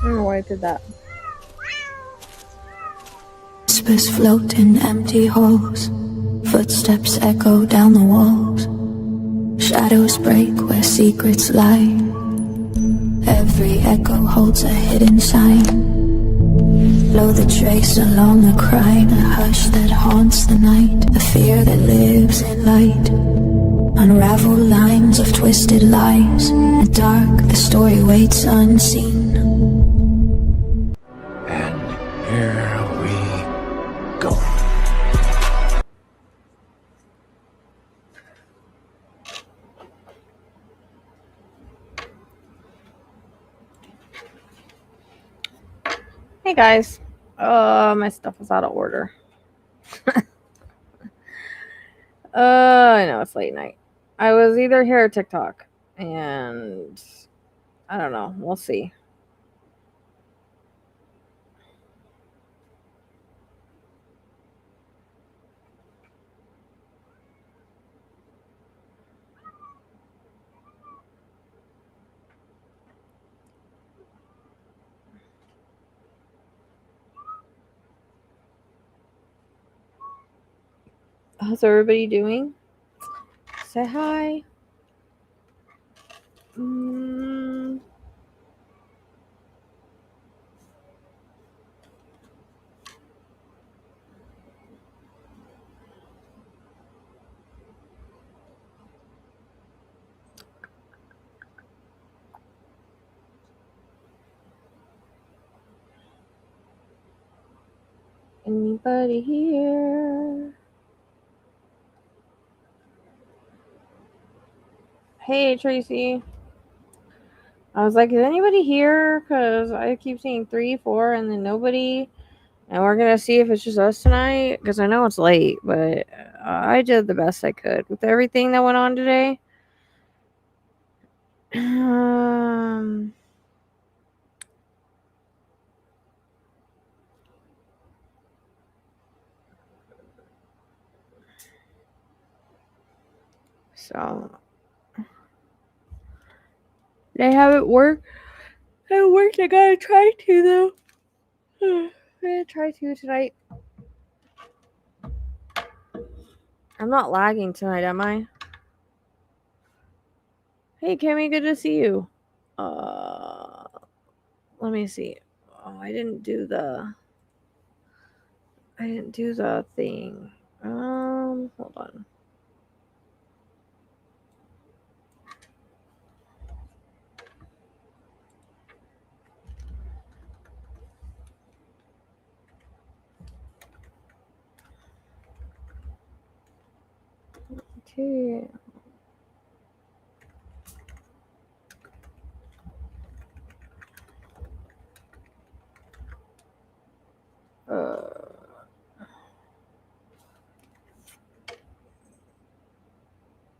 I don't know why I did that. Whispers float in empty halls. Footsteps echo down the walls. Shadows break where secrets lie. Every echo holds a hidden sign. Blow the trace along the crime, a hush that haunts the night, a fear that lives in light. Unravel lines of twisted lies. In the dark, the story waits unseen. And here we go. Hey guys. My stuff is out of order. I know it's late night. I was either here or TikTok, and I don't know. We'll see. How's everybody doing? Say hi. Anybody here? Hey, Tracy. I was like, is anybody here? Because I keep seeing 3, 4, and then nobody. And we're going to see if it's just us tonight. Because I know it's late, but I did the best I could with everything that went on today. So they haven't worked. I gotta try to though. I'm gonna try to tonight. I'm not lagging tonight, am I? Hey Kimmy, good to see you. Let me see. Oh, I didn't do the thing. Hold on. Okay.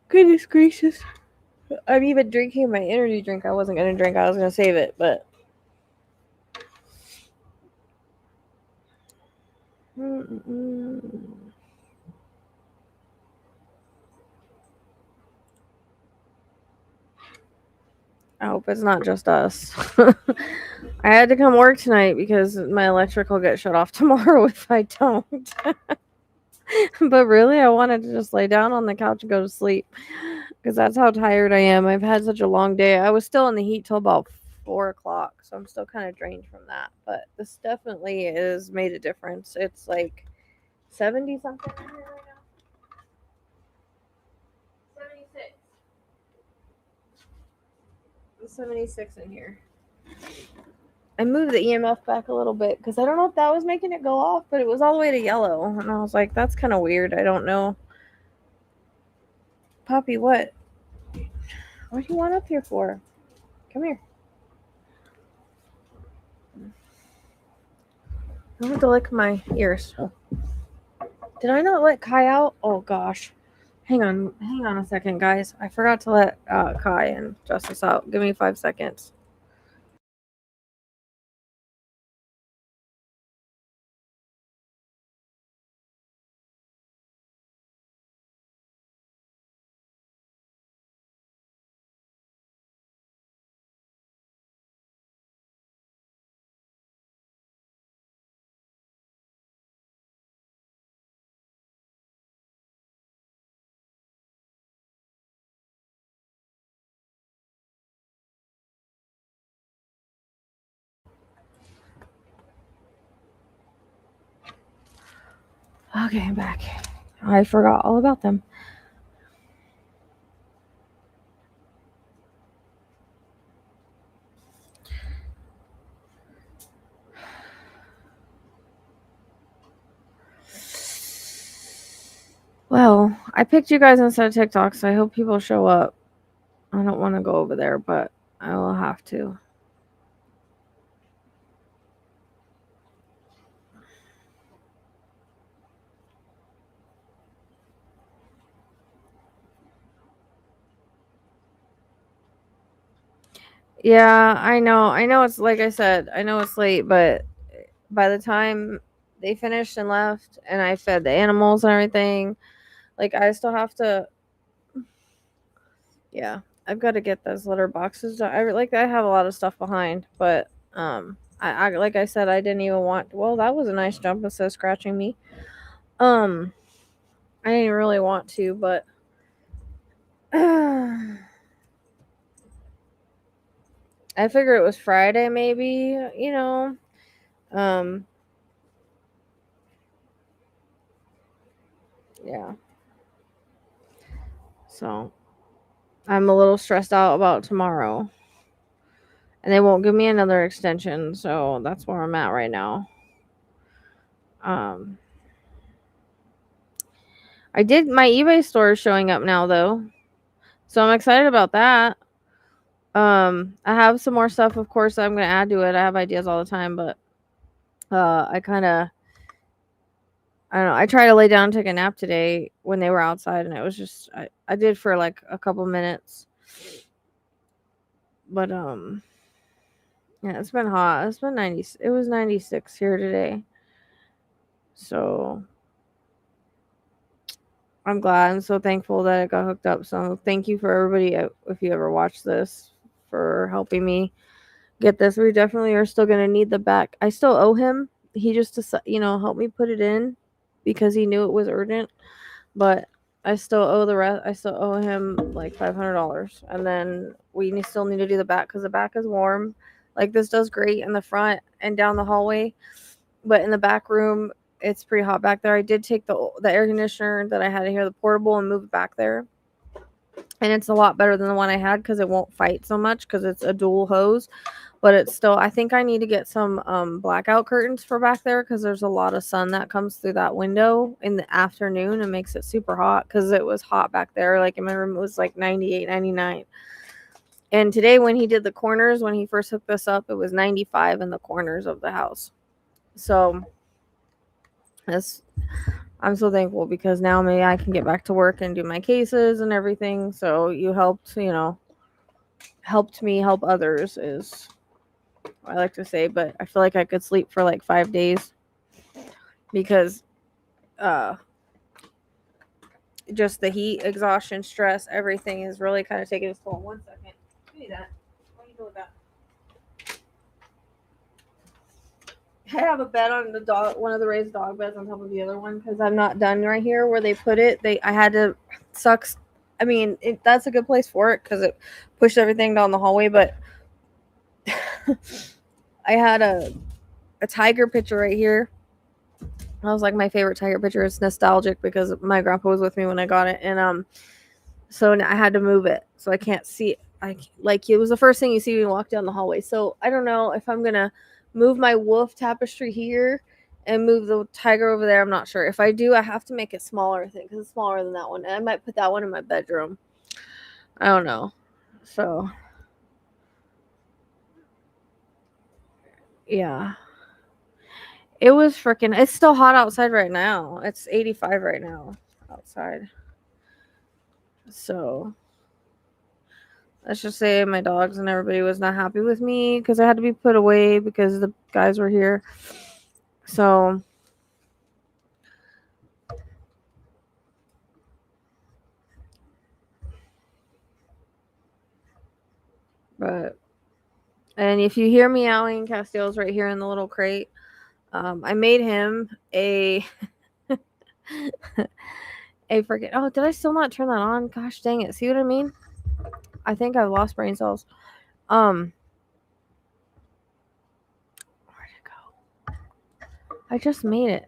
Goodness gracious. I'm even drinking my energy drink. I wasn't gonna drink. I was gonna save it, but I hope it's not just us. I had to come work tonight because my electric will get shut off tomorrow if I don't. But really, I wanted to just lay down on the couch and go to sleep because that's how tired I am. I've had such a long day. I was still in the heat till about 4 o'clock, so I'm still kind of drained from that. But this definitely has made a difference. It's like 70 something in here right now. 76. It's 76 in here. I moved the EMF back a little bit because I don't know if that was making it go off, but it was all the way to yellow. And I was like, that's kind of weird. I don't know. Poppy, what? What do you want up here for? Come here. I want to lick my ears. Did I not let Kai out? Oh gosh. Hang on a second, guys. I forgot to let Kai and Justice out. Give me 5 seconds. Okay, I'm back. I forgot all about them. Well, I picked you guys instead of TikTok, so I hope people show up. I don't want to go over there, but I will have to. Yeah, I know. I know it's like I said, I know it's late, but by the time they finished and left and I fed the animals and everything, like I still have to yeah, I've got to get those litter boxes done. I have a lot of stuff behind, but I like I said I didn't even want well, that was a nice jump instead of scratching me. Um I didn't really want to, but I figure it was Friday maybe, you know. Um yeah. So I'm a little stressed out about tomorrow. And they won't give me another extension, so that's where I'm at right now. Um I did my eBay store is showing up now though. So I'm excited about that. I have some more stuff of course I'm going to add to it. I have ideas all the time, but I kind of I don't know. I tried to lay down and take a nap today when they were outside and it was just I did for like a couple minutes. But yeah, it's been hot. It's been 90 it was 96 here today. So I'm glad. I'm so thankful that it got hooked up. So thank you for everybody if you ever watch this for helping me get this. We definitely are still gonna need the back. I still owe him. He just helped me put it in because he knew it was urgent. But I still owe the rest. I still owe him like $500, and then we still need to do the back because the back is warm. Like this does great in the front and down the hallway, but in the back room it's pretty hot back there. I did take the air conditioner that I had here, the portable, and move it back there, and it's a lot better than the one I had because it won't fight so much because it's a dual hose. But it's still, I think I need to get some blackout curtains for back there because there's a lot of sun that comes through that window in the afternoon and makes it super hot because it was hot back there. Like in my room, it was like 98, 99. And today when he did the corners, when he first hooked this up, it was 95 in the corners of the house. So I'm so thankful because now maybe I can get back to work and do my cases and everything. So you helped me help others is I like to say, but I feel like I could sleep for like 5 days because uh just the heat, exhaustion, stress, everything is really kind of taking its toll. 1 second. Give me that. What are you doing with that? I have a bed on the dog, one of the raised dog beds on top of the other one because I'm not done right here where they put it. I had to sucks. I mean, that's a good place for it because it pushed everything down the hallway. But I had a tiger picture right here. That was like my favorite tiger picture. It's nostalgic because my grandpa was with me when I got it, and so I had to move it so I can't see it. It was the first thing you see when you walk down the hallway. So I don't know if I'm gonna move my wolf tapestry here and move the tiger over there. I'm not sure. If I do, I have to make it smaller, I think, because it's smaller than that one. And I might put that one in my bedroom. I don't know. So yeah. It was freaking it's still hot outside right now. It's 85 right now outside. So let's just say my dogs and everybody was not happy with me because I had to be put away because the guys were here. So but and if you hear meowing, Castiel's right here in the little crate. I made him a a freaking oh, did I still not turn that on? Gosh dang it. See what I mean? I think I've lost brain cells. Where'd it go? I just made it.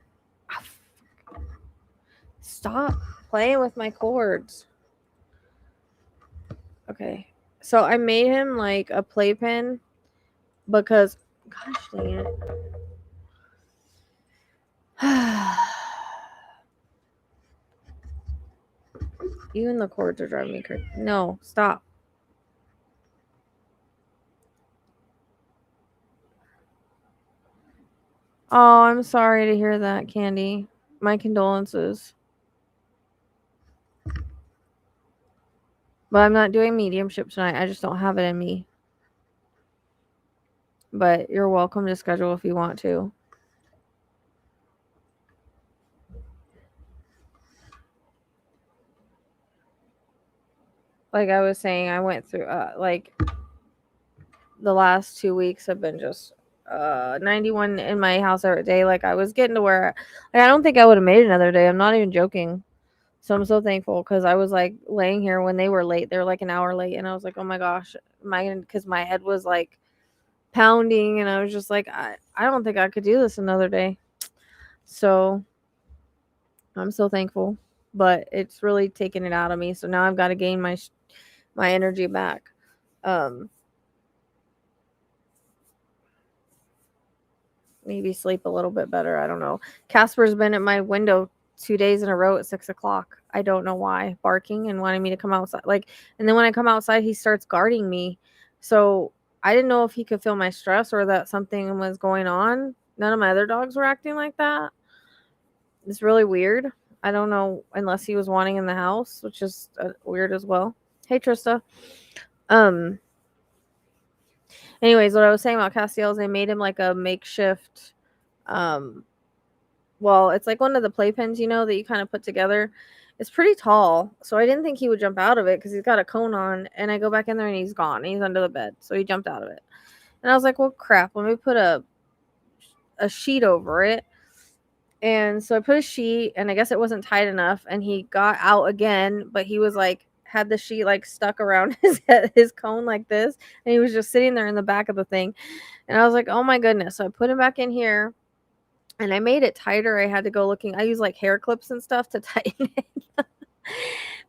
Stop playing with my cords. Okay. So I made him like a playpen because, gosh dang it. Even the cords are driving me crazy. No, stop. Oh, I'm sorry to hear that, Candy. My condolences. But I'm not doing mediumship tonight. I just don't have it in me. But you're welcome to schedule if you want to. Like I was saying, I went through like the last 2 weeks have been just 91 in my house every day. Like I was getting to where like, I don't think I would have made it another day. I'm not even joking. So I'm so thankful because I was like laying here when they were late. They were like an hour late, and I was like, oh my gosh, because my head was like pounding, and I was just like, I don't think I could do this another day. So I'm so thankful, but it's really taken it out of me. So now I've got to gain my energy back. Maybe sleep a little bit better. I don't know. Casper's been at my window 2 days in a row at 6 o'clock. I don't know why, barking and wanting me to come outside. Like, and then when I come outside, he starts guarding me. So I didn't know if he could feel my stress or that something was going on. None of my other dogs were acting like that. It's really weird. I don't know unless he was wanting in the house, which is weird as well. Hey, Trista. Anyways, what I was saying about Castiel is they made him like a makeshift well, it's like one of the playpens, you know, that you kind of put together. It's pretty tall, so I didn't think he would jump out of it because he's got a cone on, and I go back in there and he's gone. He's under the bed, so he jumped out of it. And I was like, well, crap, let me put a sheet over it. And so I put a sheet, and I guess it wasn't tight enough, and he got out again, but he was like, had the sheet like stuck around his cone like this, and he was just sitting there in the back of the thing. And I was like, oh my goodness. So I put him back in here. And I made it tighter. I had to go looking. I use like hair clips and stuff to tighten it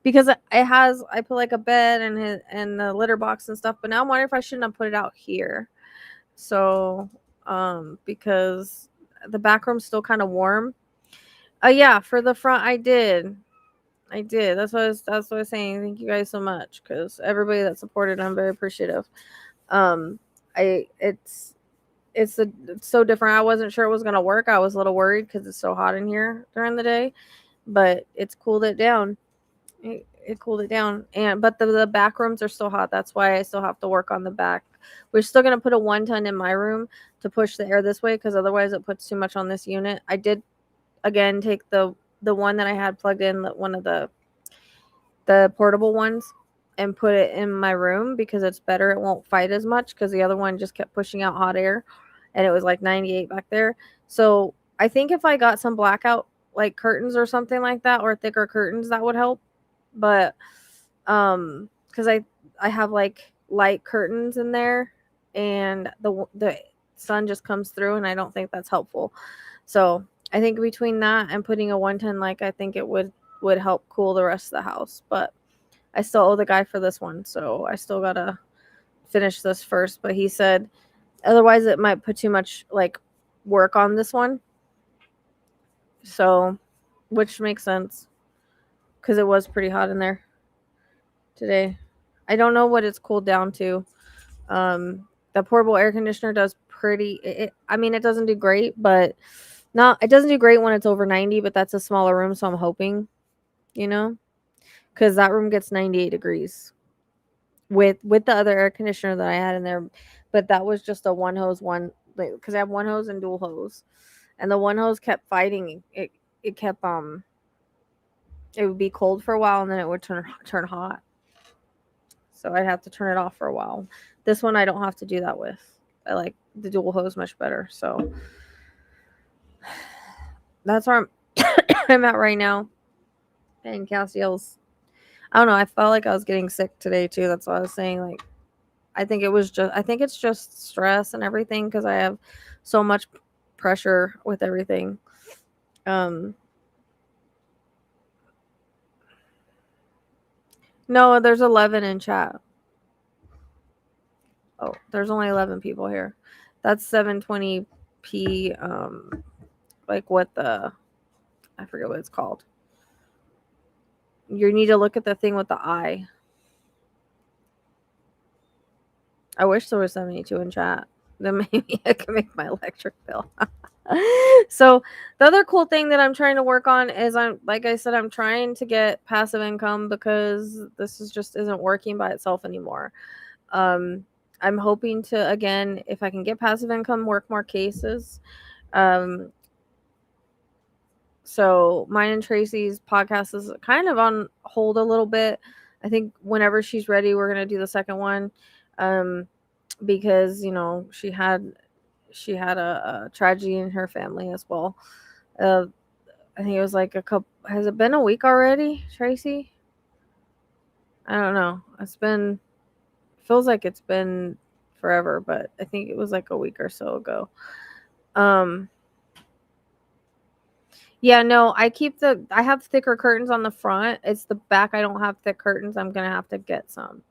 because I put like a bed and the litter box and stuff. But now I'm wondering if I shouldn't have put it out here. So, because the back room's still kind of warm. Yeah, for the front, I did. That's what I was saying. Thank you guys so much because everybody that supported, I'm very appreciative. It's so different. I wasn't sure it was gonna work. I was a little worried because it's so hot in here during the day, but it's cooled it down. It cooled it down, but the back rooms are still hot. That's why I still have to work on the back. We're still gonna put a 1-ton in my room to push the air this way because otherwise it puts too much on this unit. I did again take the one that I had plugged in, one of the portable ones, and put it in my room because it's better. It won't fight as much because the other one just kept pushing out hot air. And it was like 98 back there. So I think if I got some blackout like curtains or something like that, or thicker curtains, that would help. But because I have like light curtains in there, and the sun just comes through, and I don't think that's helpful. So I think between that and putting a 110, like I think it would help cool the rest of the house. But I still owe the guy for this one, so I still gotta finish this first. But he said otherwise it might put too much like work on this one. So, which makes sense because it was pretty hot in there today. I don't know what it's cooled down to. The portable air conditioner does pretty. I mean, it doesn't do great, but it doesn't do great when it's over 90. But that's a smaller room, so I'm hoping, because that room gets 98 degrees with the other air conditioner that I had in there. But that was just a one hose one, because I have one hose and dual hose, and the one hose kept fighting. It kept it would be cold for a while and then it would turn hot. So I'd have to turn it off for a while. This one I don't have to do that with. I like the dual hose much better. So that's where I'm at right now. And Castiel's, I don't know, I felt like I was getting sick today too. That's what I was saying. Like, I think it's just stress and everything because I have so much pressure with everything. No, there's 11 in chat. Oh, there's only 11 people here. That's 720p. Like what the, I forget what it's called. You need to look at the thing with the eye. I wish there was 72 in chat. Then maybe I can make my electric bill. So the other cool thing that I'm trying to work on is like I said, I'm trying to get passive income because this is just isn't working by itself anymore. I'm hoping to, again, if I can get passive income, work more cases. So mine and Tracy's podcast is kind of on hold a little bit. I think whenever she's ready, we're gonna do the second one, because she had a tragedy in her family as well. I think it was like a couple. Has it been a week already, Tracy? I don't know. Feels like it's been forever, but I think it was like a week or so ago. Yeah, no, I have thicker curtains on the front. It's the back I don't have thick curtains. I'm gonna have to get some.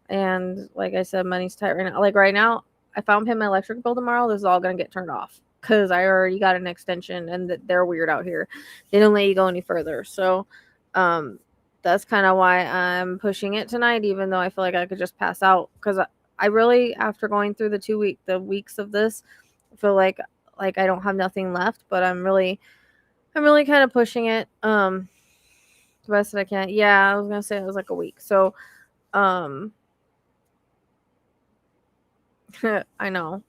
And like I said, money's tight right now. Like right now, if I don't pay my electric bill tomorrow, this is all gonna get turned off because I already got an extension and they're weird out here. They don't let you go any further. So, that's kind of why I'm pushing it tonight, even though I feel like I could just pass out because I really, after going through the weeks of this, I feel like I don't have nothing left. But I'm really kind of pushing it the best that I can. Yeah, I was gonna say it was like a week. So I know,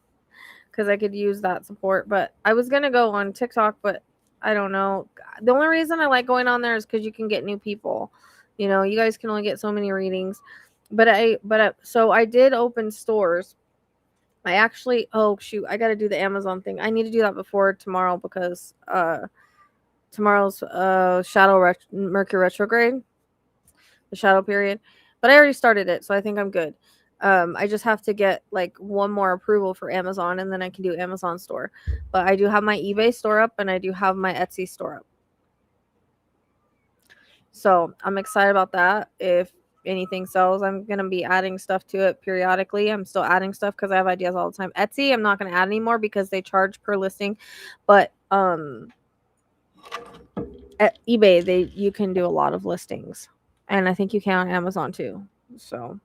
because I could use that support. But I was gonna go on TikTok, but I don't know. The only reason I like going on there is because you can get new people. You guys can only get so many readings. So I did open stores. I actually, oh shoot, I gotta do the Amazon thing. I need to do that before tomorrow because tomorrow's Mercury retrograde, the shadow period. But I already started it, so I think I'm good. I just have to get like one more approval for Amazon, and then I can do Amazon store. But I do have my eBay store up, and I do have my Etsy store up. So I'm excited about that. If anything sells, I'm gonna be adding stuff to it periodically. I'm still adding stuff because I have ideas all the time. Etsy, I'm not gonna add anymore because they charge per listing. But at eBay, you can do a lot of listings, and I think you can on Amazon too. So,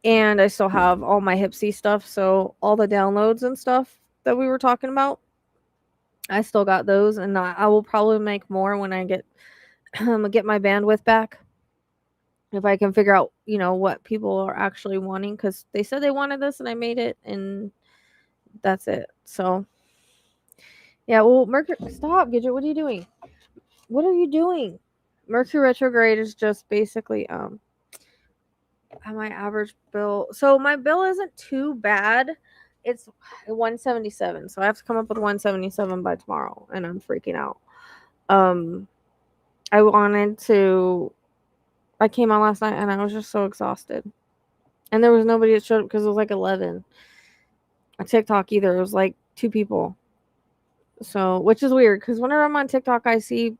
and I still have all my Hipsy stuff, so all the downloads and stuff that we were talking about, I still got those, and I will probably make more when I get my bandwidth back. If I can figure out, what people are actually wanting, because they said they wanted this, and I made it, and that's it. So, yeah. Well, Mercury, stop, Gidget. What are you doing? What are you doing? Mercury retrograde is just basically my average bill. So my bill isn't too bad. It's 177. So I have to come up with 177 by tomorrow, and I'm freaking out. I came on last night and I was just so exhausted. And there was nobody that showed up because it was like 11. On TikTok either. It was like 2 people. So, which is weird because whenever I'm on TikTok, I see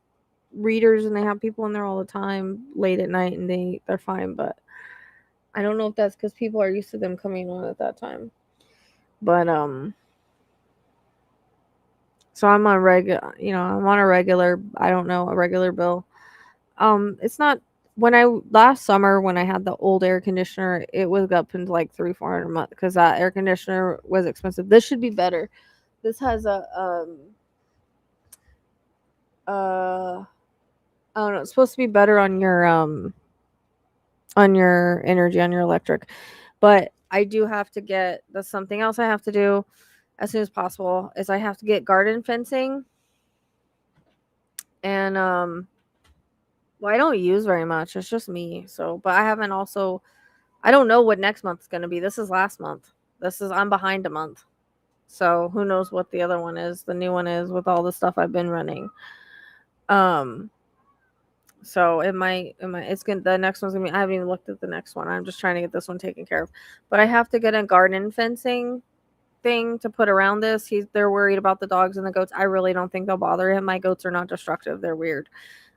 readers and they have people in there all the time late at night, and they're fine. But I don't know if that's because people are used to them coming on at that time. But so I'm on a regular, I don't know, a regular bill. It's not, last summer when I had the old air conditioner, it was up into like 300-400 a month because that air conditioner was expensive. This should be better. This has a I don't know, it's supposed to be better on your energy, on your electric. But I do have to that's something else I have to do as soon as possible, is I have to get garden fencing. And well, I don't use very much. It's just me. So, but I don't know what next month's going to be. This is last month. I'm behind a month. So, who knows what the other one is, the new one is, with all the stuff I've been running. So the next one's gonna be, I haven't even looked at the next one. I'm just trying to get this one taken care of. But I have to get a garden fencing thing to put around this. They're worried about the dogs and the goats. I really don't think they'll bother him. My goats are not destructive. They're weird.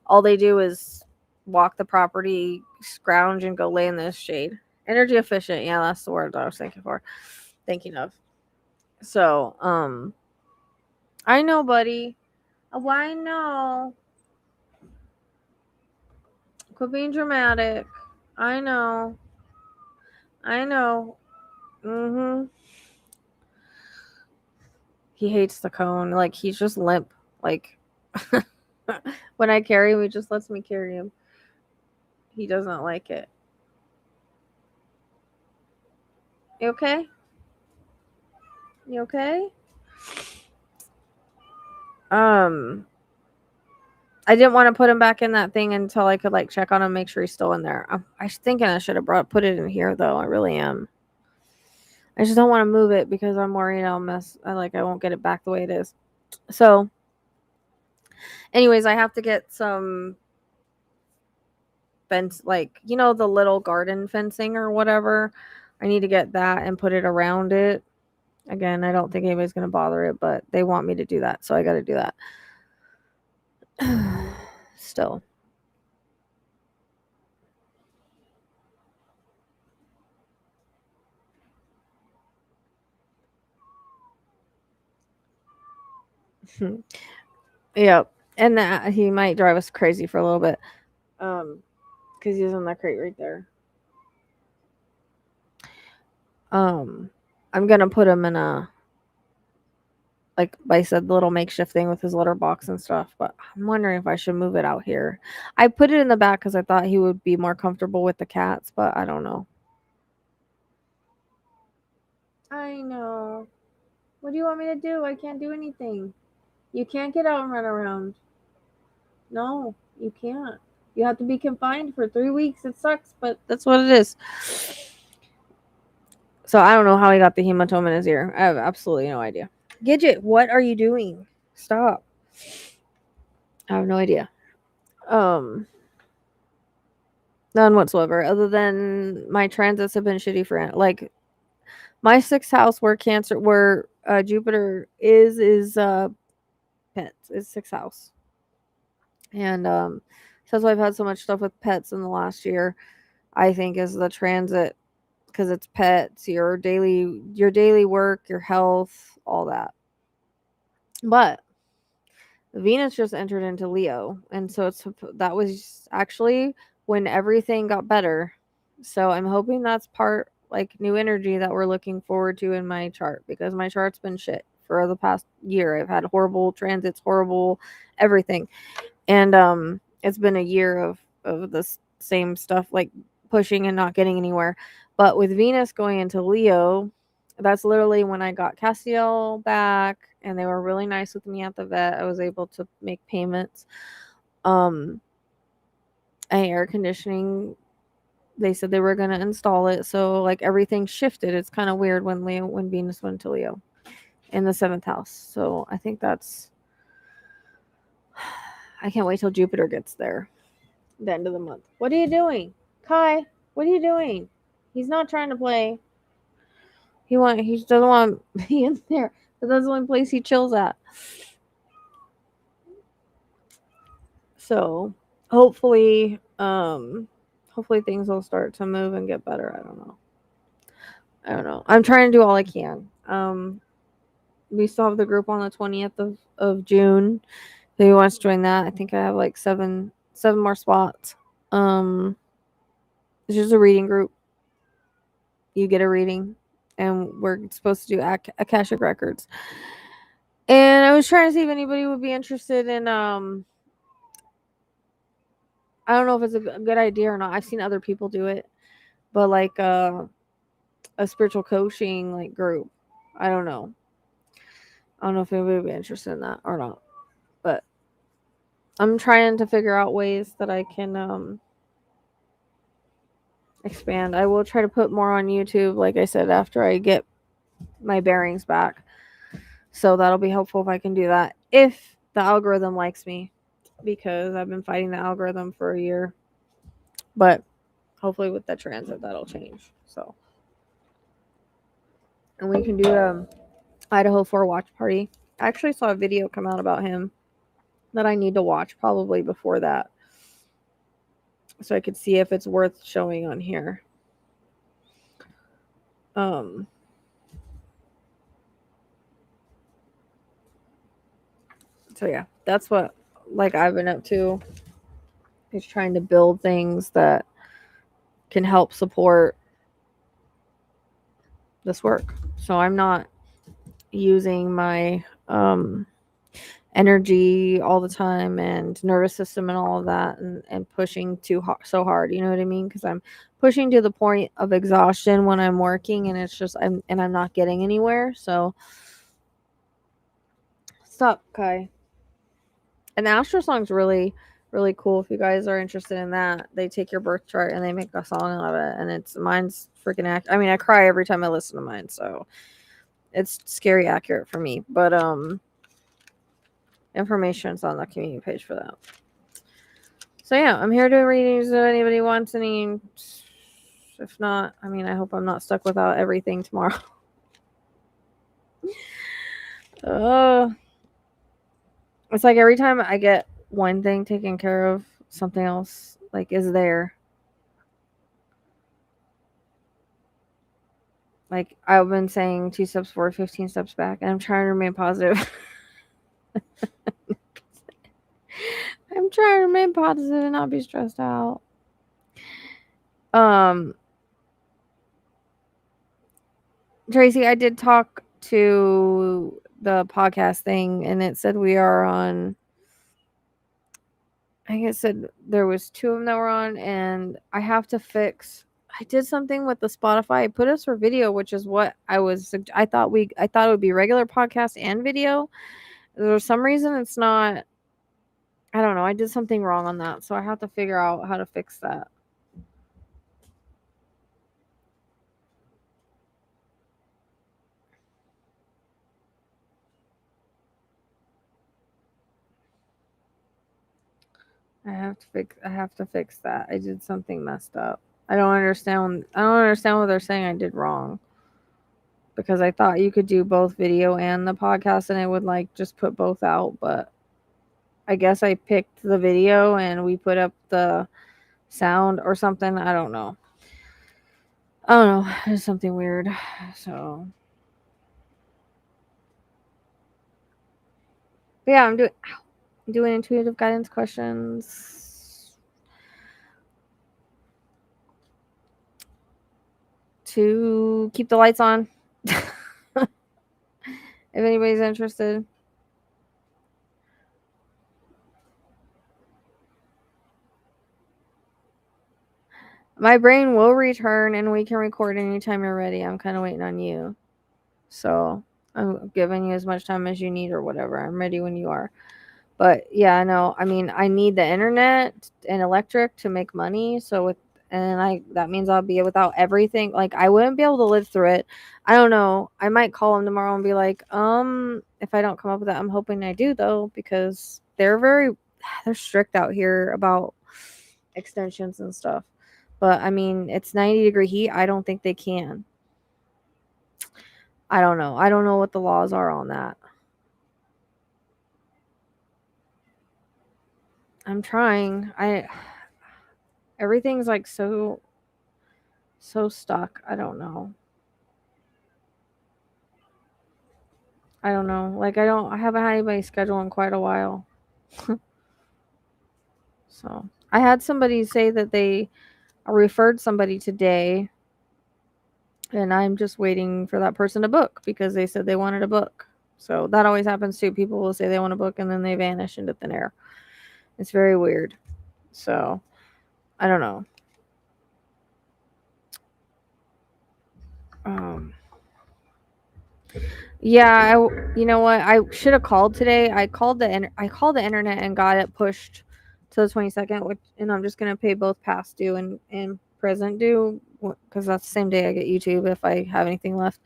All they do is walk the property, scrounge, and go lay in the shade. Energy efficient. Yeah, that's the word that I was thinking of. So, I know, buddy. Oh, I know. Quit being dramatic. I know. I know. Mm-hmm. He hates the cone. Like, he's just limp. Like, when I carry him, he just lets me carry him. He doesn't like it. You okay? You okay? I didn't want to put him back in that thing until I could like check on him, make sure he's still in there. I was thinking I should have put it in here though. I really am. I just don't want to move it because I'm worried I'll I won't get it back the way it is. So, anyways, I have to get some fence, like, you know, the little garden fencing or whatever. I need to get that and put it around it. Again, I don't think anybody's going to bother it, but they want me to do that, so I got to do that. Still. Yep. And that he might drive us crazy for a little bit. Because he's in that crate right there. I'm gonna put him in a, like I said, the little makeshift thing with his litter box and stuff, but I'm wondering if I should move it out here. I put it in the back because I thought he would be more comfortable with the cats, but I don't know. I know. What do you want me to do? I can't do anything. You can't get out and run around. No, you can't. You have to be confined for 3 weeks. It sucks, but that's what it is. So I don't know how he got the hematoma in his ear. I have absolutely no idea. Gidget, what are you doing? Stop. I have no idea. None whatsoever. Other than my transits have been shitty for like my 6th house where Jupiter is pets. Is 6th house. And so that's why I've had so much stuff with pets in the last year. I think is the transit, because it's pets, your daily work, your health, all that. But Venus just entered into Leo, and so that was actually when everything got better. So I'm hoping that's part like new energy that we're looking forward to in my chart, because my chart's been shit for the past year. I've had horrible transits, horrible everything. And it's been a year of this same stuff, like pushing and not getting anywhere. But with Venus going into Leo, that's literally when I got Castiel back, and they were really nice with me at the vet. I was able to make payments. Air conditioning, they said they were going to install it, so like everything shifted. It's kind of weird when Venus went to Leo in the 7th house. So I think I can't wait till Jupiter gets there, the end of the month. What are you doing, Kai? What are you doing? He's not trying to play. He doesn't want to be in there. But that's the only place he chills at. So hopefully things will start to move and get better. I don't know. I'm trying to do all I can. We still have the group on the 20th of June. If he wants to join that, I think I have like seven more spots. It's just a reading group. You get a reading, and we're supposed to do Akashic records. And I was trying to see if anybody would be interested in I don't know if it's a good idea or not. I've seen other people do it, but like a spiritual coaching like group. I don't know. I don't know if anybody would be interested in that or not. But I'm trying to figure out ways that I can expand. I will try to put more on YouTube, like I said, after I get my bearings back. So that'll be helpful if I can do that. If the algorithm likes me, because I've been fighting the algorithm for a year. But hopefully with the transit that'll change. So, and we can do Idaho 4 watch party. I actually saw a video come out about him that I need to watch probably before that. so I could see if it's worth showing on here. So yeah, that's what like I've been up to, is trying to build things that can help support this work. So I'm not using my energy all the time and nervous system and all of that, and pushing so hard, you know what I mean? Because I'm pushing to the point of exhaustion when I'm working, and it's just I'm not getting anywhere. So stop, Kai. And the Astro song's really cool. If you guys are interested in that, they take your birth chart and they make a song out of it, and it's mine's freaking I mean, I cry every time I listen to mine, so it's scary accurate for me. But information's on the community page for that. So yeah, I'm here doing readings if anybody wants any. If not, I mean, I hope I'm not stuck without everything tomorrow. It's like every time I get one thing taken care of, something else like is there. Like I've been saying 2 steps forward, 15 steps back, and I'm trying to remain positive. I'm trying to remain positive and not be stressed out. Tracy, I did talk to the podcast thing, and it said we are on. I think it said there was 2 of them that were on, and I have to fix. I did something with the Spotify. I put us for video, which is what I was. I thought it would be regular podcast and video. For some reason, it's not. I don't know. I did something wrong on that, so I have to figure out how to fix that. I have to fix that. I did something messed up. I don't understand what they're saying I did wrong. Because I thought you could do both video and the podcast and it would like just put both out, but I guess I picked the video and we put up the sound or something. I don't know. It's something weird. So but yeah, I'm doing intuitive guidance questions to keep the lights on. If anybody's interested. My brain will return and we can record anytime you're ready. I'm kind of waiting on you. So I'm giving you as much time as you need or whatever. I'm ready when you are. But yeah, no, I mean, I need the internet and electric to make money. So that means I'll be without everything. Like I wouldn't be able to live through it. I don't know. I might call them tomorrow and be like, if I don't come up with that, I'm hoping I do though, because they're strict out here about extensions and stuff. But I mean, it's 90-degree heat. I don't think they can. I don't know. I don't know what the laws are on that. I'm trying. Everything's like so stuck. I don't know. Like I haven't had anybody schedule in quite a while. So I had somebody say that they referred somebody today, and I'm just waiting for that person to book because they said they wanted a book. So that always happens too. People will say they want a book and then they vanish into thin air. It's very weird. So I don't know. Yeah, you know what? I should have called today. I called the internet and got it pushed to the 22nd, and I'm just gonna pay both past due and present due because that's the same day I get YouTube if I have anything left.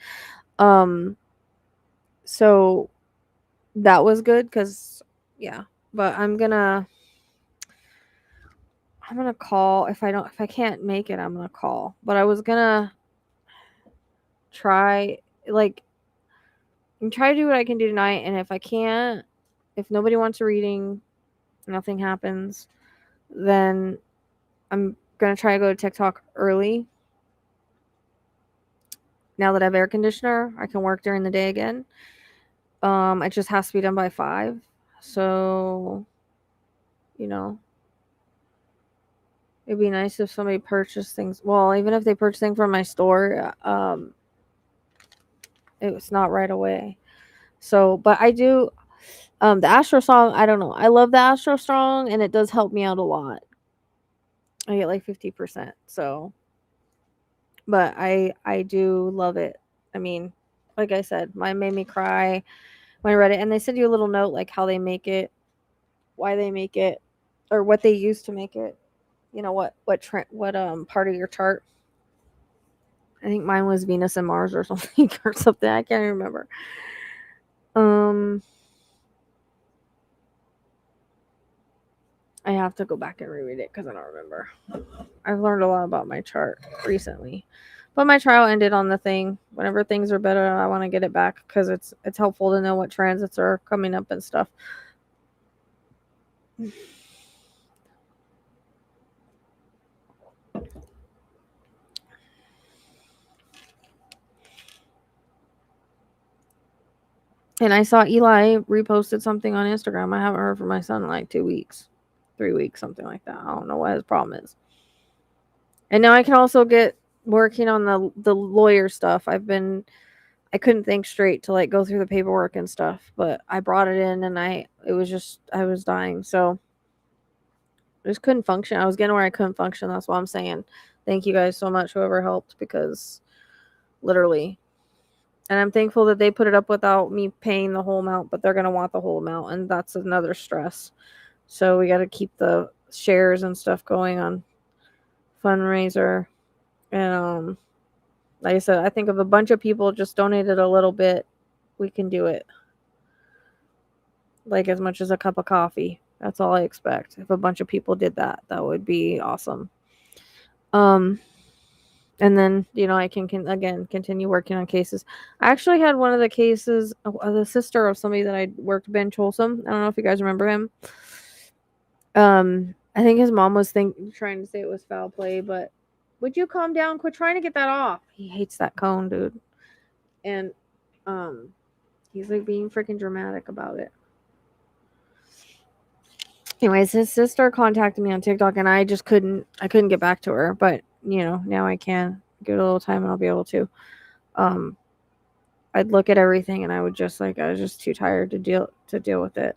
So that was good because yeah, but I'm gonna call if I can't make it. I'm gonna call, but I was gonna try and try to do what I can do tonight, and if I can't, if nobody wants a reading, nothing happens, then I'm gonna try to go to TikTok early. Now that I have air conditioner, I can work during the day again. It just has to be done by 5. So, you know, it'd be nice if somebody purchased things. Well, even if they purchase things from my store, it's not right away. So, but I do the Astro Strong, I don't know. I love the Astro Strong and it does help me out a lot. I get like 50%. So, but I do love it. I mean, like I said, mine made me cry when I read it, and they send you a little note like how they make it, why they make it, or what they use to make it. You know what part of your chart. I think mine was Venus and Mars or something or something. I can't remember. I have to go back and reread it because I don't remember. I've learned a lot about my chart recently. But my trial ended on the thing. Whenever things are better, I want to get it back because it's helpful to know what transits are coming up and stuff. And I saw Eli reposted something on Instagram. I haven't heard from my son in like 2 weeks, 3 weeks, something like that. I don't know what his problem is. And now I can also get working on the lawyer stuff. I couldn't think straight to like go through the paperwork and stuff, but I brought it in and I was dying. So I just couldn't function. I was getting where I couldn't function. That's what I'm saying. Thank you guys so much, whoever helped, because literally. And I'm thankful that they put it up without me paying the whole amount, but they're going to want the whole amount. And that's another stress. So we got to keep the shares and stuff going on fundraiser. And like I said, I think if a bunch of people just donated a little bit, we can do it. Like as much as a cup of coffee. That's all I expect. If a bunch of people did that, that would be awesome. And then, I can again continue working on cases. I actually had one of the cases, the sister of somebody that I worked, Ben Cholsom. I don't know if you guys remember him. I think his mom was trying to say it was foul play, but would you calm down? Quit trying to get that off. He hates that cone, dude. And he's like being freaking dramatic about it. Anyways, his sister contacted me on TikTok and I couldn't get back to her, but now I can. Give it a little time and I'll be able to. I'd look at everything and I would just I was just too tired to deal with it.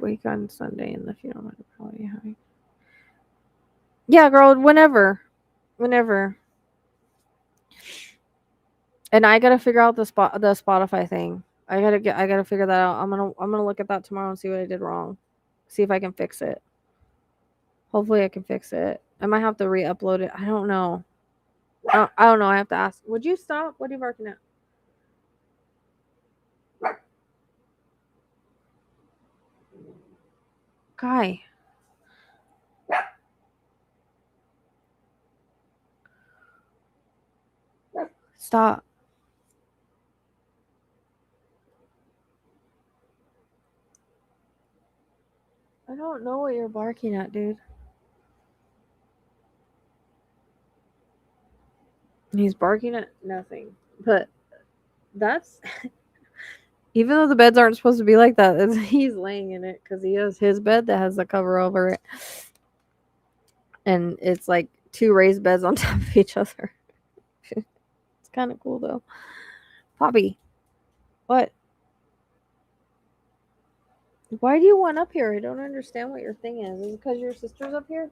Wake on Sunday and the funeral probably having. Yeah, girl, whenever. And I gotta figure out the Spotify thing. I gotta figure that out. I'm gonna look at that tomorrow and see what I did wrong. See if I can fix it. Hopefully I can fix it. I might have to re-upload it. I don't know. I don't know. I have to ask. Would you stop? What are you barking at? Guy. Stop. I don't know what you're barking at, dude. He's barking at nothing. But that's even though the beds aren't supposed to be like that, he's laying in it because he has his bed that has the cover over it. And it's like 2 raised beds on top of each other. It's kind of cool though. Poppy. What? Why do you want up here? I don't understand what your thing is. Is it because your sister's up here?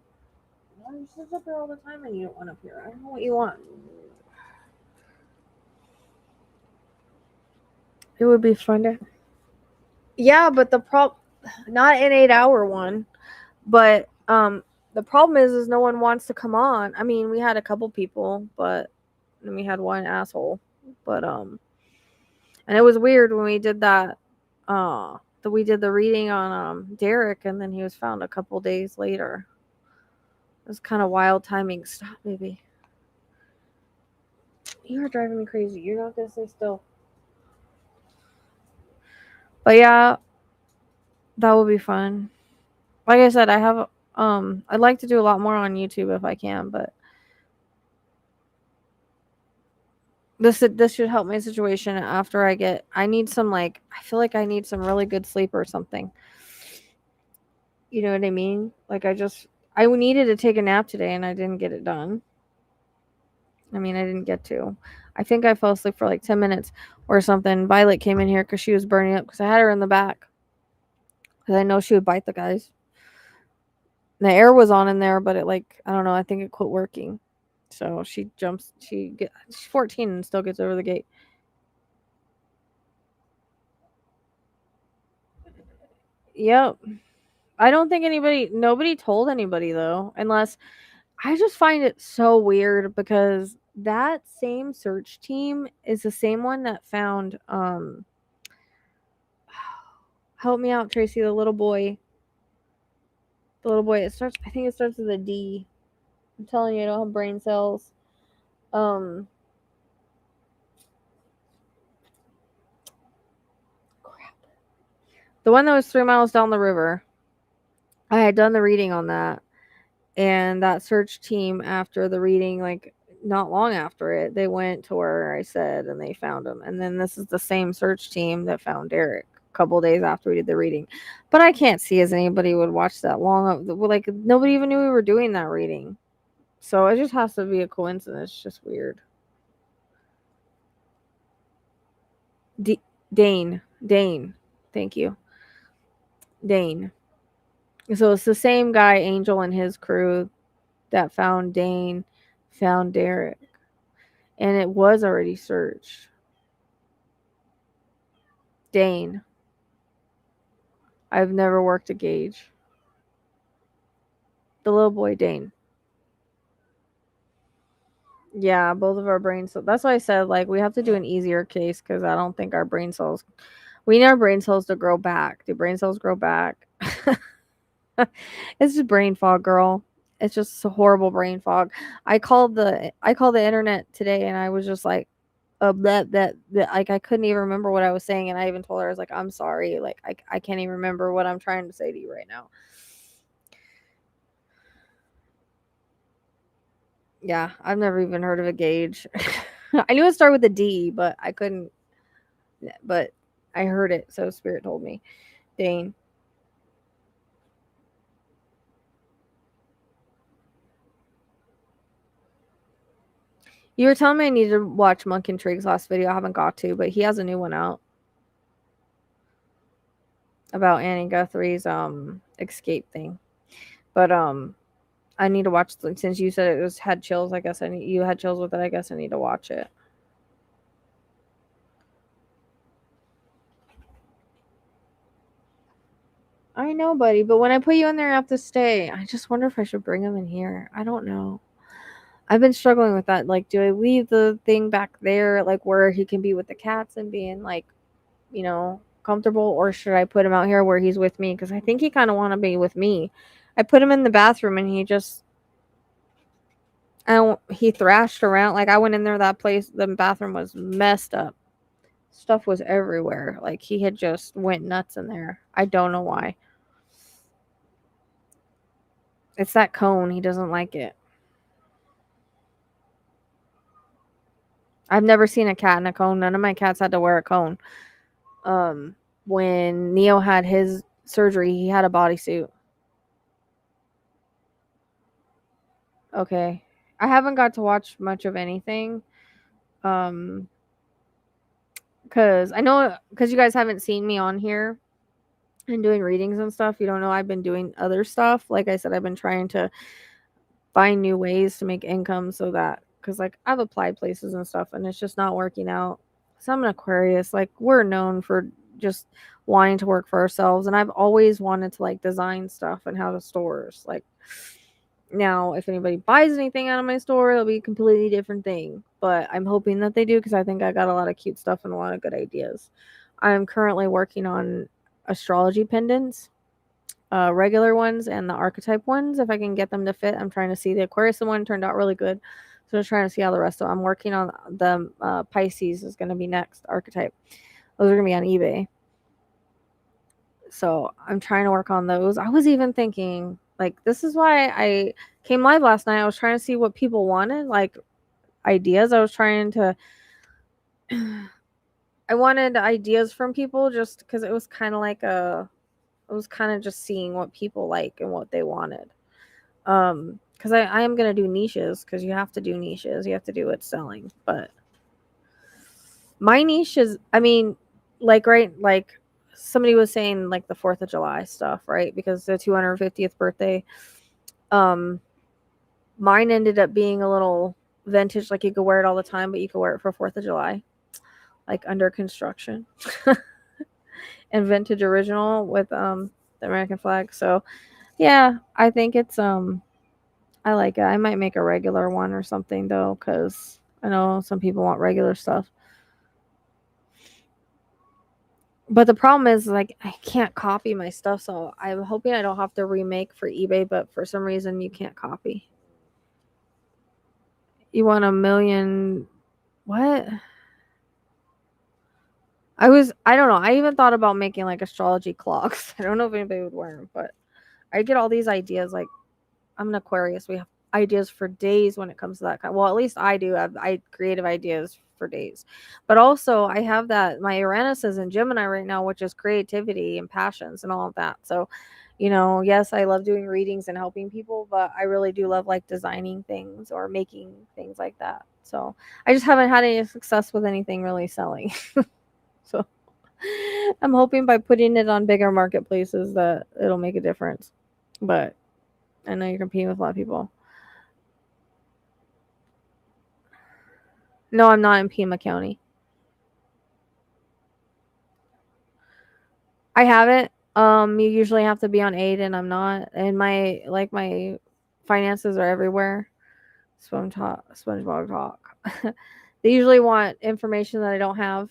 No, your sister's up here all the time and you don't want up here. I don't know what you want. It would be fun to. Yeah, but not an 8-hour one. But the problem is no one wants to come on. I mean, we had a couple people, but then we had one asshole. But and it was weird when we did that. We did the reading on Derek, and then he was found a couple days later. It was kind of wild timing. Stop, baby. You are driving me crazy. You're not gonna stay still. But yeah, that would be fun. Like I said, I have I'd like to do a lot more on YouTube if I can, but this should help my situation after I need some, like, I feel like I need some really good sleep or something. You know what I mean? Like, I needed to take a nap today and I didn't get it done. I mean, I didn't get to. I think I fell asleep for like 10 minutes or something. Violet came in here because she was burning up because I had her in the back. Because I know she would bite the guys. The air was on in there, but it, like, I don't know, I think it quit working. So she's 14 and still gets over the gate. Yep. I don't think nobody told anybody though, unless I just find it so weird because that same search team is the same one that found help me out, Tracy, the little boy. I think it starts with a D. I'm telling you, I don't have brain cells. Crap. The one that was 3 miles down the river. I had done the reading on that. And that search team, after the reading, like, not long after it, they went to where I said and they found him. And then this is the same search team that found Derek a couple days after we did the reading. But I can't see as anybody would watch that long. Like, nobody even knew we were doing that reading. So it just has to be a coincidence. It's just weird. Dane. Thank you. Dane. So it's the same guy, Angel, and his crew that found Dane, found Derek. And it was already searched. Dane. I've never worked a gauge. The little boy, Dane. Yeah, both of our brain cells. That's why I said, like, we have to do an easier case because I don't think our brain cells. We need our brain cells to grow back. Do brain cells grow back? It's just brain fog, girl. It's just a horrible brain fog. I called the internet today and I was just like, that like, I couldn't even remember what I was saying, and I even told her, I was like, I'm sorry, like, I can't even remember what I'm trying to say to you right now. Yeah, I've never even heard of a gauge. I knew it started with a D, but I couldn't. But I heard it, so Spirit told me. Dane. You were telling me I need to watch Monk Intrigue's last video. I haven't got to, but he has a new one out about Annie Guthrie's escape thing. But I need to watch, since you said it had chills. I guess you had chills with it. I guess I need to watch it. I know, buddy, but when I put you in there, you have to stay. I just wonder if I should bring him in here. I don't know. I've been struggling with that. Like, do I leave the thing back there, like, where he can be with the cats and being, like, you know, comfortable, or should I put him out here where he's with me? Because I think he kind of want to be with me. I put him in the bathroom and he just, he thrashed around. Like, I went in there, that place, the bathroom was messed up. Stuff was everywhere. Like, he had just went nuts in there. I don't know why. It's that cone. He doesn't like it. I've never seen a cat in a cone. None of my cats had to wear a cone. When Neo had his surgery, he had a bodysuit. Okay. I haven't got to watch much of anything. Because you guys haven't seen me on here and doing readings and stuff. You don't know I've been doing other stuff. Like I said, I've been trying to find new ways to make income, so that, because, like, I've applied places and stuff and it's just not working out. So I'm an Aquarius. Like, we're known for just wanting to work for ourselves, and I've always wanted to, like, design stuff and have stores. Like, now, if anybody buys anything out of my store, it'll be a completely different thing, but I'm hoping that they do, because I think I got a lot of cute stuff and a lot of good ideas. I'm currently working on astrology pendants, regular ones and the archetype ones, if I can get them to fit. I'm trying to see. The Aquarius one turned out really good, so I'm trying to see how the rest of them. I'm working on the Pisces is going to be next archetype. Those are going to be on eBay, so I'm trying to work on those. I was even thinking Like, this is why I came live last night. I was trying to see what people wanted, like ideas. I was trying to I wanted ideas from people just because it was kind of like it was kind of just seeing what people like and what they wanted. Because I am gonna do niches, because you have to do niches. You have to do what's selling. But my niche is, I mean, like somebody was saying, like the 4th of July stuff, right? Because the 250th birthday, um, mine ended up being a little vintage. Like, you could wear it all the time, but you could wear it for 4th of July, like under construction, and vintage original with the American flag. So yeah, I think it's I like it. I might make a regular one or something though, because I know some people want regular stuff. But the problem is, like, I can't copy my stuff, so I'm hoping I don't have to remake for eBay, but for some reason you can't copy. You want a million what? I don't know. I even thought about making like astrology clocks. I don't know if anybody would wear them, but I get all these ideas. Like, I'm an Aquarius. We have ideas for days when it comes to that kind. Well, at least I do have creative ideas for days. But also I have that my Uranus is in Gemini right now, which is creativity and passions and all of that. So, yes, I love doing readings and helping people, but I really do love like designing things or making things like that. So I just haven't had any success with anything really selling. So I'm hoping by putting it on bigger marketplaces that it'll make a difference. But I know you're competing with a lot of people. No, I'm not in Pima County. I haven't. You usually have to be on aid, and I'm not. And my finances are everywhere. SpongeBob talk. They usually want information that I don't have.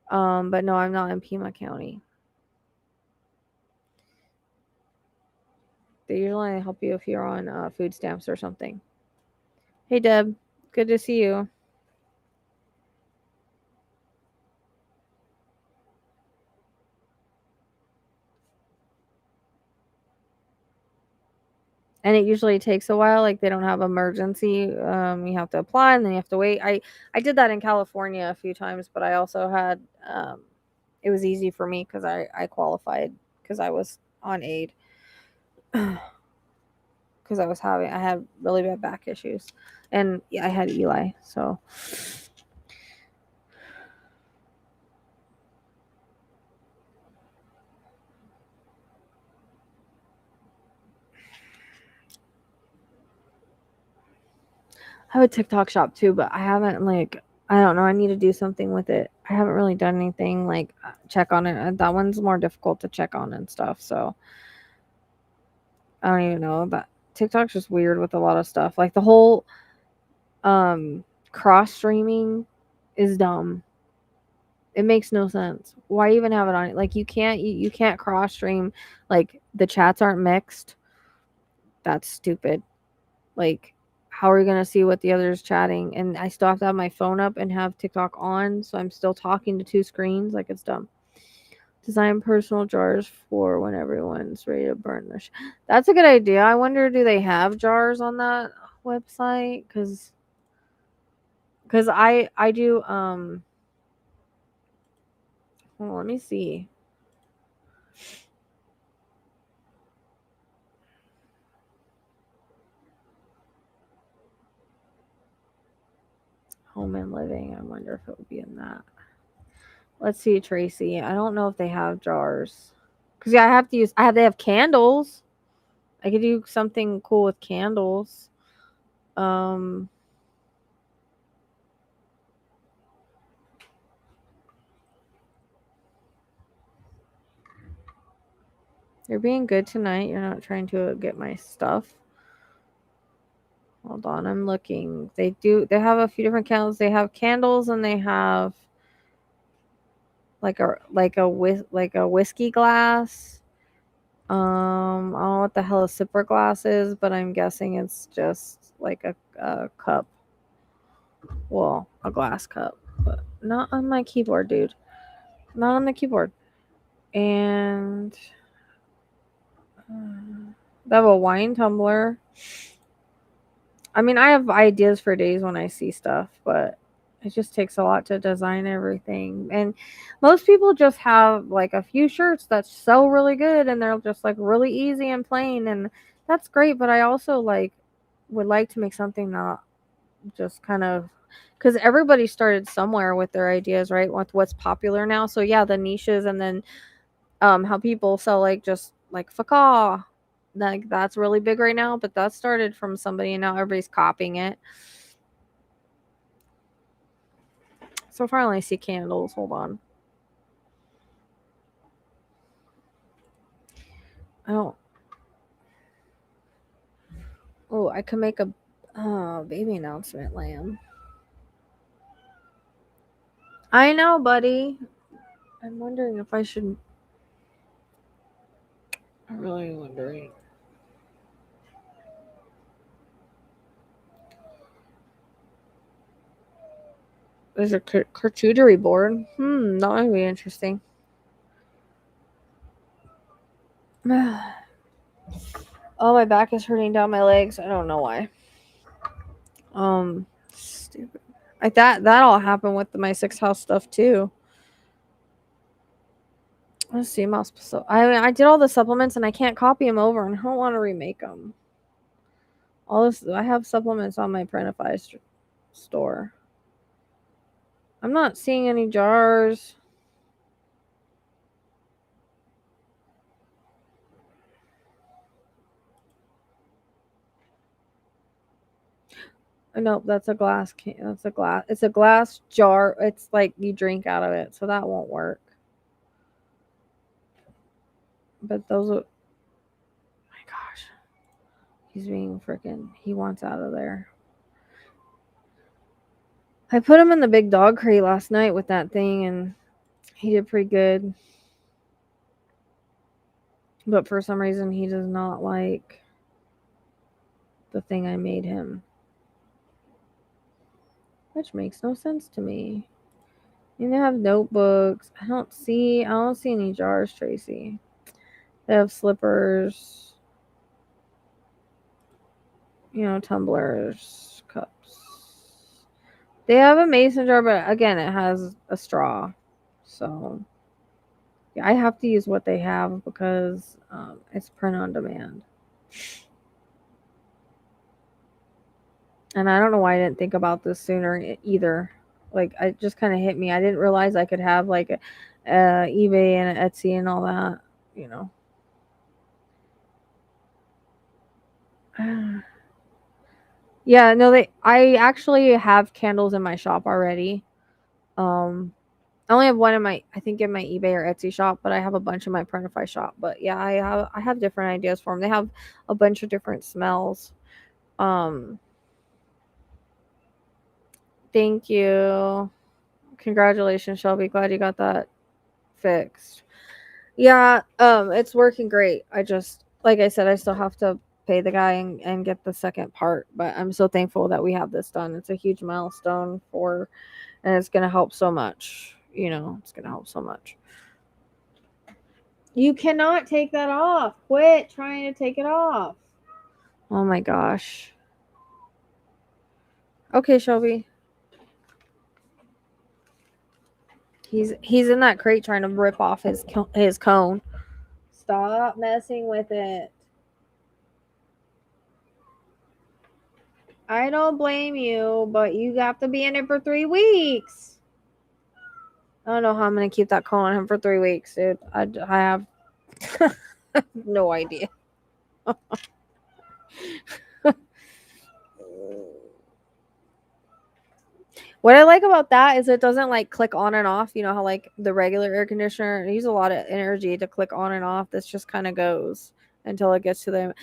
But no, I'm not in Pima County. They usually help you if you're on food stamps or something. Hey, Deb. Good to see you. And it usually takes a while. Like, they don't have emergency. You have to apply and then you have to wait. I did that in California a few times, but I also had it was easy for me because I qualified because I was on aid, because I had really bad back issues, and yeah, I had Eli. So I have a TikTok shop too, but I haven't, like, I don't know. I need to do something with it. I haven't really done anything like check on it. That one's more difficult to check on and stuff. So I don't even know. That TikTok's just weird with a lot of stuff. Like, the whole cross streaming is dumb. It makes no sense. Why even have it on? Like, you can't cross stream. Like, the chats aren't mixed. That's stupid. Like, how are you gonna see what the other's chatting? And I still have to have my phone up and have TikTok on, so I'm still talking to two screens. Like, it's dumb. Design personal jars for when everyone's ready to burn their. That's a good idea. I wonder, do they have jars on that website? Because I do. Hold on, let me see. Home and living. I wonder if it would be in that. Let's see, Tracy. I don't know if they have jars. Cause yeah, I have to use. They have candles. I could do something cool with candles. Um. You're being good tonight. You're not trying to get my stuff. Hold on, I'm looking. They have a few different candles. They have candles and they have like a whiskey glass. I don't know what the hell a sipper glass is, but I'm guessing it's just like a cup. Well, a glass cup, but not on my keyboard, dude. Not on the keyboard. And They have a wine tumbler. I mean, I have ideas for days when I see stuff, but it just takes a lot to design everything. And most people just have like a few shirts that sell really good and they're just like really easy and plain, and that's great, but I also like would like to make something that just kind of, because everybody started somewhere with their ideas, right? With what's popular now. So yeah, the niches, and then how people sell like just like facaw, like that's really big right now, but that started from somebody and now everybody's copying it. So far I only see candles. Hold on. I don't. Oh, I could make a baby announcement, lamb. I know, buddy. I'm wondering if I should. I'm really wondering. There's a charcuterie board. That might be interesting. Oh, my back is hurting down my legs. I don't know why. Stupid. Like that all happened with my sixth house stuff too. Let's see, mouse. So I did all the supplements and I can't copy them over, and I don't want to remake them. All this, I have supplements on my Printify store. I'm not seeing any jars. Nope, that's a glass can. That's a glass. It's a glass jar. It's like you drink out of it, so that won't work. But those are. My gosh, he's being freaking. He wants out of there. I put him in the big dog crate last night with that thing, and he did pretty good. But for some reason, he does not like the thing I made him. Which makes no sense to me. And they have notebooks. I don't see any jars, Tracy. They have slippers, tumblers, cups. They have a mason jar, but again, it has a straw. So yeah, I have to use what they have because it's print on demand. And I don't know why I didn't think about this sooner either. Like, it just kind of hit me. I didn't realize I could have like a eBay and Etsy and all that, you know. Yeah, no, I actually have candles in my shop already. I only have one I think in my eBay or Etsy shop, but I have a bunch in my Printify shop. But yeah, I have different ideas for them. They have a bunch of different smells. Um, thank you. Congratulations, Shelby. Glad you got that fixed. Yeah, it's working great. I just, like I said, I still have to pay the guy and get the second part, but I'm so thankful that we have this done. It's a huge milestone and it's gonna help so much. It's gonna help so much. You cannot take that off. Quit trying to take it off. Oh my gosh. Okay, Shelby. He's in that crate trying to rip off his cone. Stop messing with it. I don't blame you, but you have to be in it for 3 weeks. I don't know how I'm gonna keep that cone on him for 3 weeks, dude. I have no idea. What I like about that is it doesn't like click on and off. You know how like the regular air conditioner uses a lot of energy to click on and off. This just kind of goes until it gets to them.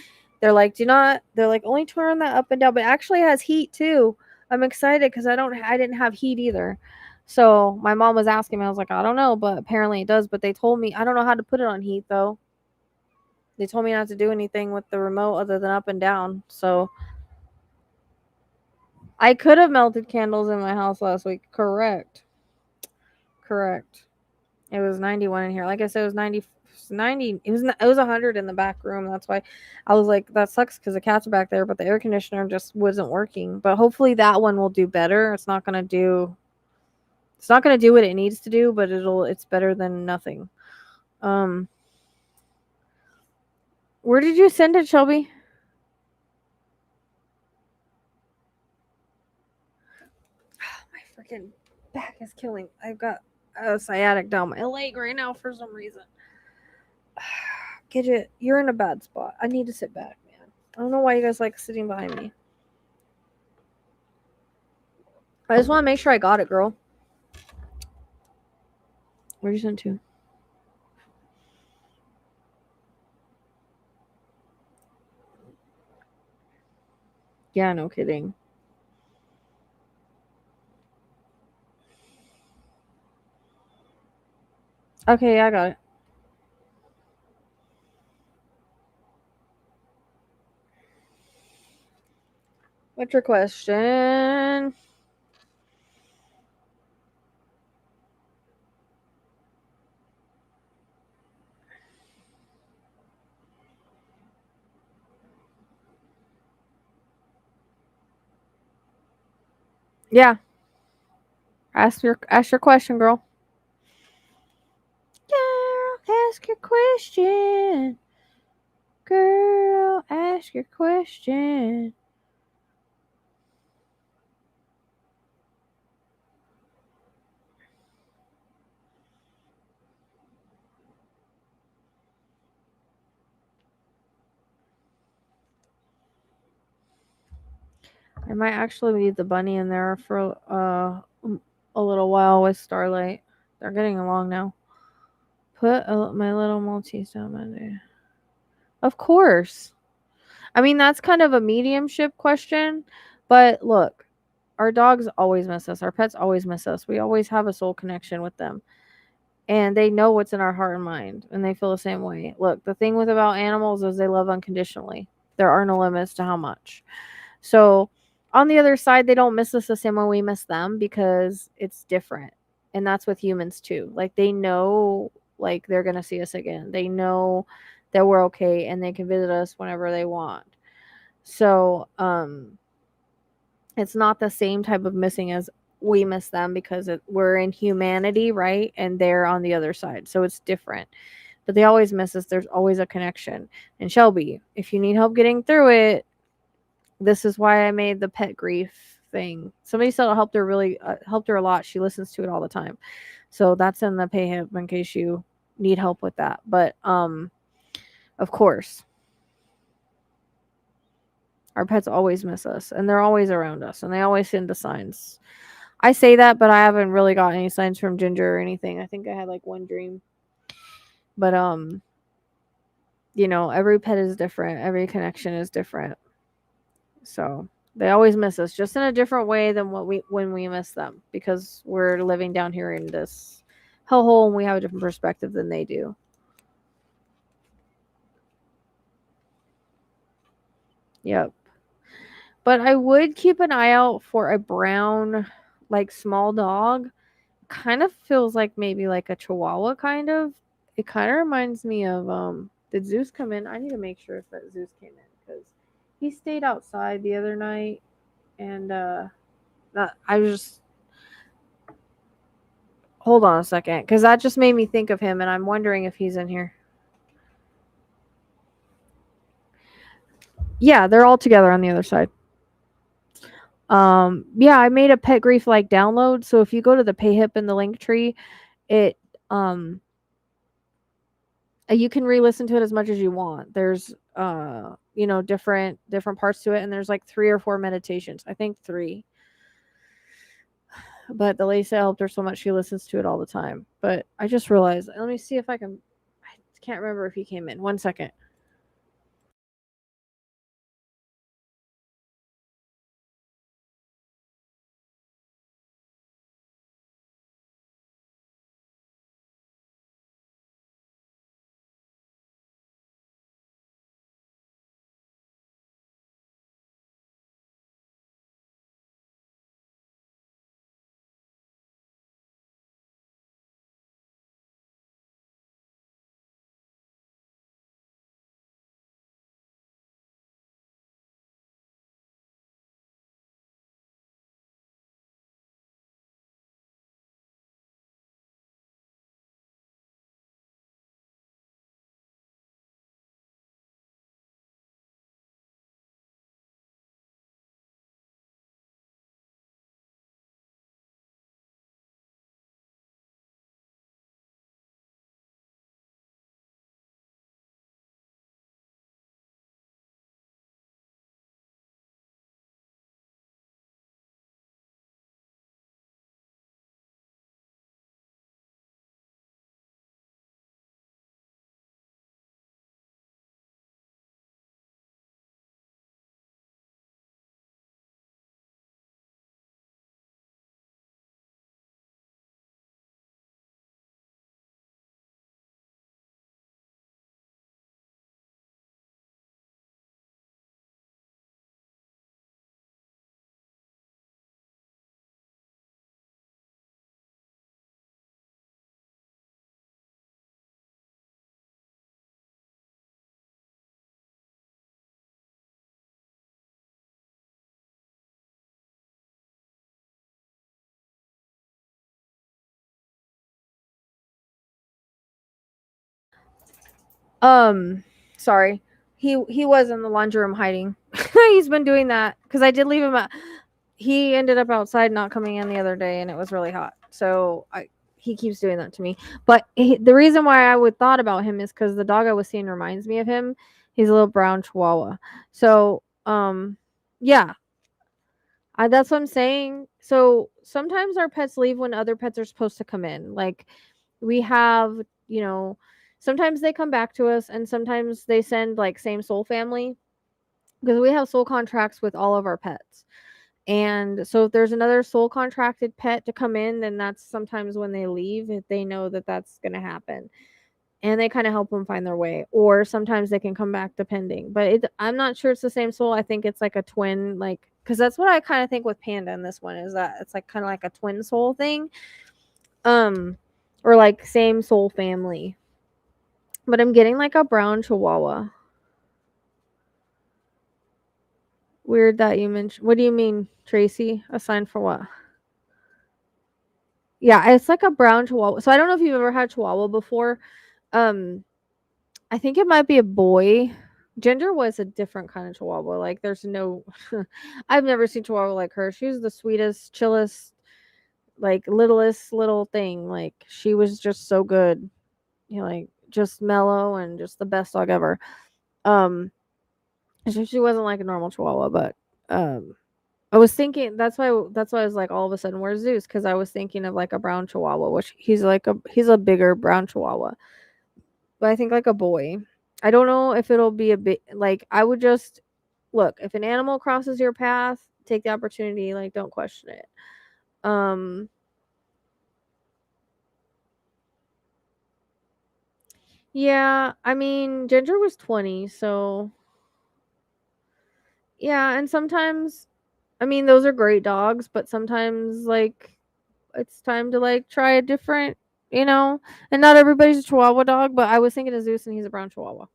They're like, they're like only turn that up and down, but it actually has heat too. I'm excited because I didn't have heat either. So my mom was asking me, I was like, I don't know, but apparently it does. But they told me I don't know how to put it on heat though. They told me not to do anything with the remote other than up and down. So I could have melted candles in my house last week. Correct. It was 91 in here. Like I said, it was 90 was 90. It was 100 in the back room. That's why I was like, that sucks because the cats are back there, but the air conditioner just wasn't working. But hopefully that one will do better. It's not gonna do what it needs to do, but it's better than nothing. Where did you send it, Shelby? My freaking back is killing. I've got a sciatic down my leg right now for some reason. Gidget, you're in a bad spot. I need to sit back, man. I don't know why you guys like sitting behind me. I just want to make sure I got it, girl. Where'd you send to? Yeah, no kidding. Okay, yeah, I got it. What's your question? Yeah. Ask your question, girl. Girl, ask your question. Girl, ask your question. I might actually leave the bunny in there for a little while with Starlight. They're getting along now. Put my little Maltese down Monday. Of course. I mean, that's kind of a mediumship question, but look, our dogs always miss us. Our pets always miss us. We always have a soul connection with them. And they know what's in our heart and mind, and they feel the same way. Look, the thing about animals is they love unconditionally. There are no limits to how much. So, on the other side, they don't miss us the same way we miss them because it's different. And that's with humans too. Like they know like they're going to see us again. They know that we're okay and they can visit us whenever they want. So, it's not the same type of missing as we miss them because we're in humanity, right? And they're on the other side. So it's different. But they always miss us. There's always a connection. And Shelby, if you need help getting through it, this is why I made the pet grief thing. Somebody said it helped her a lot. She listens to it all the time. So that's in the pay hip in case you need help with that. But of course, our pets always miss us and they're always around us and they always send us signs. I say that, but I haven't really got any signs from Ginger or anything. I think I had like one dream. But every pet is different. Every connection is different. So they always miss us, just in a different way than when we miss them, because we're living down here in this hellhole and we have a different perspective than they do. Yep. But I would keep an eye out for a brown, like small dog. Kind of feels like maybe like a Chihuahua kind of. It kind of reminds me of did Zeus come in? I need to make sure if that Zeus came in because he stayed outside the other night and I was just hold on a second because that just made me think of him and I'm wondering if he's in here. Yeah, they're all together on the other side. Yeah, I made a pet grief like download, so if you go to the PayHip in the Linktree, it you can re-listen to it as much as you want. There's different parts to it, and there's like 3 or 4 meditations. I think 3. But the lady said it helped her so much she listens to it all the time. But I just realized, let me see if I can't remember if he came in. 1 second. Sorry. He was in the laundry room hiding. He's been doing that because I did leave him out. He ended up outside not coming in the other day, and it was really hot. So he keeps doing that to me. But the reason why I would thought about him is because the dog I was seeing reminds me of him. He's a little brown Chihuahua. So yeah, that's what I'm saying. So sometimes our pets leave when other pets are supposed to come in. Like we have, sometimes they come back to us, and sometimes they send like same soul family because we have soul contracts with all of our pets. And so if there's another soul contracted pet to come in, then that's sometimes when they leave if they know that that's going to happen. And they kind of help them find their way, or sometimes they can come back depending. But I'm not sure it's the same soul. I think it's like a twin, like because that's what I kind of think with Panda in this one is that it's like kind of like a twin soul thing, or like same soul family. But I'm getting like a brown Chihuahua. Weird that you mentioned. What do you mean, Tracy? A sign for what? Yeah, it's like a brown Chihuahua. So I don't know if you've ever had Chihuahua before. Um, I think it might be a boy. Ginger was a different kind of Chihuahua. Like, there's no, I've never seen Chihuahua like her. She was the sweetest, chillest, like littlest little thing. Like, she was just so good. Like just mellow and just the best dog ever. Um, she wasn't like a normal Chihuahua, but I was thinking that's why I was like all of a sudden where's Zeus, because I was thinking of like a brown Chihuahua, which he's a bigger brown Chihuahua, but I think like a boy. I don't know if it'll be a bit like I would just look if an animal crosses your path, take the opportunity, like don't question it. Um, yeah, I mean Ginger was 20, so yeah, and sometimes I mean those are great dogs, but sometimes like it's time to like try a different, and not everybody's a Chihuahua dog, but I was thinking of Zeus and he's a brown Chihuahua.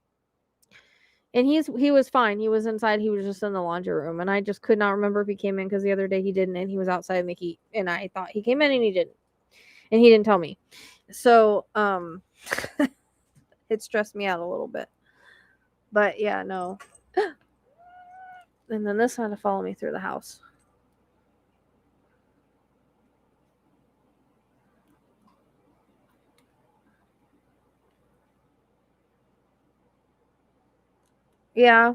And he was fine. He was inside. He was just in the laundry room, and I just could not remember if he came in because the other day he didn't, and he was outside in the heat, and I thought he came in and he didn't, and he didn't tell me. So it stressed me out a little bit. But yeah, no. And then this had to follow me through the house. Yeah.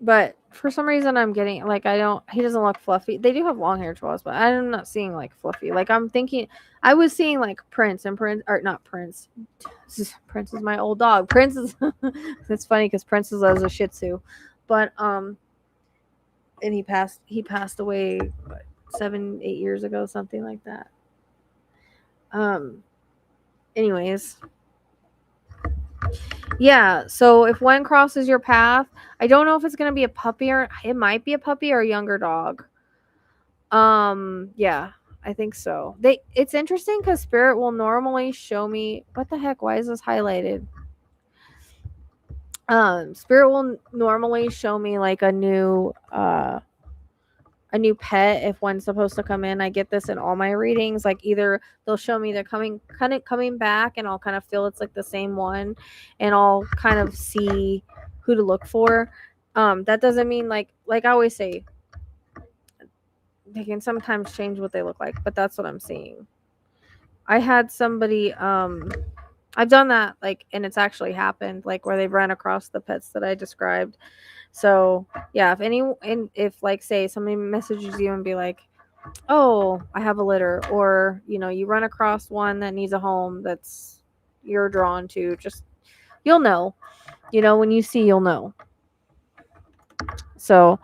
But for some reason, I'm getting like he doesn't look fluffy. They do have long hair Chihuahuas, but I'm not seeing like fluffy. Like I'm thinking, I was seeing like Prince and Prince, or not Prince. Prince is my old dog. Prince is. It's funny because Prince is a Shih Tzu, but and he passed away what, 7-8 years ago, something like that. Anyways, yeah, so if one crosses your path, I don't know if it's gonna be a puppy or it might be a puppy or a younger dog. Yeah, I think so. It's interesting because Spirit will normally show me what the heck, why is this highlighted? Spirit will normally show me like a new pet if one's supposed to come in. I get this in all my readings. Like either they'll show me they're coming back, and I'll kind of feel it's like the same one, and I'll kind of see who to look for. That doesn't mean like I always say they can sometimes change what they look like, but that's what I'm seeing. I had somebody I've done that like and it's actually happened like where they've ran across the pets that I described. So yeah, if like say somebody messages you and be like, oh, I have a litter, or you run across one that needs a home that's you're drawn to, just you'll know. When you see, you'll know. So,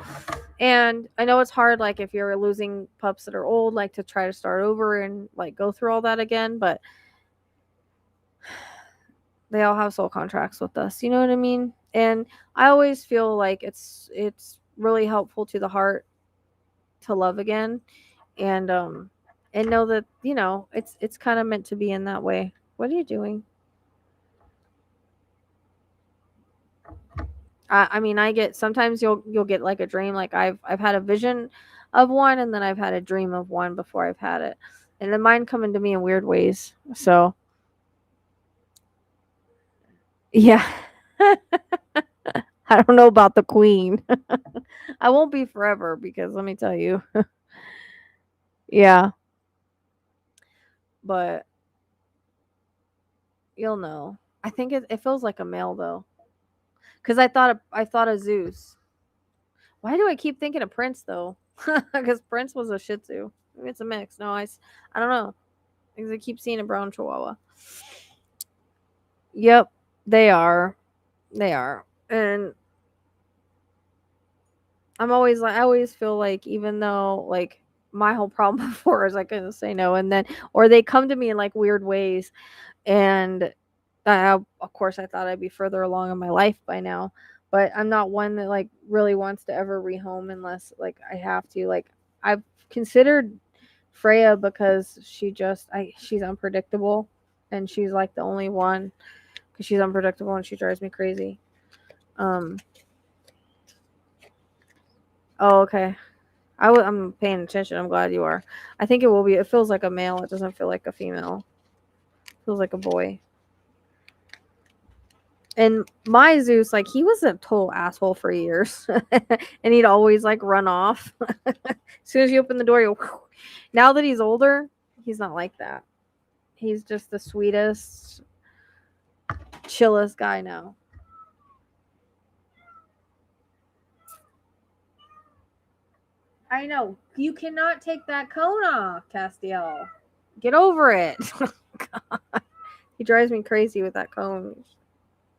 and I know it's hard, like if you're losing pups that are old, like to try to start over and like go through all that again, but they all have soul contracts with us. You know what I mean? And I always feel like it's really helpful to the heart to love again, and know that it's kind of meant to be in that way. What are you doing? I mean, I get sometimes you'll get like a dream. Like I've had a vision of one, and then I've had a dream of one before I've had it, And then mine come into me in weird ways. So, yeah. I don't know about the queen. I won't be forever because let me tell you. Yeah. But you'll know. I think it feels like a male though. Cuz I thought of Zeus. Why do I keep thinking of Prince though? Cuz Prince was a Shih Tzu. Maybe it's a mix. No, I don't know. Because I keep seeing a brown chihuahua. Yep, they are. They are. And I always feel like even though like my whole problem before is I couldn't say no, and then or they come to me in like weird ways, and of course I thought I'd be further along in my life by now, but I'm not one that like really wants to ever rehome unless like I have to. Like I've considered Freya because she's unpredictable, and she's like the only one because she's unpredictable and she drives me crazy. Um. Oh, okay. I'm paying attention. I'm glad you are. I think it will be. It feels like a male. It doesn't feel like a female. It feels like a boy. And my Zeus, like he was a total asshole for years, and he'd always like run off. As soon as you open the door, you. Now that he's older, he's not like that. He's just the sweetest, chillest guy now. I know. You cannot take that cone off, Castiel. Get over it. God. He drives me crazy with that cone.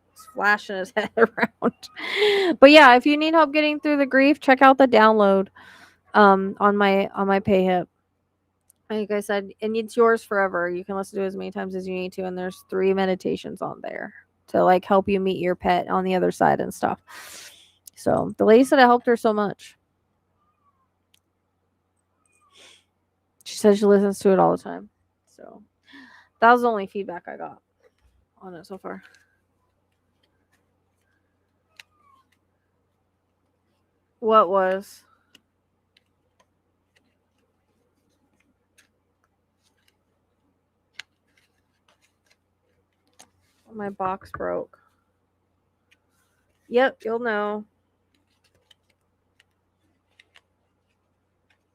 He's flashing his head around. But yeah, if you need help getting through the grief, check out the download on my PayHip. Like I said, and it's yours forever. You can listen to it as many times as you need to, and there's 3 meditations on there to like help you meet your pet on the other side and stuff. So the lady said it helped her so much. She said she listens to it all the time. So that was the only feedback I got on it so far. What was? My box broke. Yep, you'll know.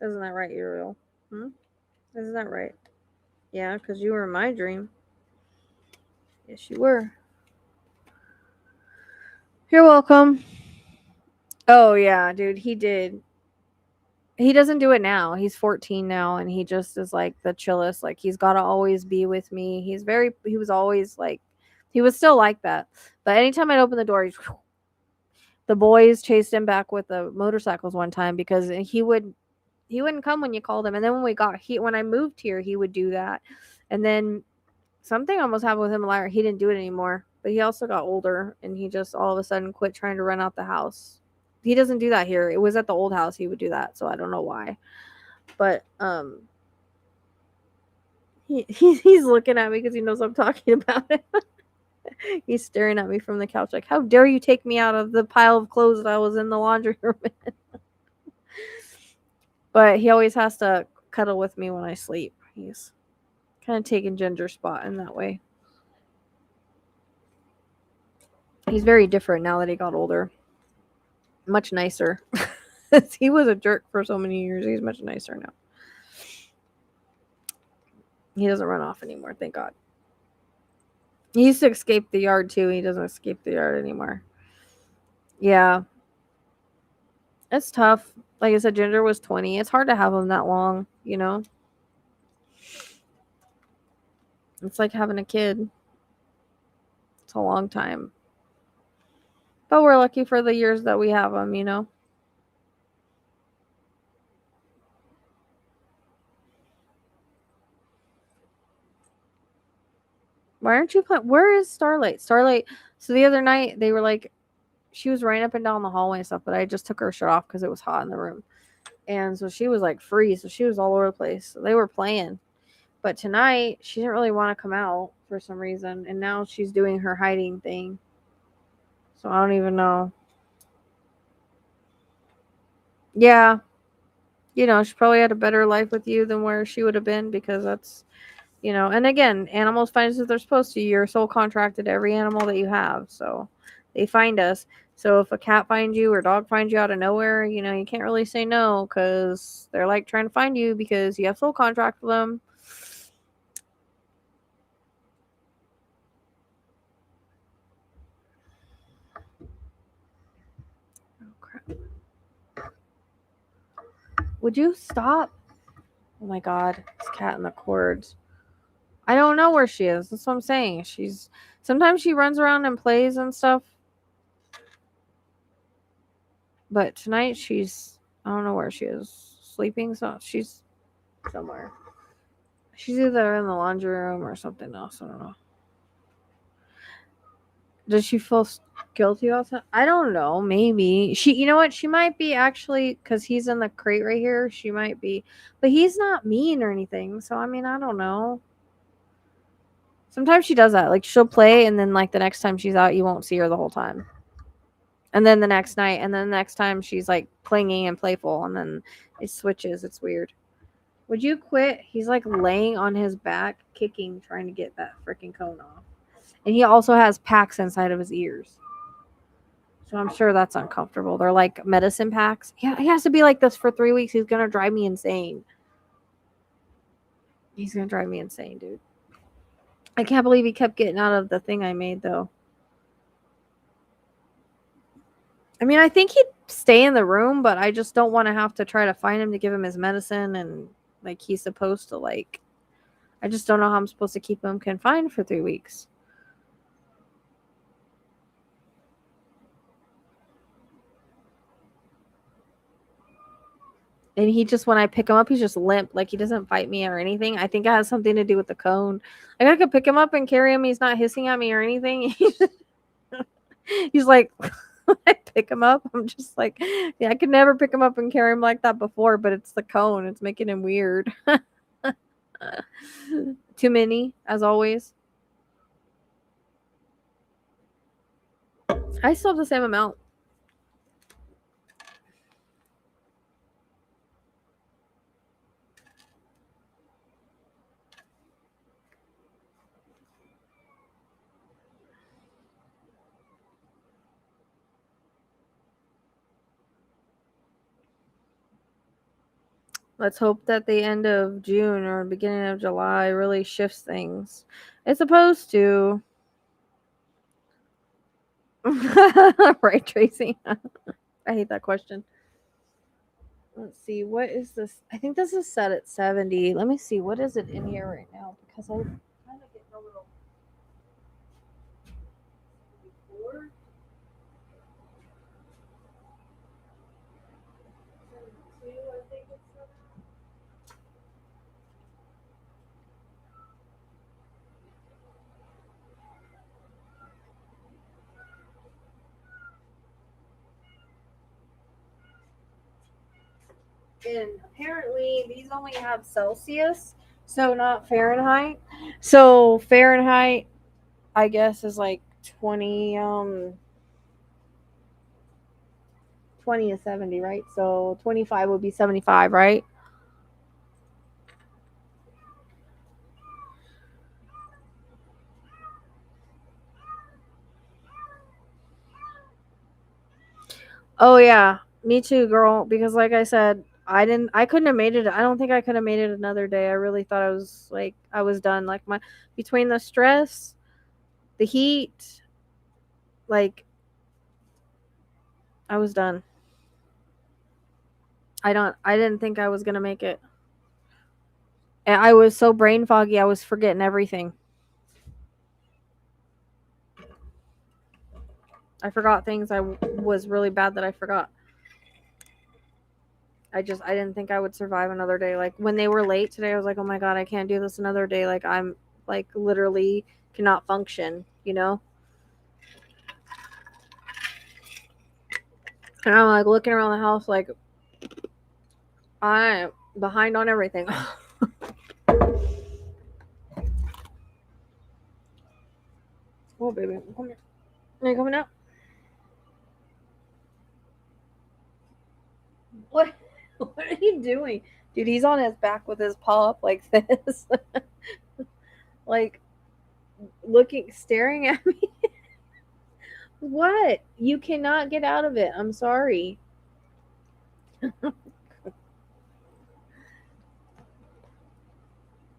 Isn't that right, Uriel? Isn't that right? Yeah, because you were in my dream. Yes, you were. You're welcome. Oh, yeah, dude, he did. He doesn't do it now. He's 14 now, and he just is like the chillest. Like, he's got to always be with me. He was always like, he was still like that. But anytime I'd open the door, the boys chased him back with the motorcycles one time because he wouldn't come when you called him. And then when I moved here, he would do that. And then something almost happened with him. He didn't do it anymore, but he also got older and he just all of a sudden quit trying to run out the house. He doesn't do that here. It was at the old house he would do that, so I don't know why. But he's looking at me because he knows I'm talking about it. He's staring at me from the couch like, how dare you take me out of the pile of clothes that I was in the laundry room in. But he always has to cuddle with me when I sleep. He's kind of taking Ginger's spot in that way. He's very different now that he got older. Much nicer. He was a jerk for so many years. He's much nicer now. He doesn't run off anymore, thank God. He used to escape the yard too. He doesn't escape the yard anymore. Yeah. It's tough. Like I said, Ginger was 20. It's hard to have him that long, you know? It's like having a kid. It's a long time. But we're lucky for the years that we have him, you know? Why aren't you playing? Where is Starlight? Starlight. So the other night, they were like, she was running up and down the hallway and stuff, but I just took her shirt off because it was hot in the room. And so she was like free. So she was all over the place. So they were playing. But tonight, she didn't really want to come out for some reason. And now she's doing her hiding thing. So I don't even know. Yeah. you know, she probably had a better life with you than where she would have been, because that's, you know, and again, animals find us if they're supposed to. You're soul contracted to every animal that you have, so they find us. So if a cat finds you or dog finds you out of nowhere, you know, you can't really say no, because they're like trying to find you because you have soul contract with them. Oh crap. Would you stop? Oh my god, this cat in the cords. I don't know where she is. That's what I'm saying. Sometimes she runs around and plays and stuff. But tonight I don't know where she is. Sleeping, so she's somewhere. She's either in the laundry room or something else. I don't know. Does she feel guilty all the time? I don't know. Maybe you know what? She might be actually, because he's in the crate right here. She might be, but he's not mean or anything. So I mean, I don't know. Sometimes she does that. Like she'll play, and then like the next time she's out, you won't see her the whole time. And then the next night, and then the next time she's like clingy and playful, and then it switches. It's weird. Would you quit? He's like laying on his back, kicking, trying to get that freaking cone off. And he also has packs inside of his ears. So I'm sure that's uncomfortable. They're like medicine packs. Yeah, he has to be like this for 3 weeks. He's going to drive me insane. He's going to drive me insane, dude. I can't believe he kept getting out of the thing I made, though. I mean, I think he'd stay in the room, but I just don't want to have to try to find him to give him his medicine, and like he's supposed to like. I just don't know how I'm supposed to keep him confined for 3 weeks. And he just, when I pick him up, he's just limp. Like he doesn't fight me or anything. I think it has something to do with the cone. Like I could pick him up and carry him. He's not hissing at me or anything. He's like, when I pick him up, I'm just like, yeah, I could never pick him up and carry him like that before, but it's the cone. It's making him weird. Too many, as always. I still have the same amount. Let's hope that the end of June or beginning of July really shifts things. It's supposed to. Right, Tracy? I hate that question. Let's see. What is this? I think this is set at 70. Let me see. What is it in here right now? Because I'm kind of getting a little... 74? 72, I think it's set at. And apparently these only have Celsius, so not Fahrenheit. So Fahrenheit, I guess, is like 20 20 is 70, right? So 25 would be 75, right? Oh yeah, me too, girl, because like I said, I couldn't have made it. I don't think I could have made it another day. I really thought I was done. Like between the stress, the heat, like I was done. I didn't think I was going to make it. And I was so brain foggy, I was forgetting everything. I forgot things I was really bad that I forgot. I didn't think I would survive another day. Like when they were late today, I was like, "Oh my god, I can't do this another day." Like I'm like literally cannot function, you know? And I'm like looking around the house like I'm behind on everything. Oh baby, come here. Are you coming out? What? What are you doing? Dude, he's on his back with his paw up like this. Like, staring at me. What? You cannot get out of it. I'm sorry.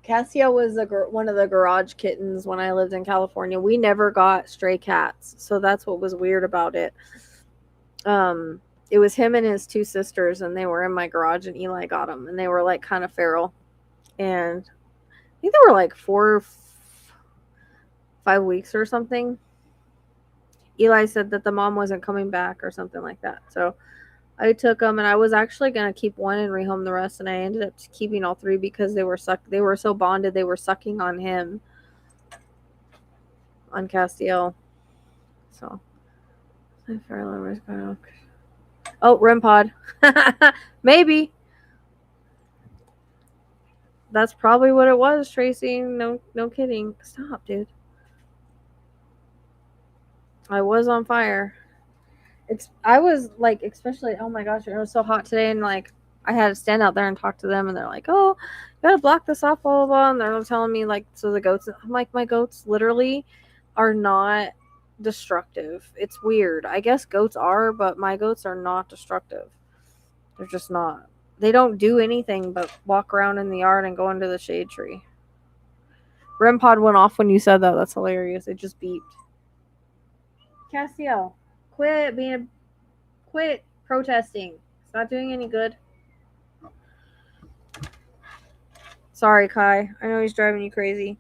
Cassia was one of the garage kittens when I lived in California. We never got stray cats, so that's what was weird about it. It was him and his two sisters, and they were in my garage, and Eli got them, and they were like kind of feral, and I think they were like 5 weeks or something. Eli said that the mom wasn't coming back or something like that, so I took them, and I was actually gonna keep one and rehome the rest, and I ended up keeping all three because they were so bonded. They were sucking on him, on Castiel. So, oh, REM pod. Maybe that's probably what it was, Tracy. No kidding. Stop, dude. I was on fire. I was like, especially, oh my gosh, it was so hot today, and like I had to stand out there and talk to them, and they're like, oh, you gotta block this off, blah blah blah, and they're telling me like, so the goats, I'm like, my goats literally are not destructive. It's weird. I guess goats are, but my goats are not destructive. They're just not. They don't do anything but walk around in the yard and go into the shade tree. REM pod went off when you said that. That's hilarious. It just beeped. Castiel, quit protesting. It's not doing any good. Sorry, Kai. I know he's driving you crazy.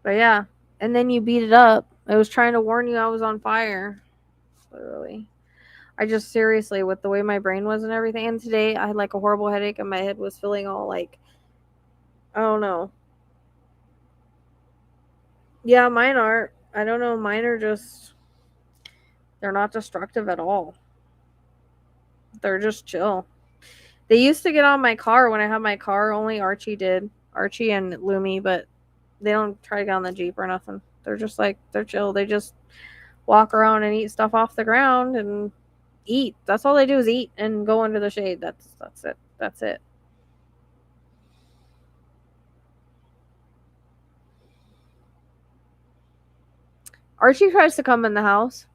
But yeah. And then you beat it up. I was trying to warn you I was on fire. Literally. I just seriously, with the way my brain was and everything. And today I had like a horrible headache and my head was feeling all like, I don't know. Yeah, mine are. I don't know. Mine are just, they're not destructive at all. They're just chill. They used to get on my car when I had my car. Only Archie did. Archie and Lumi, but they don't try to get on the Jeep or nothing. They're just like, they're chill. They just walk around and eat stuff off the ground and eat. That's all they do is eat and go under the shade. That's it. That's it. Archie tries to come in the house.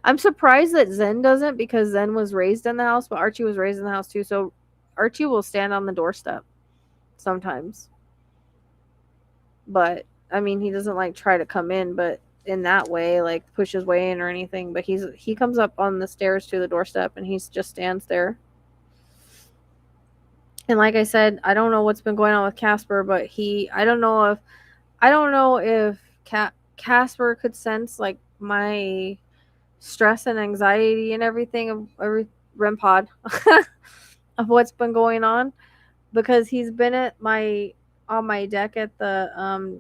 I'm surprised that Zen doesn't, because Zen was raised in the house, but Archie was raised in the house too. So Archie will stand on the doorstep sometimes. But I mean, he doesn't like try to come in, but in that way, like push his way in or anything. But he comes up on the stairs to the doorstep and he just stands there. And like I said, I don't know what's been going on with Casper, but I don't know if Casper could sense like my stress and anxiety and everything of every REM pod of what's been going on, because he's been on my deck at the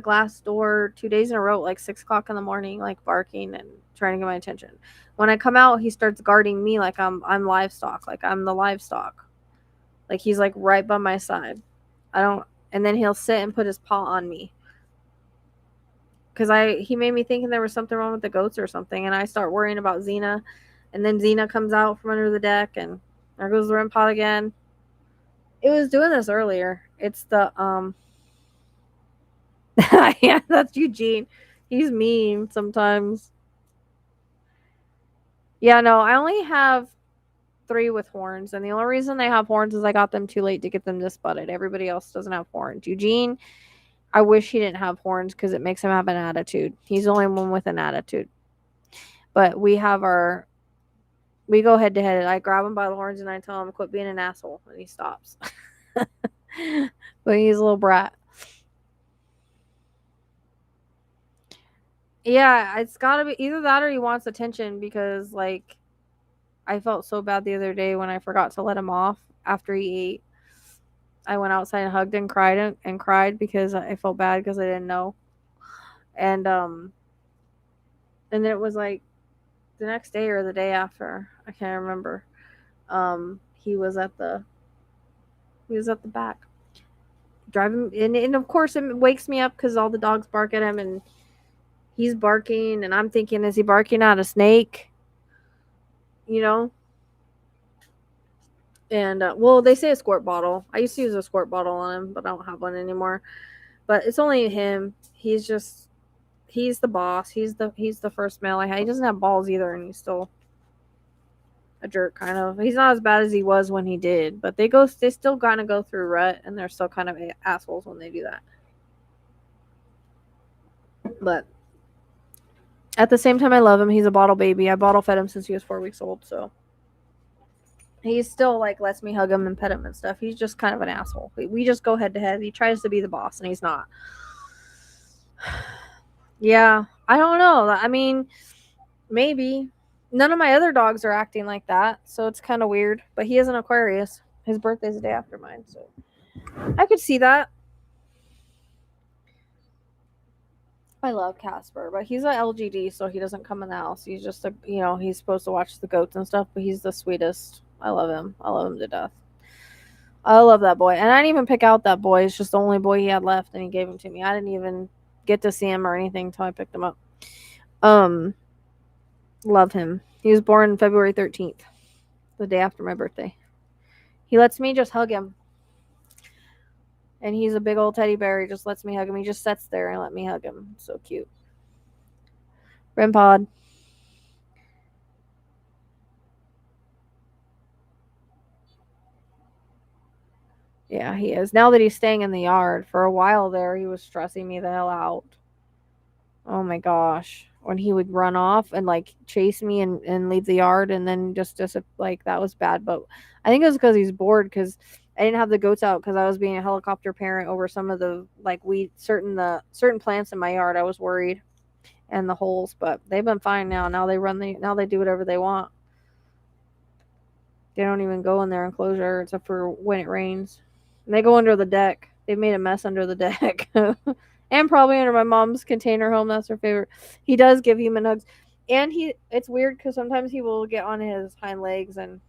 glass door 2 days in a row, like 6 o'clock in the morning, like barking and trying to get my attention. When I come out, he starts guarding me like I'm livestock, like I'm the livestock. Like he's like right by my side. And then he'll sit and put his paw on me. Because he made me thinking there was something wrong with the goats or something, and I start worrying about Xena, and then Xena comes out from under the deck, and there goes the REM pod again. It was doing this earlier. It's the yeah, that's Eugene. He's mean sometimes. Yeah, no, I only have 3 with horns, and the only reason they have horns is I got them too late to get them disbudded. Everybody else doesn't have horns. Eugene, I wish he didn't have horns because it makes him have an attitude. He's the only one with an attitude. But we go head to head. I grab him by the horns and I tell him, quit being an asshole. And he stops. But he's a little brat. Yeah, it's gotta be either that or he wants attention, because like I felt so bad the other day when I forgot to let him off after he ate. I went outside and hugged and cried because I felt bad because I didn't know. And then it was like the next day or the day after, I can't remember. He was at the back driving, and of course it wakes me up because all the dogs bark at him and he's barking, and I'm thinking, is he barking at a snake? you know. And well, they say a squirt bottle. I used to use a squirt bottle on him, but I don't have one anymore. But it's only him. He's the boss. He's the first male I had. He doesn't have balls either, and he's still a jerk kind of. He's not as bad as he was when he did, but they still kind of go through rut, and they're still kind of assholes when they do that. But at the same time, I love him. He's a bottle baby. I bottle fed him since he was 4 weeks old, so he still like lets me hug him and pet him and stuff. He's just kind of an asshole. We just go head to head. He tries to be the boss, and he's not. Yeah, I don't know. I mean, maybe. None of my other dogs are acting like that, so it's kind of weird. But he is an Aquarius. His birthday's the day after mine, so I could see that. I love Casper, but he's a LGD, so he doesn't come in the house. He's just he's supposed to watch the goats and stuff, but he's the sweetest. I love him. I love him to death. I love that boy. And I didn't even pick out that boy. It's just the only boy he had left, and he gave him to me. I didn't even get to see him or anything until I picked him up. Love him. He was born February 13th, the day after my birthday. He lets me just hug him. And he's a big old teddy bear. He just lets me hug him. He just sits there and let me hug him. So cute. Rimpod. Yeah, he is. Now that he's staying in the yard, for a while there, he was stressing me the hell out. Oh my gosh. When he would run off and like chase me and leave the yard and then just like that was bad. But I think it was because he's bored because I didn't have the goats out because I was being a helicopter parent over some of the like certain plants in my yard. I was worried and the holes, but they've been fine now. Now they do whatever they want. They don't even go in their enclosure except for when it rains. And they go under the deck. They've made a mess under the deck. And probably under my mom's container home. That's her favorite. He does give human hugs. And it's weird because sometimes he will get on his hind legs and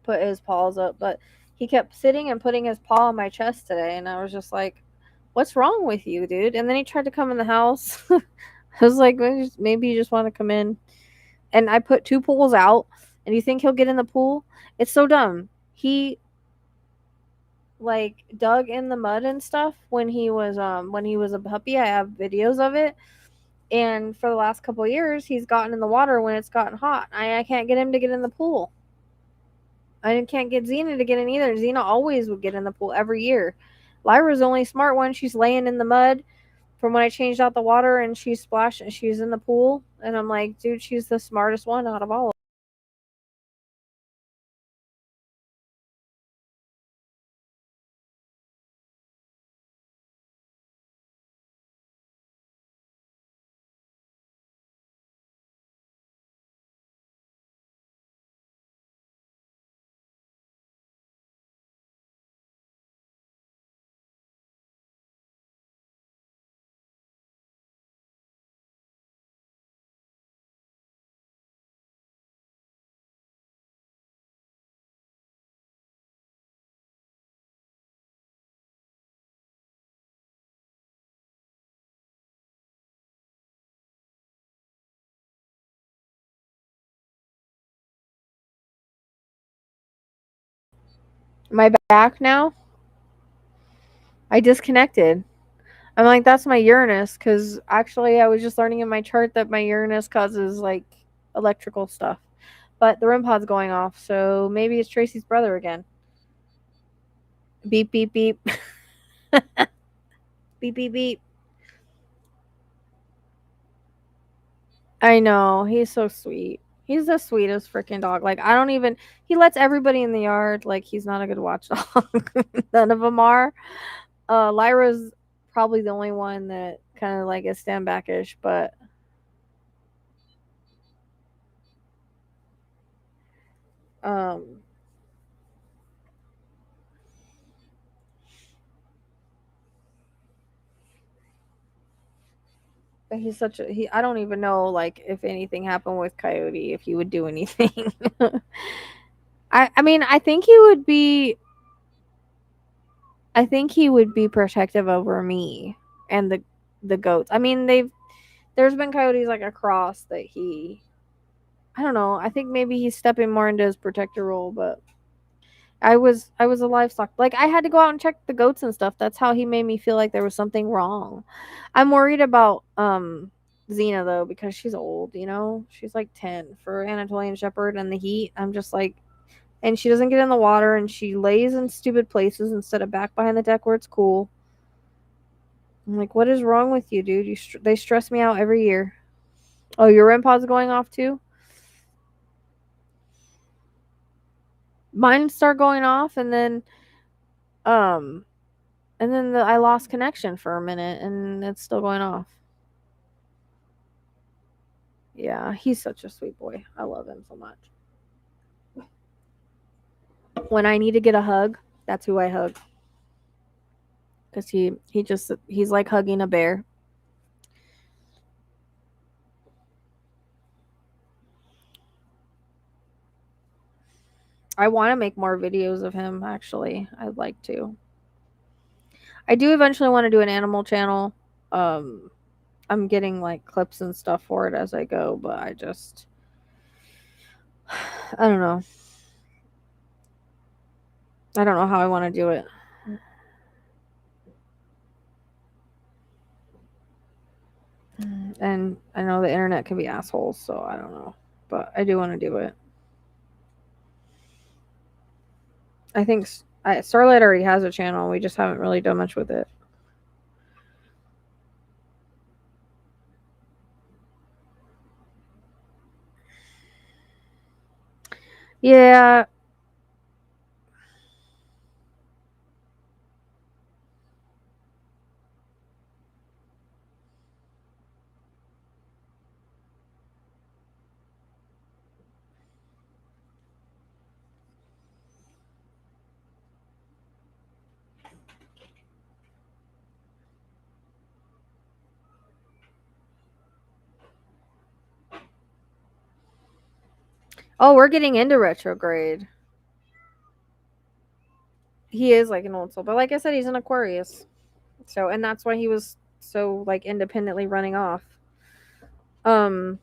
put his paws up. But he kept sitting and putting his paw on my chest today. And I was just like, what's wrong with you, dude? And then he tried to come in the house. I was like, maybe you just want to come in. And I put 2 pools out. And you think he'll get in the pool? It's so dumb. He like dug in the mud and stuff when he was a puppy. I have videos of it. And for the last couple of years, he's gotten in the water when it's gotten hot. I can't get him to get in the pool. I can't get Xena to get in either. Xena always would get in the pool every year. Lyra's the only smart one. She's laying in the mud from when I changed out the water and she's splashing. She's in the pool. And I'm like, dude, she's the smartest one out of all of them. My back now, I disconnected. I'm like, that's my Uranus, because actually I was just learning in my chart that my Uranus causes like electrical stuff. But the REM pod's going off, so maybe it's Tracy's brother again. Beep, beep, beep. Beep, beep, beep. I know. He's so sweet. He's the sweetest freaking dog. Like, I don't even. He lets everybody in the yard. Like, he's not a good watchdog. None of them are. Lyra's probably the only one that kind of like is stand backish, but um but he's such a I don't even know like if anything happened with Coyote if he would do anything. I mean I think he would be protective over me and the goats. I mean there's been coyotes like across that he I don't know. I think maybe he's stepping more into his protector role, but I was a livestock. Like I had to go out and check the goats and stuff. That's how he made me feel like there was something wrong. I'm worried about Xena though because she's old, you know? She's like 10 for Anatolian Shepherd and the heat. I'm just like and she doesn't get in the water and she lays in stupid places instead of back behind the deck where it's cool. I'm like, what is wrong with you, dude? They stress me out every year. Oh, your REM pod's going off too? Mine start going off um and then I lost connection for a minute and it's still going off. Yeah, he's such a sweet boy. I love him so much. When I need to get a hug, that's who I hug. Cuz he's like hugging a bear. I want to make more videos of him actually. I'd like to. I do eventually want to do an animal channel. Um I'm getting like clips and stuff for it as I go, but I don't know. I don't know how I want to do it. And I know the internet can be assholes, so I don't know. But I do want to do it. I think Starlight already has a channel. We just haven't really done much with it. Yeah. Oh, we're getting into retrograde. He is like an old soul, but like I said, he's an Aquarius. So, and that's why he was so like independently running off. Um,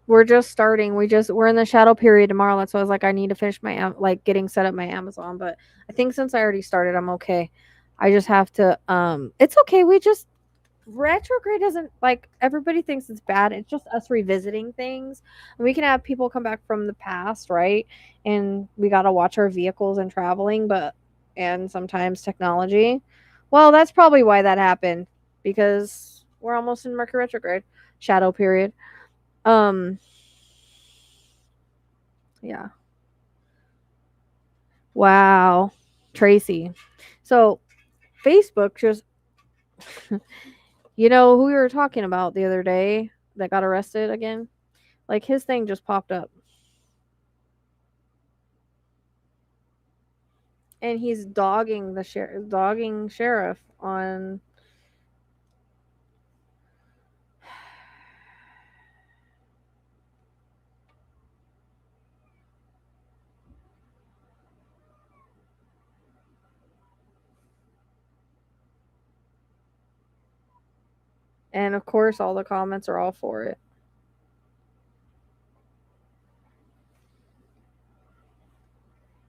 we're just starting. We're in the shadow period tomorrow. That's why I was like, I need to finish my like getting set up my Amazon. But I think since I already started, I'm okay. I just have to. It's okay. We just retrograde doesn't like everybody thinks it's bad. It's just us revisiting things. And we can have people come back from the past, right? And we got to watch our vehicles and traveling, but and sometimes technology. Well, that's probably why that happened because we're almost in Mercury retrograde shadow period. Um yeah. Wow. Tracy. So, Facebook just you know who we were talking about the other day that got arrested again? Like his thing just popped up. And he's dogging sheriff on and of course all the comments are all for it.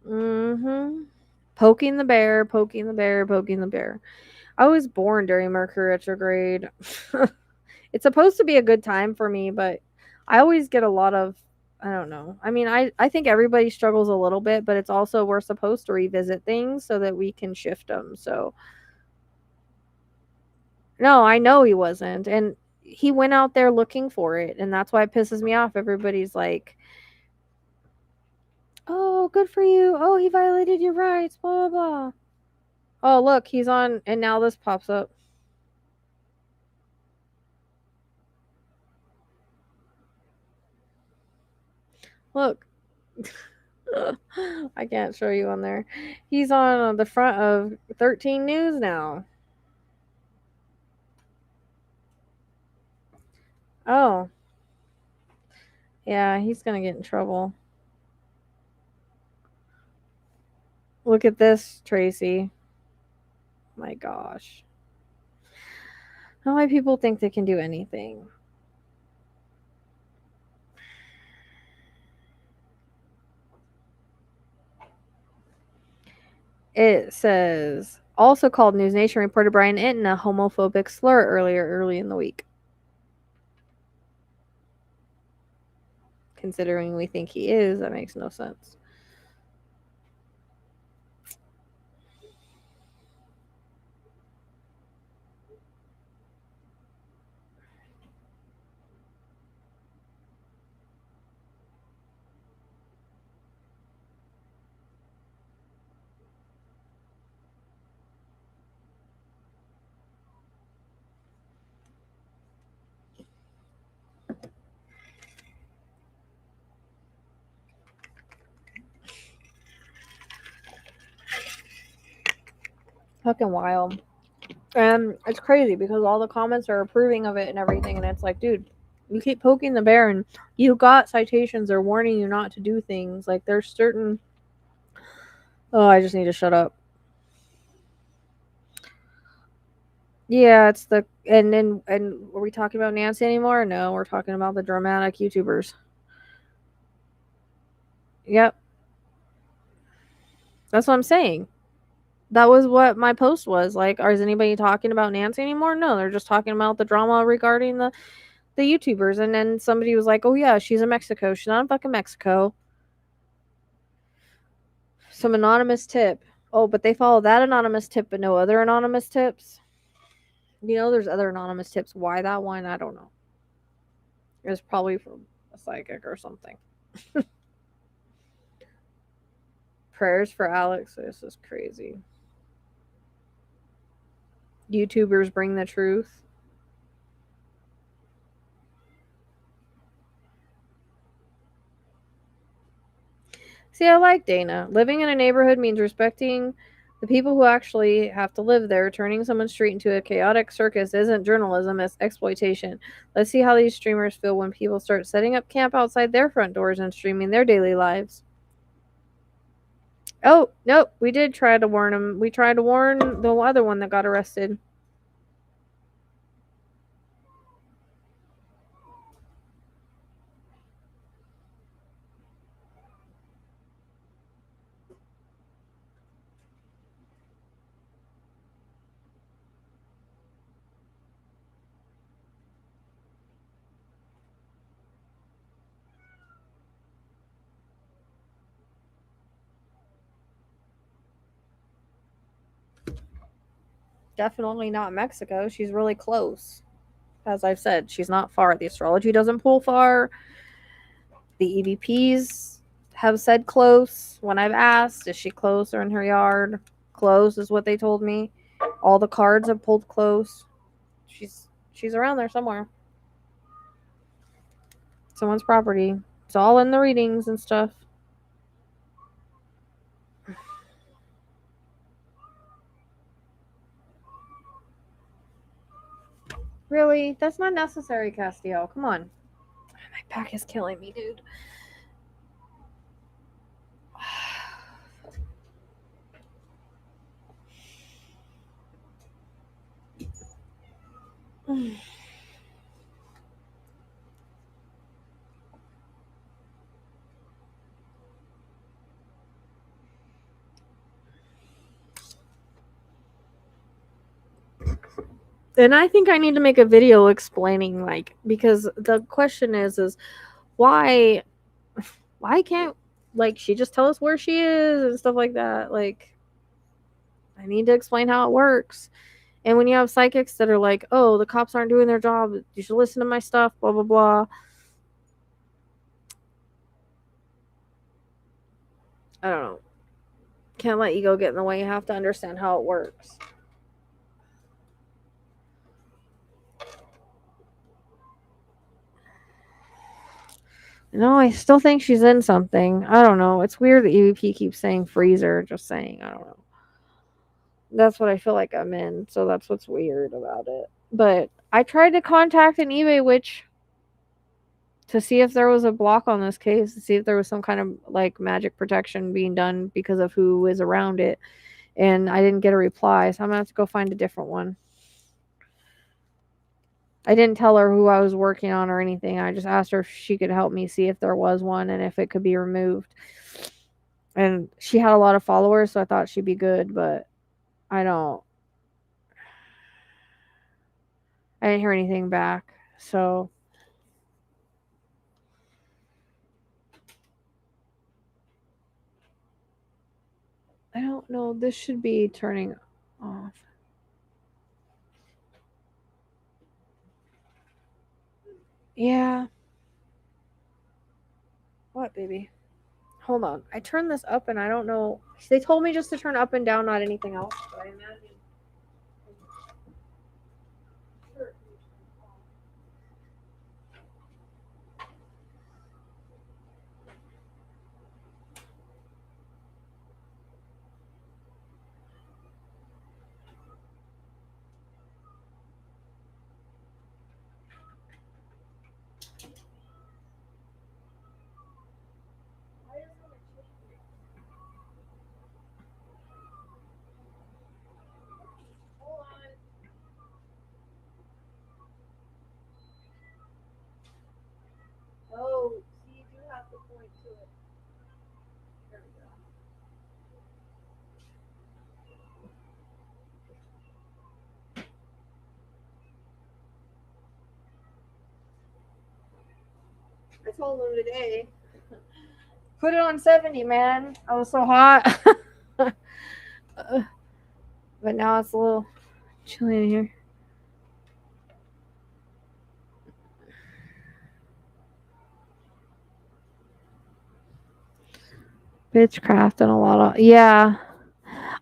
Mhm. Poking the bear, poking the bear, poking the bear. I was born during Mercury retrograde. It's supposed to be a good time for me, but I always get a lot of I don't know. I mean, I think everybody struggles a little bit, but it's also we're supposed to revisit things so that we can shift them. So, no, I know he wasn't. And he went out there looking for it, and that's why it pisses me off. Everybody's like, "Oh, good for you. Oh, he violated your rights, blah blah blah." Oh, look, he's on and now this pops up. Look. I can't show you on there. He's on the front of 13 News now. Oh, yeah, he's gonna get in trouble. Look at this, Tracy. My gosh. I don't know why people think they can do anything. It says, also called News Nation reported Brian Inton a homophobic slur early in the week. Considering we think he is, that makes no sense. Fucking wild. And it's crazy because all the comments are approving of it and everything, and it's like, dude, you keep poking the bear, and you got citations. They're warning you not to do things. Like, there's certain... Oh, I just need to shut up. Yeah, it's the... And are we talking about Nancy anymore? No, we're talking about the dramatic YouTubers. Yep. That's what I'm saying. That was what my post was. Like, is anybody talking about Nancy anymore? No, they're just talking about the drama regarding the YouTubers. And then somebody was like, oh yeah, she's in Mexico. She's not in fucking Mexico. Some anonymous tip. Oh, but they follow that anonymous tip but no other anonymous tips. You know, there's other anonymous tips. Why that one? I don't know. It was probably from a psychic or something. Prayers for Alex. This is crazy. YouTubers bring the truth. See, I like Dana. Living in a neighborhood means respecting the people who actually have to live there. Turning someone's street into a chaotic circus isn't journalism, it's exploitation. Let's see how these streamers feel when people start setting up camp outside their front doors and streaming their daily lives. Oh, nope, we did try to warn him. We tried to warn the other one that got arrested. Definitely not Mexico. She's really close. As I've said, she's not far. The astrology doesn't pull far. The EVPs have said close. When I've asked, is she close or in her yard? Close is what they told me. All the cards have pulled close. She's around there somewhere. Someone's property. It's all in the readings and stuff. Really? That's not necessary, Castiel. Come on. My back is killing me, dude. And I think I need to make a video explaining, like, because the question is why can't, like, she just tell us where she is and stuff like that? Like, I need to explain how it works. And when you have psychics that are like, oh, the cops aren't doing their job, you should listen to my stuff, blah, blah, blah. I don't know. Can't let ego get in the way. You have to understand how it works. No, I still think she's in something. I don't know. It's weird that EVP keeps saying freezer. Just saying. I don't know. That's what I feel like I'm in. So that's what's weird about it. But I tried to contact an eBay witch to see if there was a block on this case, to see if there was some kind of, like, magic protection being done because of who is around it. and I didn't get a reply, so I'm gonna have to go find a different one. I didn't tell her who I was working on or anything. I just asked her if she could help me see if there was one and if it could be removed. And she had a lot of followers, so I thought she'd be good, but I didn't hear anything back. So I don't know. This should be turning off. Yeah. What, baby? Hold on. I turned this up and I don't know. They told me just to turn up and down, not anything else, but I imagine. Oh, see, you do have to point to it. There we go. I told them today, put it on 70, man. I was so hot. But now it's a little chilly in here. Bitchcraft and a lot of, yeah.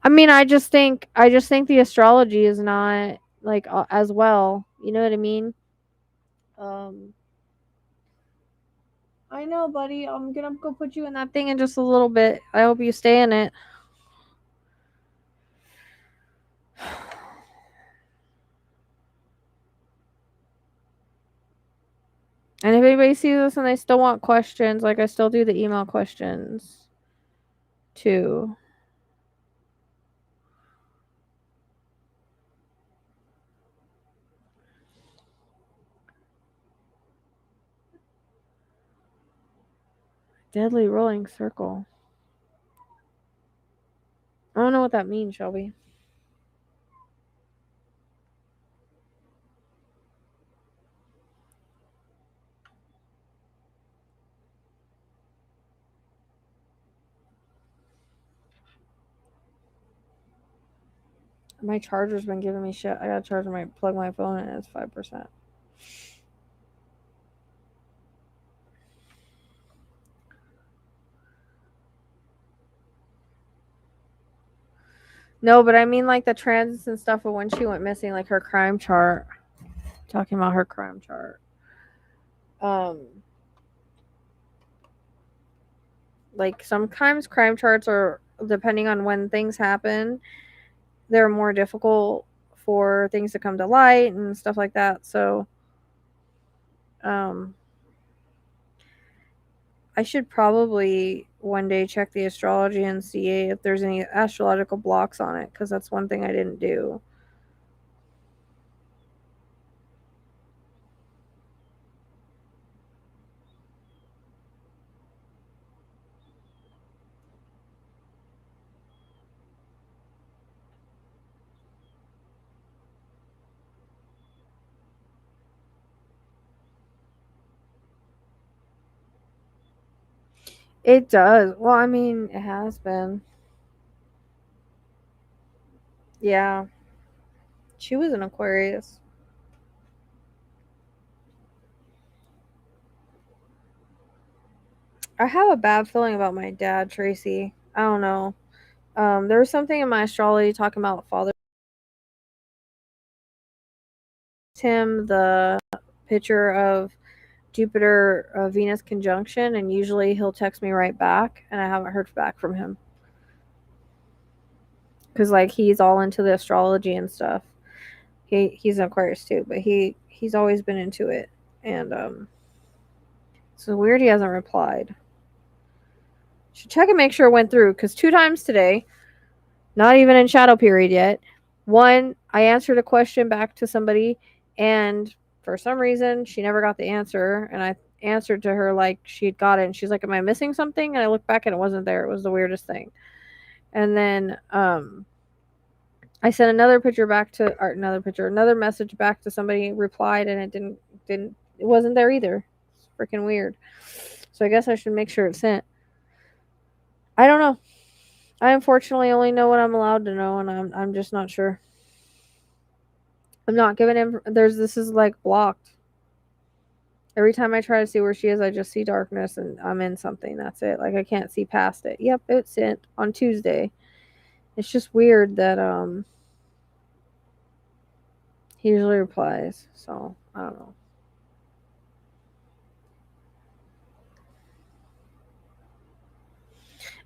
I mean, I just think the astrology is not like as well. You know what I mean? Um, I know, buddy. I'm gonna go put you in that thing in just a little bit. I hope you stay in it. And if anybody sees this and they still want questions, like I still do the email questions too. Deadly rolling circle. I don't know what that means, Shelby. My charger's been giving me shit. I gotta plug my phone in. It's 5%. No, but I mean like the transits and stuff of when she went missing, like her crime chart. Talking about her crime chart. Like sometimes crime charts are, depending on when things happen, they're more difficult for things to come to light and stuff like that. So I should probably one day check the astrology and see if there's any astrological blocks on it, because that's one thing I didn't do. It does. Well, I mean, it has been. Yeah. She was an Aquarius. I have a bad feeling about my dad, Tracy. I don't know. There was something in my astrology talking about father. Him the picture of Jupiter Venus conjunction, and usually he'll text me right back, and I haven't heard back from him because like he's all into the astrology and stuff. He's an Aquarius too, but he's always been into it, and so weird he hasn't replied. Should check and make sure it went through, because 2 times today Not even in shadow period yet. One, I answered a question back to somebody, and for some reason, she never got the answer. And I answered to her like she had got it. And she's like, "Am I missing something?" And I looked back and it wasn't there. It was the weirdest thing. And then I sent another message back to somebody, replied, and it wasn't there either. It's freaking weird. So I guess I should make sure it's sent. I don't know. I unfortunately only know what I'm allowed to know, and I'm just not sure. I'm not giving him. This is like blocked. Every time I try to see where she is, I just see darkness, and I'm in something. That's it. Like I can't see past it. Yep, it's sent on Tuesday. It's just weird that he usually replies. So I don't know.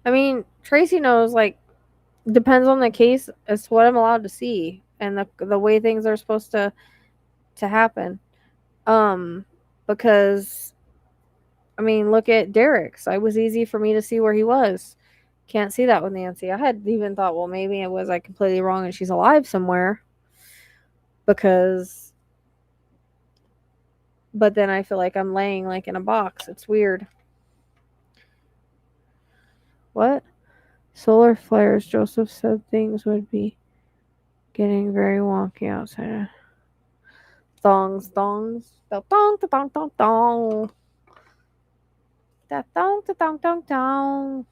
I mean, Tracy knows, like, depends on the case as to what I'm allowed to see and the way things are supposed to happen. Because I mean, look at Derek's. It was easy for me to see where he was. Can't see that with Nancy. I had even thought, well, maybe it was like completely wrong and she's alive somewhere. Because, but then I feel like I'm laying like in a box. It's weird. What? Solar flares. Joseph said things would be getting very wonky outside. Thongs. Da thong, da thong, thong, thong. Da thong, da thong, thong, thong.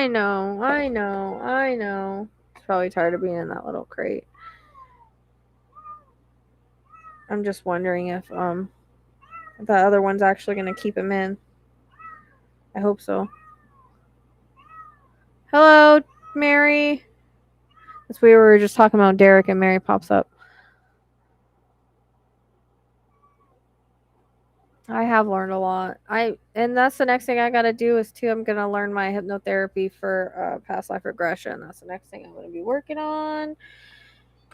I know. He's probably tired of being in that little crate. I'm just wondering if the other one's actually gonna keep him in. I hope so. Hello, Mary. That's we were just talking about Derek and Mary pops up. I have learned a lot. And that's the next thing I gotta do is I'm gonna learn my hypnotherapy for past life regression. That's the next thing I'm gonna be working on.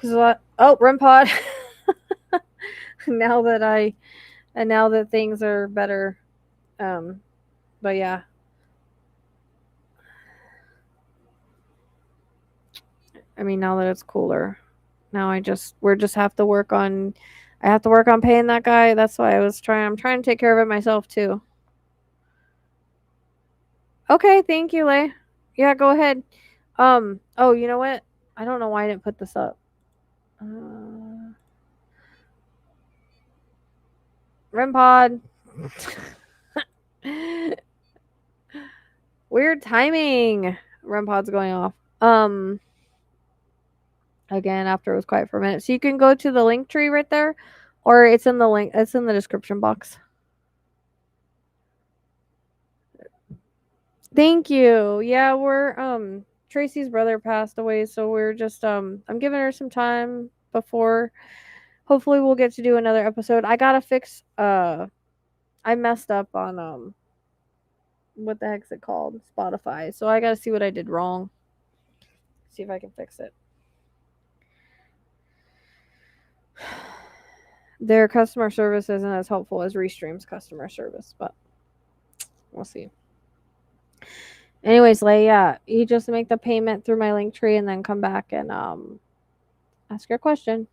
REM pod. now that things are better. But yeah. I mean, now that it's cooler, now I have to work on. I have to work on paying that guy. That's why I'm trying to take care of it myself too. Okay, thank you, Lay. Yeah, go ahead. Oh, you know what? I don't know why I didn't put this up. REM pod. Weird timing. REM pod's going off. Again, after it was quiet for a minute. So you can go to the Linktree right there, or it's in the link. It's in the description box. Thank you. Yeah, we're Tracy's brother passed away, so we're just I'm giving her some time before hopefully we'll get to do another episode. I gotta fix I messed up on what the heck's it called? Spotify. So I gotta see what I did wrong. See if I can fix it. Their customer service isn't as helpful as Restream's customer service, but we'll see. Anyways, yeah, you just make the payment through my Linktree and then come back and ask your question.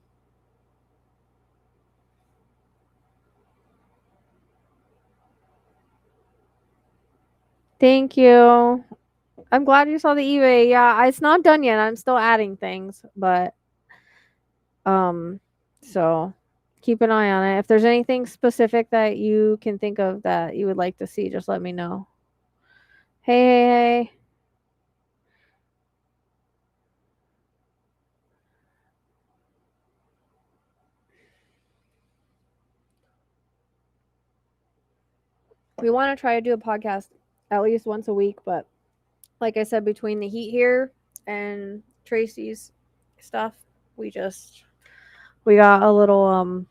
Thank you. I'm glad you saw the eBay. Yeah, it's not done yet. I'm still adding things, but so keep an eye on it. If there's anything specific that you can think of that you would like to see, just let me know. Hey. We want to try to do a podcast at least once a week, but like I said, between the heat here and Tracy's stuff, we We got a little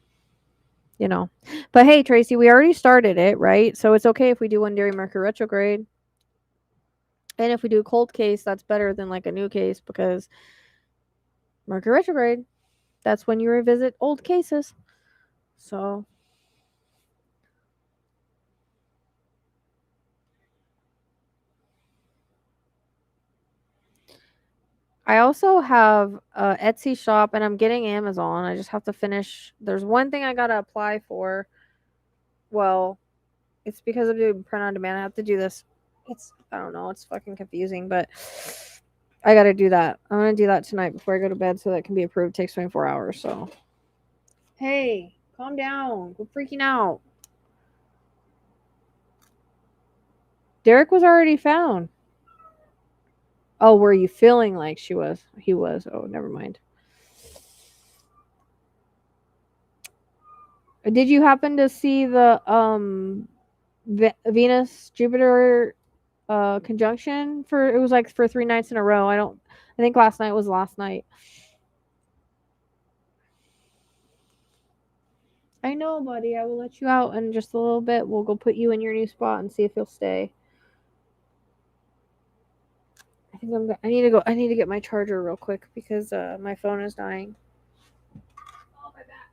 you know. But hey, Tracy, we already started it, right? So it's okay if we do one during Mercury retrograde. And if we do a cold case, that's better than like a new case because Mercury retrograde, that's when you revisit old cases. So I also have a Etsy shop and I'm getting Amazon. I just have to finish. There's one thing I got to apply for. Well, it's because I'm doing print on demand. I have to do this. I don't know, it's fucking confusing, but I got to do that. I'm going to do that tonight before I go to bed so that can be approved. It takes 24 hours, so. Hey, calm down. We're freaking out. Derek was already found. Oh, were you feeling like she was? He was. Oh, never mind. Did you happen to see the Venus Jupiter conjunction for it was like for 3 nights in a row. I think last night was last night. I know, buddy. I will let you out in just a little bit. We'll go put you in your new spot and see if you'll stay. I need to go. I need to get my charger real quick because my phone is dying. Oh, my back.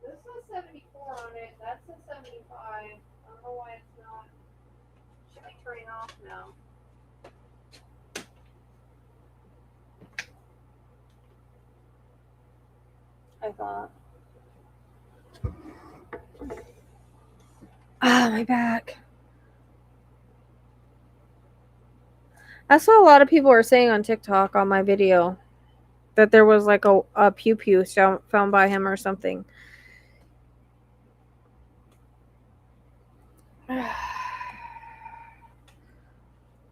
This says 74 on it. That says 75. I don't know why it's not. Should be turning off now. I thought. Ah, my back. That's what a lot of people are saying on TikTok on my video. That there was like a pew pew found by him or something.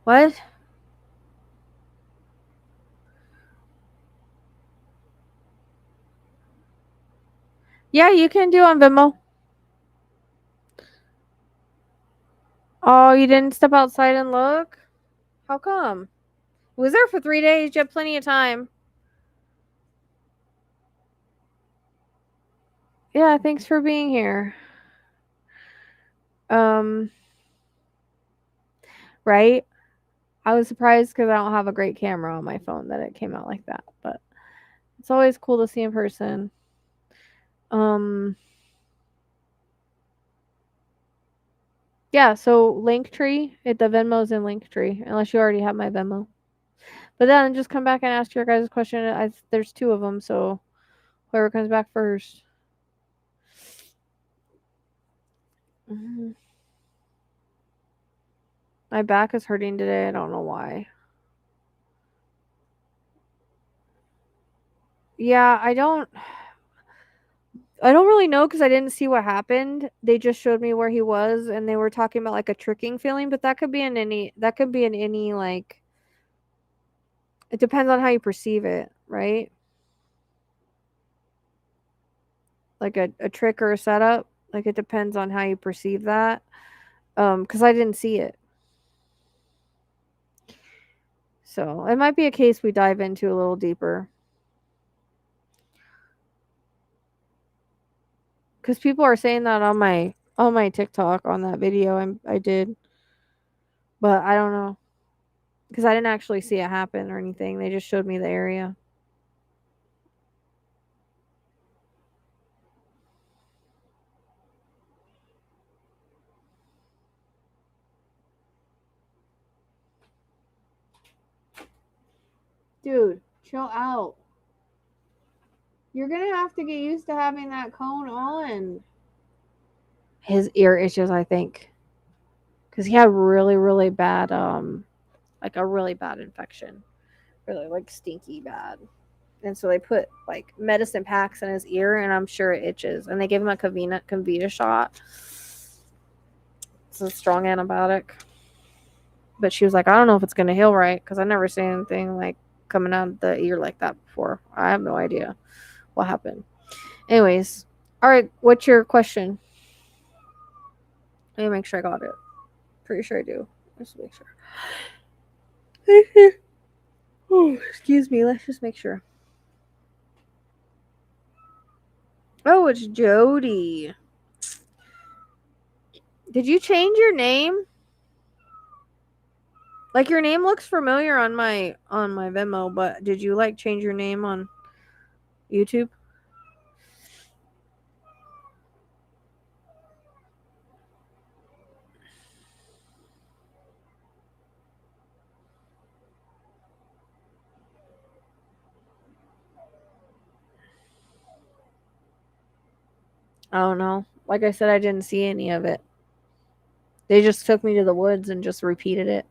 What? Yeah, you can do on Venmo. Oh, you didn't step outside and look? How come? It was there for 3 days. You had plenty of time. Yeah, thanks for being here. Right? I was surprised because I don't have a great camera on my phone that it came out like that, but it's always cool to see in person. Yeah, so Linktree, the Venmo's in Linktree, unless you already have my Venmo. But then just come back and ask your guys' question. There's 2 of them, so whoever comes back first. Mm-hmm. My back is hurting today. I don't know why. Yeah, I don't really know because I didn't see what happened. They just showed me where he was, and they were talking about like a tricking feeling, but that could be in any like. It depends on how you perceive it, right? Like a trick or a setup. Like it depends on how you perceive that. Because I didn't see it. So it might be a case we dive into a little deeper. Because people are saying that on my TikTok on that video I did. But I don't know. Because I didn't actually see it happen or anything. They just showed me the area. Dude, chill out. You're gonna have to get used to having that cone on. His ear issues, I think. Because he had really, really bad, like a really bad infection. Really, like, stinky bad. And so they put, like, medicine packs in his ear, and I'm sure it itches. And they gave him a Convita shot. It's a strong antibiotic. But she was like, I don't know if it's going to heal right, because I never seen anything, like, coming out of the ear like that before. I have no idea what happened. Anyways, all right, what's your question? Let me make sure I got it. Pretty sure I do. Let's make sure. Oh, excuse me. Let's just make sure. Oh, it's Jody. Did you change your name? Like your name looks familiar on my Venmo, but did you like change your name on YouTube? I don't know. Like I said, I didn't see any of it. They just took me to the woods and just repeated it.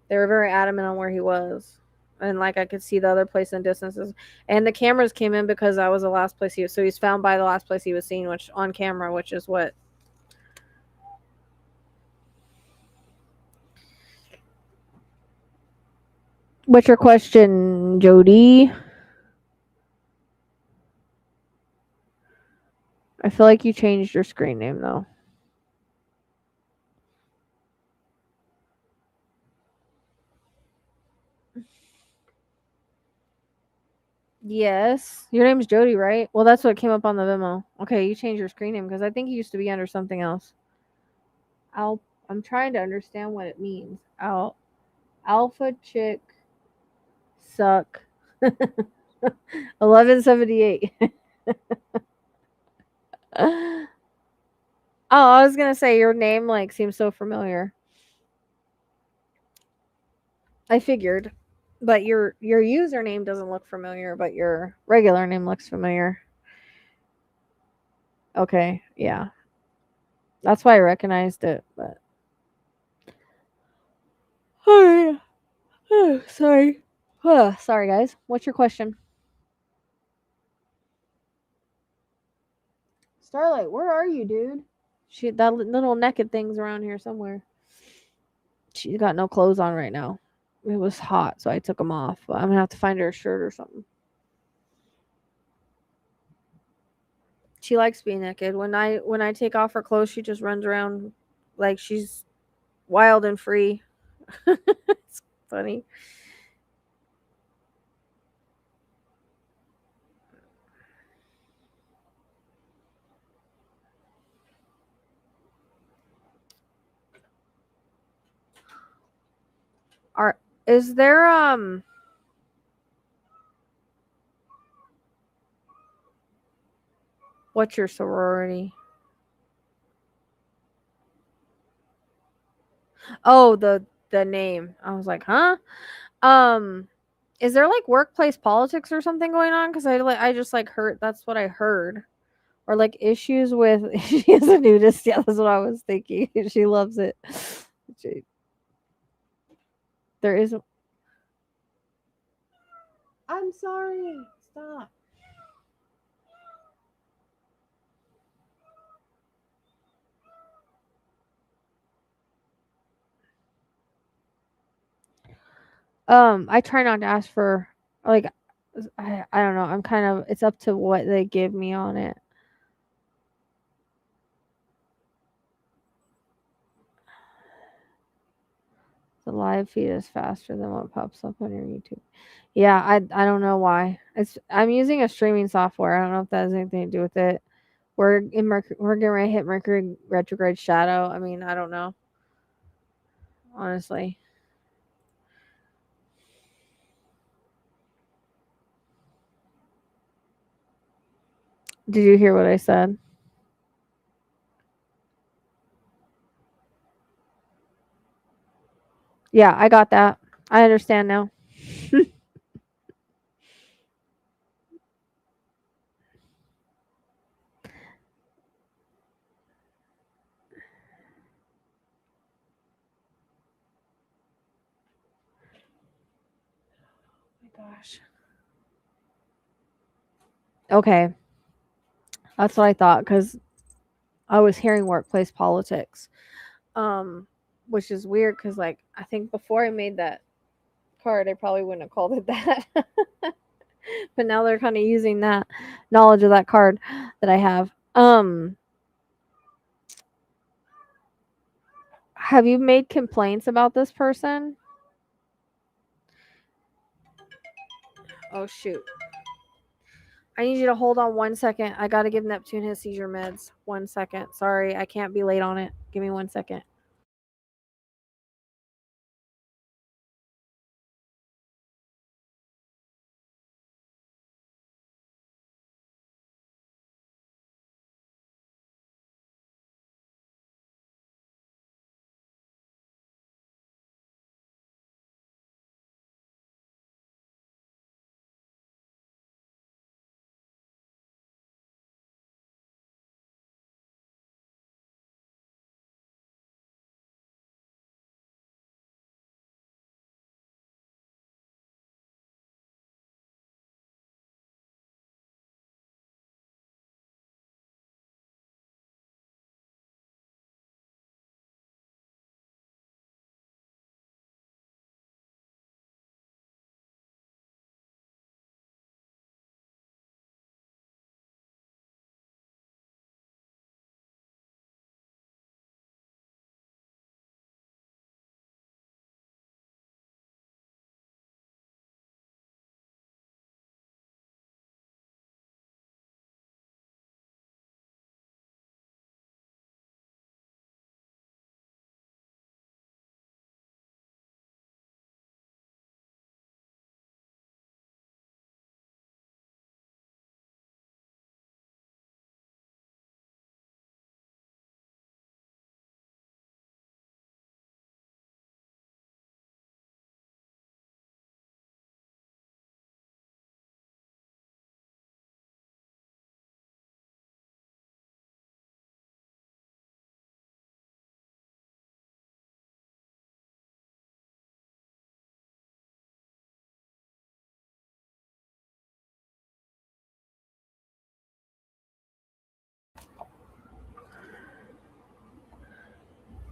They were very adamant on where he was. And like I could see the other place in distances. And the cameras came in because that was the last place he was. So he's found by the last place he was seen, which on camera, which is what. What's your question, Jody? I feel like you changed your screen name though. Yes. Your name's Jody, right? Well, that's what came up on the Venmo. Okay, you changed your screen name because I think you used to be under something else. I'm trying to understand what it means. Alpha chick suck 1178. Oh, I was gonna say your name like seems so familiar. I figured, but your username doesn't look familiar, but your regular name looks familiar. Okay, yeah, that's why I recognized it. But oh, sorry, sorry guys. What's your question? Starlight, where are you, dude? That little naked thing's around here somewhere. She's got no clothes on right now. It was hot, so I took them off. But I'm gonna have to find her a shirt or something. She likes being naked. When I take off her clothes, she just runs around like she's wild and free. It's funny. Are is there what's your sorority? Oh, the name. I was like, huh? Um, is there like workplace politics or something going on? Because I just like heard that's what I heard. Or like issues with she is a nudist. Yeah, that's what I was thinking. She loves it. She, there is. I'm sorry. Stop. I try not to ask for like I don't know. I'm kind of it's up to what they give me on it. The live feed is faster than what pops up on your YouTube. Yeah, I don't know why. I'm using a streaming software. I don't know if that has anything to do with it. We're getting ready to hit Mercury retrograde shadow. I mean, I don't know. Honestly. Did you hear what I said? Yeah, I got that. I understand now. Oh my gosh. Okay. That's what I thought cuz I was hearing workplace politics. Which is weird cuz like I think before I made that card I probably wouldn't have called it that. But now they're kind of using that knowledge of that card that I have. Have you made complaints about this person? Oh, shoot. I need you to hold on 1 second. I gotta give Neptune his seizure meds. 1 second. Sorry, I can't be late on it. Give me 1 second.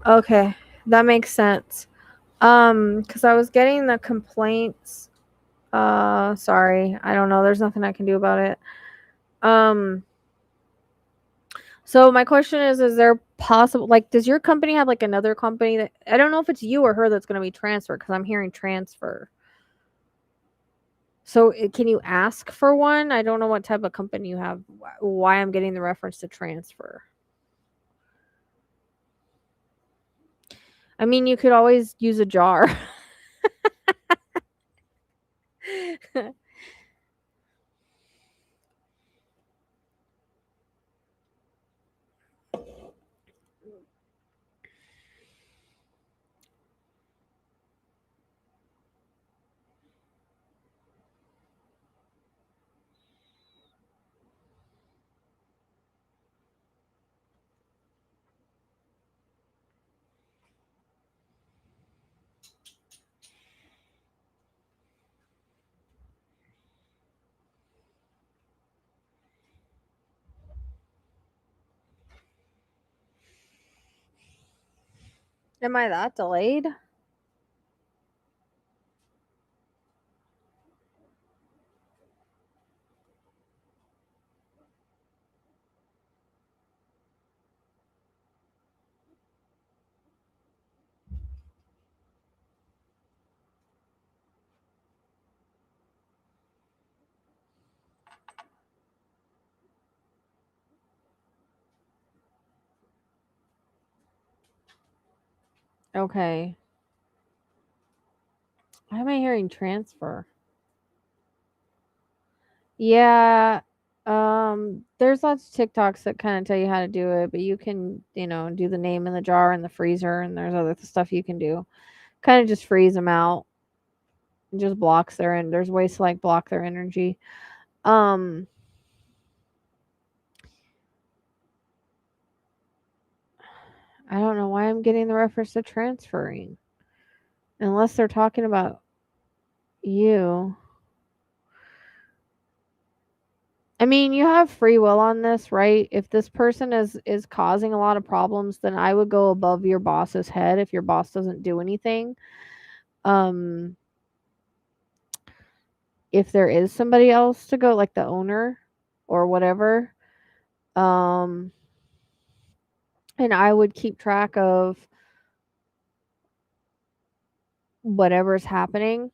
Okay, that makes sense. Because I was getting the complaints. Sorry, I don't know. There's nothing I can do about it. So my question is there possible, like, does your company have like another company that, I don't know if it's you or her that's going to be transferred because I'm hearing transfer. So can you ask for one? I don't know what type of company you have. Why I'm getting the reference to transfer. I mean, you could always use a jar. Am I that delayed? Okay. Why am I hearing transfer? Yeah. There's lots of TikToks that kind of tell you how to do it, but you can, do the name in the jar in the freezer, and there's other stuff you can do. Kind of just freeze them out. It just blocks their and there's ways to like block their energy. Um I don't know why I'm getting the reference to transferring. Unless they're talking about you. I mean, you have free will on this, right? If this person is causing a lot of problems, then I would go above your boss's head if your boss doesn't do anything. Um if there is somebody else to go, like the owner or whatever, um and I would keep track of whatever's happening.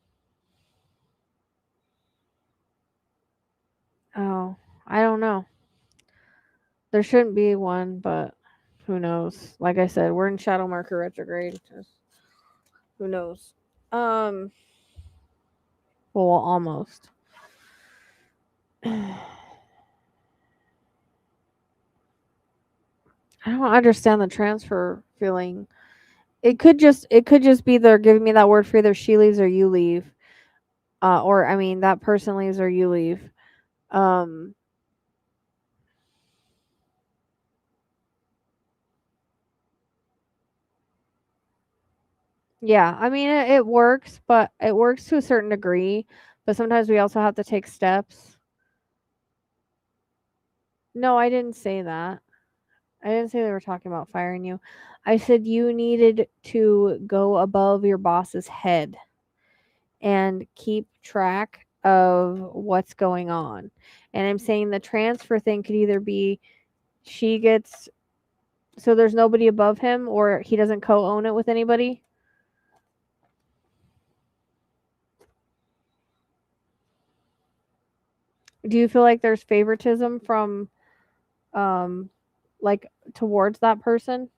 Oh, I don't know. There shouldn't be one, but who knows? Like I said, we're in shadow marker retrograde. Just, who knows? Well, almost. I don't understand the transfer feeling. It could just be they're giving me that word for either she leaves or you leave. Or I mean that person leaves or you leave. Um yeah, I mean it works, but it works to a certain degree, but sometimes we also have to take steps. No, I didn't say that. I didn't say they were talking about firing you. I said you needed to go above your boss's head and keep track of what's going on. And I'm saying the transfer thing could either be she gets so there's nobody above him or he doesn't co-own it with anybody. Do you feel like there's favoritism from um like towards that person?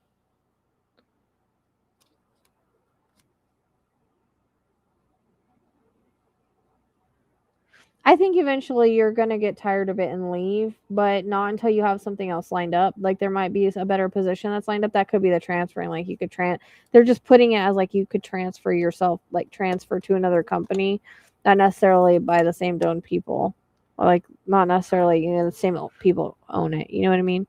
I think eventually you're going to get tired of it and leave, but not until you have something else lined up. Like there might be a better position that's lined up. That could be the transferring. Like you could they're just putting it as like you could transfer yourself, like transfer to another company, not necessarily by the same owned people. Or like not necessarily, the same people own it. You know what I mean?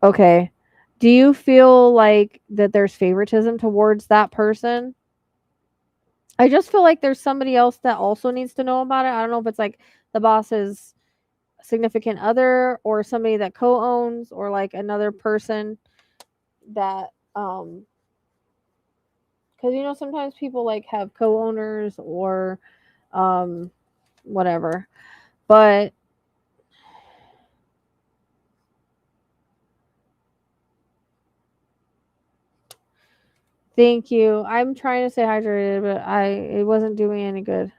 Okay. Do you feel like that there's favoritism towards that person? I just feel like there's somebody else that also needs to know about it. I don't know if it's like the boss's significant other or somebody that co-owns or like another person that cuz sometimes people like have co-owners or um whatever. But thank you. I'm trying to stay hydrated, but it wasn't doing any good.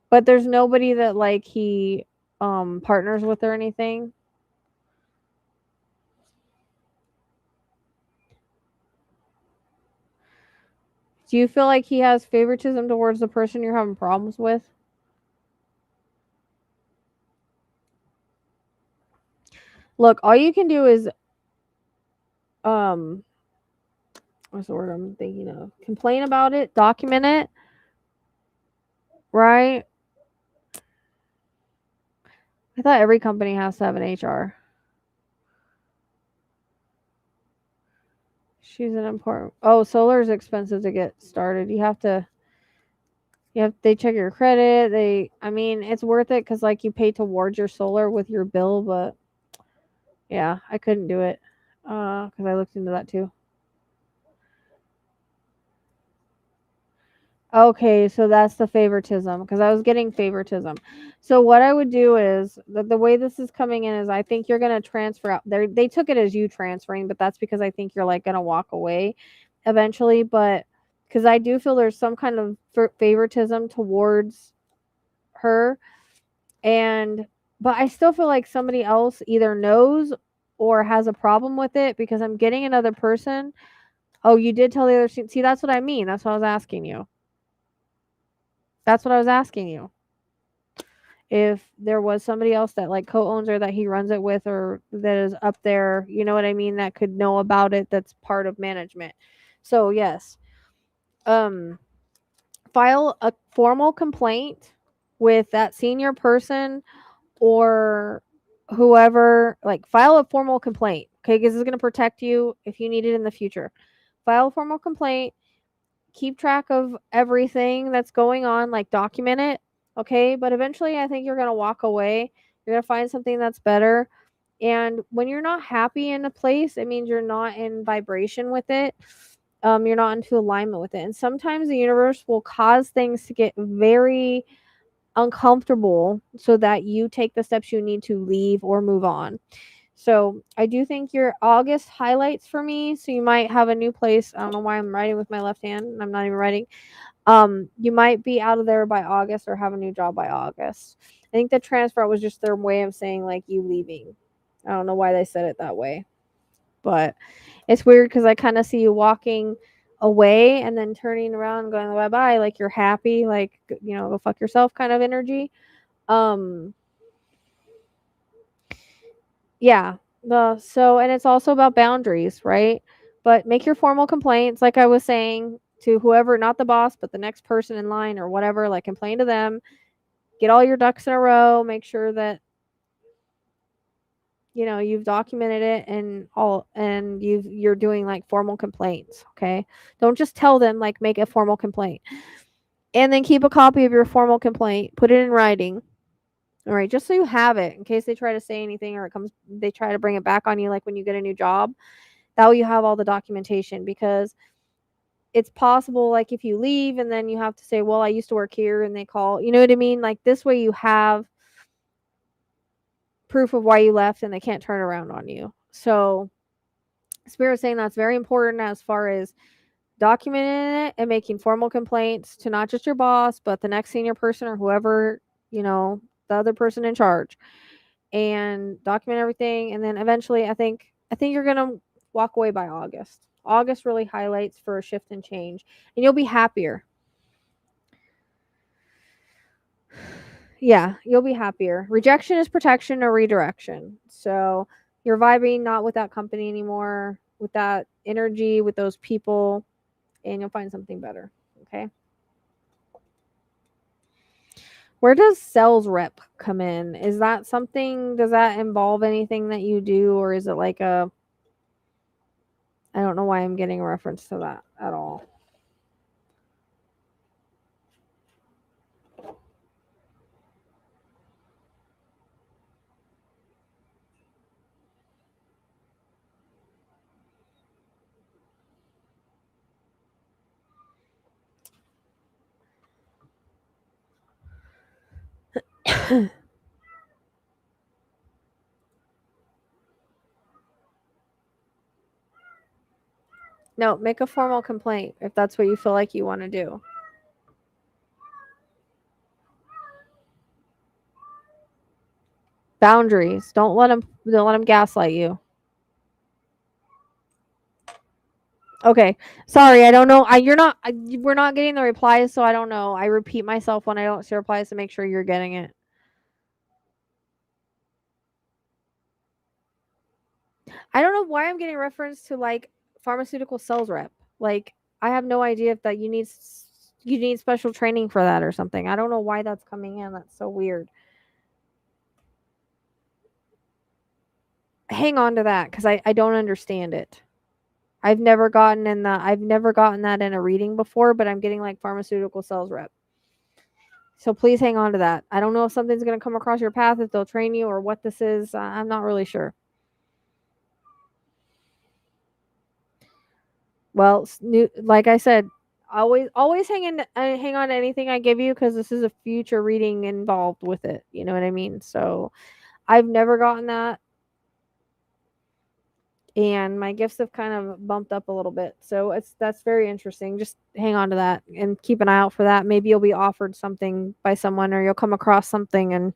But there's nobody that like he partners with or anything. Do you feel like he has favoritism towards the person you're having problems with? Look, all you can do is um what's the word I'm thinking of? Complain about it, document it, right? I thought every company has to have an HR. She's an important. Oh, solar is expensive to get started. They check your credit. I mean, it's worth it because like you pay towards your solar with your bill, but yeah, I couldn't do it because I looked into that too. Okay, so that's the favoritism because I was getting favoritism. So what I would do is the way this is coming in is I think you're gonna transfer out. They took it as you transferring, but that's because I think you're like gonna walk away eventually. But because I do feel there's some kind of favoritism towards her, and but I still feel like somebody else either knows or has a problem with it because I'm getting another person. Oh, you did tell the other. See, that's what I mean. That's what I was asking you. That's what I was asking you. If there was somebody else that like co-owns or that he runs it with or that is up there, you know what I mean, that could know about it, that's part of management. So yes. Um File a formal complaint with that senior person or whoever, like file a formal complaint. Okay, because it's going to protect you if you need it in the future. File a formal complaint, keep track of everything that's going on, like document it. Okay. But eventually, I think you're going to walk away. You're going to find something that's better. And when you're not happy in a place, it means you're not in vibration with it. You're not into alignment with it. And sometimes the universe will cause things to get very uncomfortable so that you take the steps you need to leave or move on. So I do think your August highlights for me. So you might have a new place. I don't know why I'm writing with my left hand. I'm not even writing. You might be out of there by August or have a new job by August. I think the transfer was just their way of saying like you leaving. I don't know why they said it that way, but it's weird because I kind of see you walking away and then turning around and going bye bye, like you're happy, like go fuck yourself kind of energy. Um, yeah. And it's also about boundaries, right? But make your formal complaints, like I was saying, to whoever, not the boss, but the next person in line or whatever. Like complain to them. Get all your ducks in a row. Make sure that you've documented it and you're doing like formal complaints. Okay, don't just tell them, like make a formal complaint and then keep a copy of your formal complaint, put it in writing. All right, just so you have it in case they try to say anything or they try to bring it back on you, like when you get a new job. That way you have all the documentation, because it's possible, like if you leave and then you have to say, well, I used to work here, and they call, you know what I mean? Like this way you have proof of why you left and they can't turn around on you. So Spirit's saying that's very important as far as documenting it and making formal complaints to not just your boss, but the next senior person or whoever, the other person in charge, and document everything. And then eventually I think you're gonna walk away by August. August really highlights for a shift and change, and you'll be happier. Yeah, you'll be happier. Rejection is protection or redirection. So you're vibing not with that company anymore, with that energy, with those people, and you'll find something better. Okay. Where does sales rep come in? Is that something, does that involve anything that you do, or is it like I don't know why I'm getting a reference to that at all. No, make a formal complaint if that's what you feel like you want to do. Boundaries. Don't let them gaslight you. Okay. Sorry, I don't know. We're not getting the replies, so I don't know. I repeat myself when I don't see replies to make sure you're getting it. I don't know why I'm getting reference to like pharmaceutical sales rep. Like I have no idea if that you need special training for that or something. I don't know why that's coming in. That's so weird. Hang on to that because I don't understand it. I've never gotten that in a reading before, but I'm getting like pharmaceutical sales rep. So please hang on to that. I don't know if something's going to come across your path, if they'll train you, or what this is. I'm not really sure. Well, like I said, always hang on to anything I give you, because this is a future reading involved with it. You know what I mean? So I've never gotten that, and my gifts have kind of bumped up a little bit. So that's very interesting. Just hang on to that and keep an eye out for that. Maybe you'll be offered something by someone, or you'll come across something, and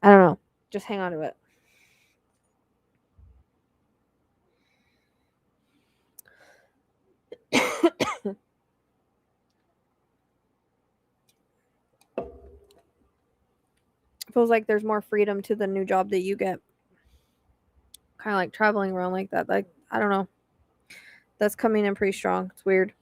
I don't know. Just hang on to it. Feels like there's more freedom to the new job that you get. Kind of like traveling around like that. Like I don't know. That's coming in pretty strong. It's weird.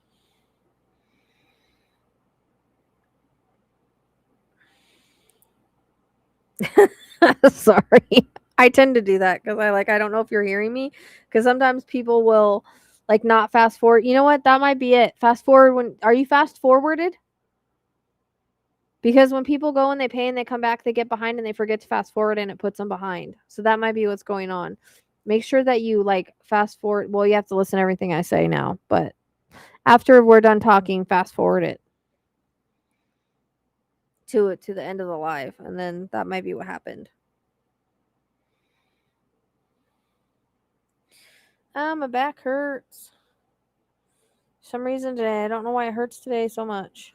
Sorry. I tend to do that because I don't know if you're hearing me, because sometimes people will like not fast forward. You know what? That might be it. Fast forward when are you fast forwarded? Because when people go and they pay and they come back, they get behind and they forget to fast forward and it puts them behind. So that might be what's going on. Make sure that you like fast forward. Well, you have to listen to everything I say now, but after we're done talking, fast forward it to the end of the live, and then that might be what happened. My back hurts. For some reason today. I don't know why it hurts today so much.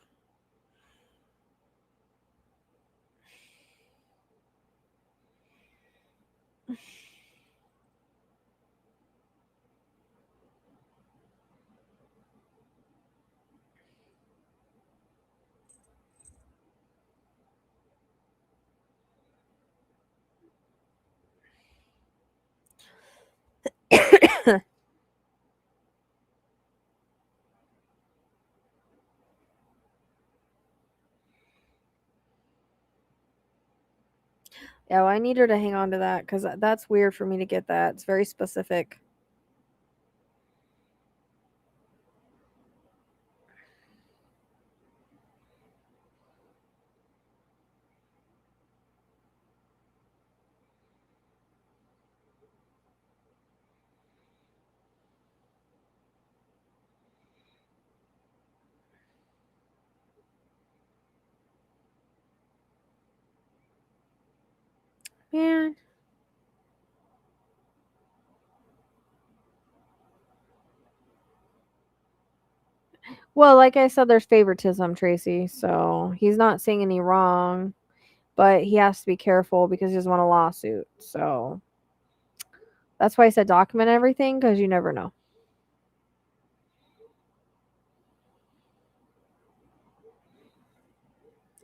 Yeah, well, I need her to hang on to that because that's weird for me to get that. It's very specific. Man. Well, like I said, there's favoritism, Tracy. So he's not saying any wrong, but he has to be careful because he doesn't want a lawsuit. So that's why I said document everything because you never know.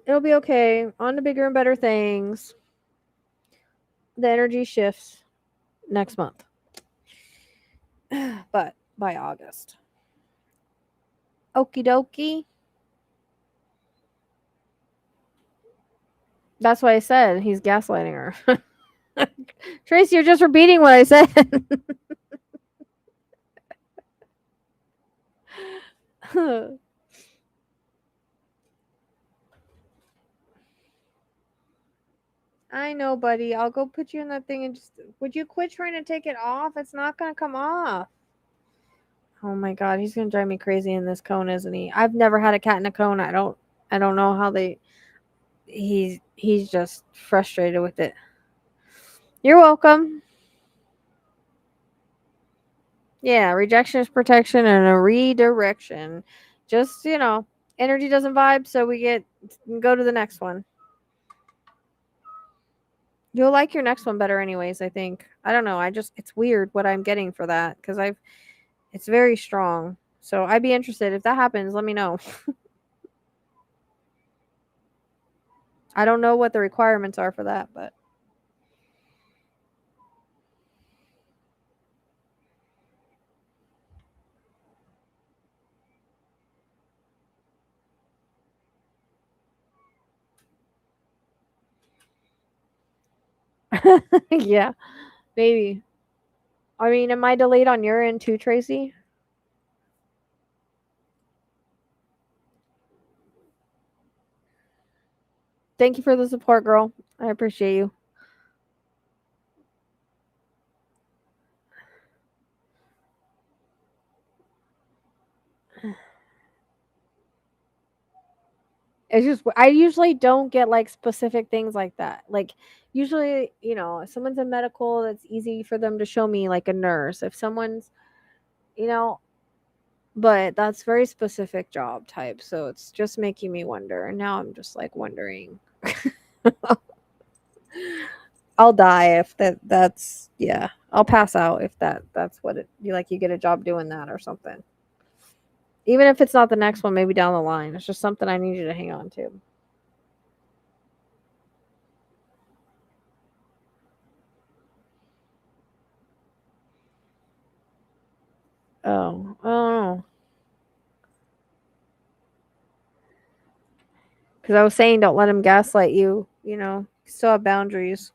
It'll be okay. On to bigger and better things. The energy shifts next month. But by August. Okie dokie. That's what I said. He's gaslighting her. Tracy, you're just repeating what I said. I know, buddy. I'll go put you in that thing and just. Would you quit trying to take it off? It's not gonna come off. Oh my god, he's gonna drive me crazy in this cone, isn't he? I've never had a cat in a cone. I don't know how they. He's just frustrated with it. You're welcome. Yeah, rejection is protection and a redirection. Just energy doesn't vibe, so we go to the next one. You'll like your next one better anyways, I think. I don't know. It's weird what I'm getting for that cuz it's very strong. So I'd be interested if that happens, let me know. I don't know what the requirements are for that, but yeah, maybe. I mean, am I delayed on your end too, Tracy? Thank you for the support, girl. I appreciate you. It's just I usually don't get like specific things like that. Like usually, if someone's in medical, it's easy for them to show me like a nurse. If someone's, you know, but that's very specific job type. So it's just making me wonder. And now I'm just like wondering. I'll die if that's yeah. I'll pass out if that's what you get a job doing that or something. Even if it's not the next one, maybe down the line. It's just something I need you to hang on to. Oh. Because I was saying, don't let him gaslight you. You still have boundaries.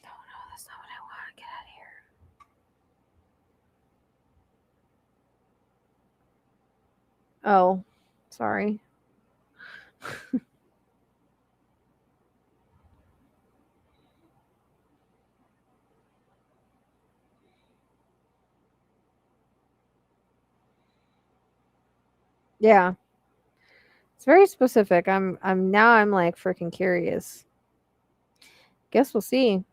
Oh no, that's not what I want. Get out of here. Oh, sorry. Yeah, it's very specific. I'm like freaking curious. Guess we'll see.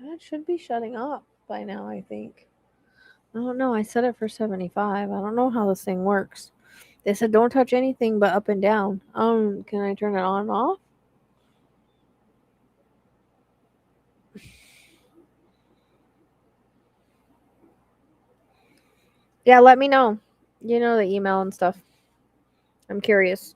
It should be shutting up by now, I think. I don't know. I set it for 75. I don't know how this thing works. They said don't touch anything but up and down. Can I turn it on and off? Yeah, let me know. You know, the email and stuff. I'm curious.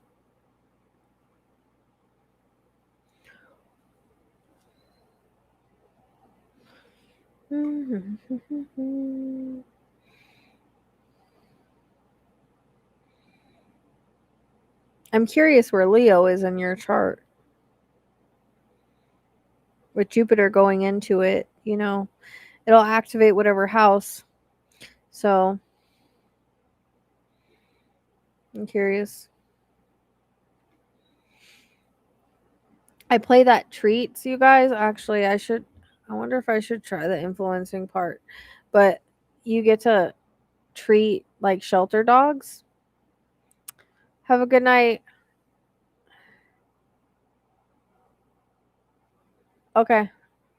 I'm curious where Leo is in your chart. With Jupiter going into it, you know, it'll activate whatever house. So, I'm curious. I play that treats, you guys. Actually, I wonder if I should try the influencing part. But you get to treat like shelter dogs. Have a good night. Okay.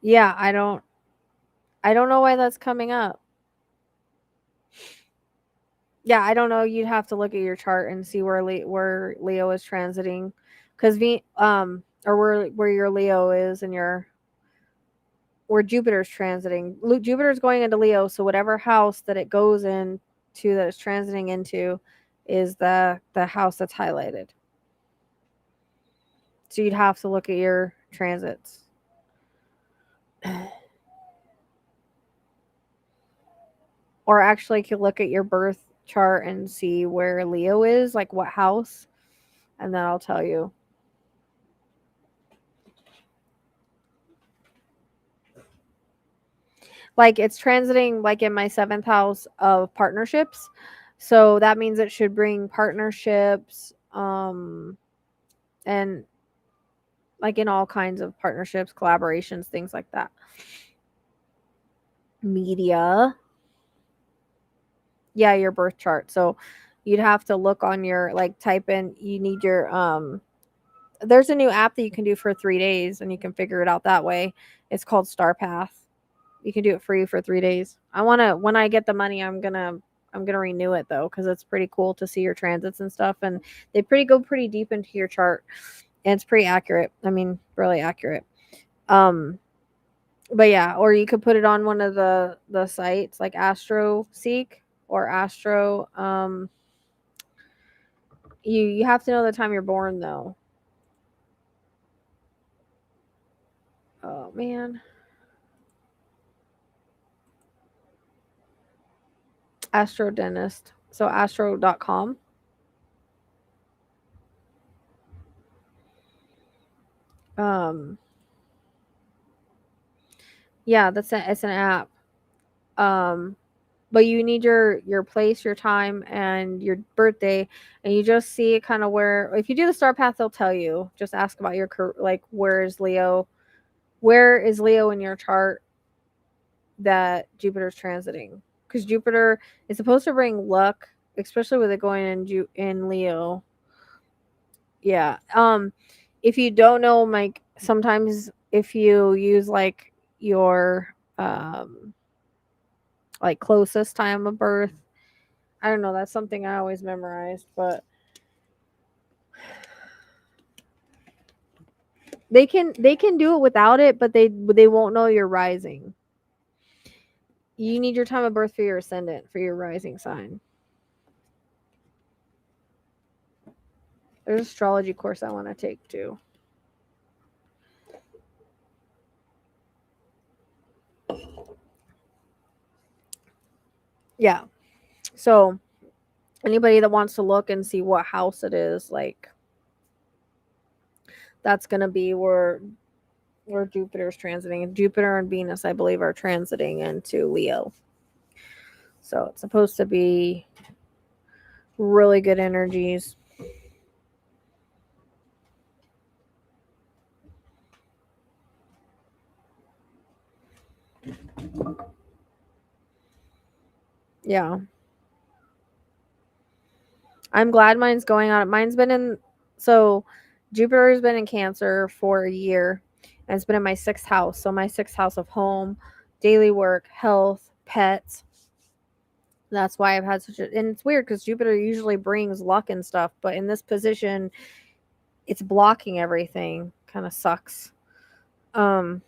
Yeah, I don't know why that's coming up. Yeah, I don't know. You'd have to look at your chart and see where Leo is transiting, because or where your Leo is and your where Jupiter's transiting. Jupiter's going into Leo, so whatever house that it goes into that it's transiting into is the house that's highlighted. So you'd have to look at your transits. Or actually could look at your birth chart and see where Leo is, like what house, and then I'll tell you. Like it's transiting like in my 7th house of partnerships. So that means it should bring partnerships and like in all kinds of partnerships, collaborations, things like that. Media. Yeah, your birth chart. So you'd have to look on your like type in you need your there's a new app that you can do for 3 days and you can figure it out that way. It's called Star Path. You can do it free for 3 days. I want to when I get the money I'm going to renew it though cuz it's pretty cool to see your transits and stuff and they go pretty deep into your chart and it's pretty accurate. I mean, really accurate. But yeah, or you could put it on one of the sites like Astro Seek or Astro you have to know the time you're born though. Oh man. Astro Dentist. So astro.com. Um yeah, it's an app. Um but you need your place, your time, and your birthday, and you just see kind of where. If you do the star path, they'll tell you. Just ask about your like where is Leo in your chart that Jupiter's transiting, because Jupiter is supposed to bring luck, especially with it going in Leo. Yeah. If you don't know, like sometimes if you use like your like closest time of birth, I don't know, that's something I always memorized, but they can do it without it, but they won't know your rising. You need your time of birth for your ascendant, for your rising sign. There's an astrology course I want to take too. Yeah. So anybody that wants to look and see what house it is, like that's gonna be where Jupiter's transiting. Jupiter and Venus, I believe, are transiting into Leo. So it's supposed to be really good energies. Yeah. I'm glad mine's going on. Mine's been in so Jupiter's been in Cancer for a year And it's been in my 6th house. So my 6th house of home, daily work, health, pets. That's why I've had such a, and it's weird because Jupiter usually brings luck and stuff, but in this position, it's blocking everything. Kind of sucks. Um,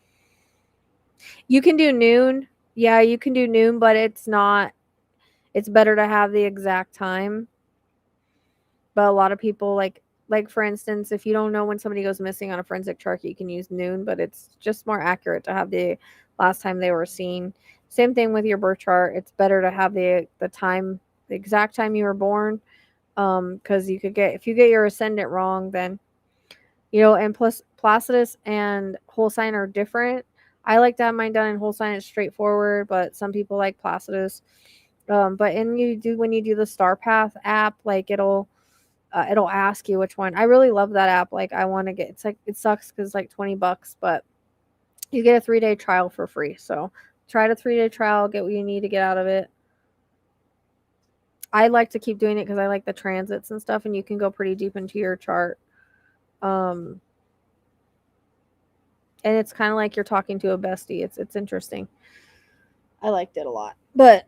you can do noon. Yeah, you can do noon, but it's not, it's better to have the exact time. But a lot of people like for instance, if you don't know when somebody goes missing on a forensic chart, you can use noon, but it's just more accurate to have the last time they were seen. Same thing with your birth chart. It's better to have the time, the exact time you were born, because you could get, if you get your ascendant wrong, then and plus Placidus and whole sign are different. I like to have mine done in whole sign. It's straightforward, but some people like Placidus. But when you do the Star Path app, like it'll ask you which one. I really love that app. Like I want to get, it's like, it sucks because like $20, but you get a 3-day trial for free. So try the 3-day trial, get what you need to get out of it. I like to keep doing it because I like the transits and stuff, and you can go pretty deep into your chart. And it's kind of like you're talking to a bestie. It's interesting. I liked it a lot. But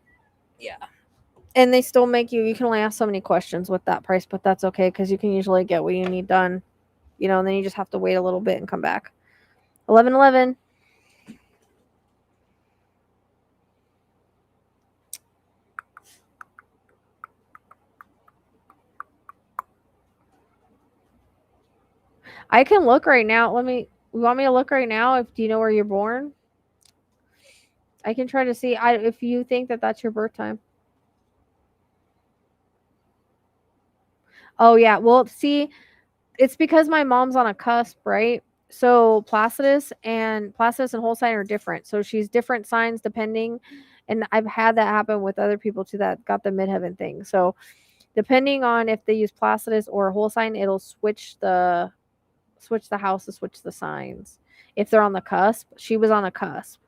yeah. And they still make you can only ask so many questions with that price, but that's okay because you can usually get what you need done, and then you just have to wait a little bit and come back. 1111. I can look right now. You want me to look right now? Do you know where you're born? I can try to see if you think that that's your birth time. Oh yeah. Well, see, it's because my mom's on a cusp, right? So Placidus and whole sign are different. So she's different signs depending, and I've had that happen with other people too that got the midheaven thing. So depending on if they use Placidus or whole sign, it'll switch the house to switch the signs. If they're on the cusp, she was on a cusp.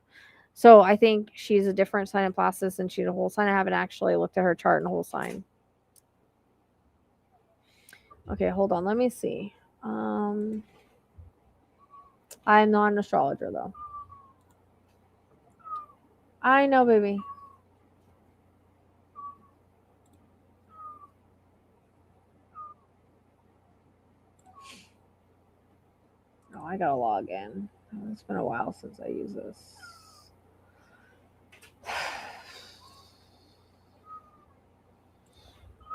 So I think she's a different sign in Placidus and she's a whole sign. I haven't actually looked at her chart and whole sign. Okay, hold on. Let me see. I'm not an astrologer though. I know, baby. Oh, I gotta log in. It's been a while since I used this.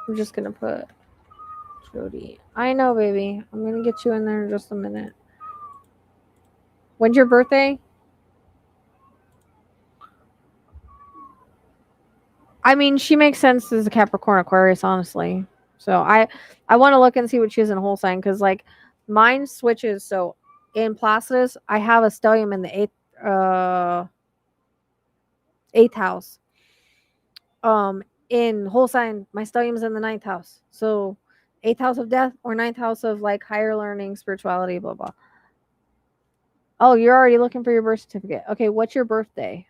I'm just gonna put Jody. I know, baby. I'm gonna get you in there in just a minute. When's your birthday? I mean, she makes sense as a Capricorn Aquarius, honestly. So I want to look and see what she is in whole sign because like mine switches. So in Placidus, I have a stellium in the eighth house. In whole sign, my stellium's in the 9th house. So 8th house of death or 9th house of like higher learning, spirituality, blah blah. Oh, you're already looking for your birth certificate. Okay, what's your birthday?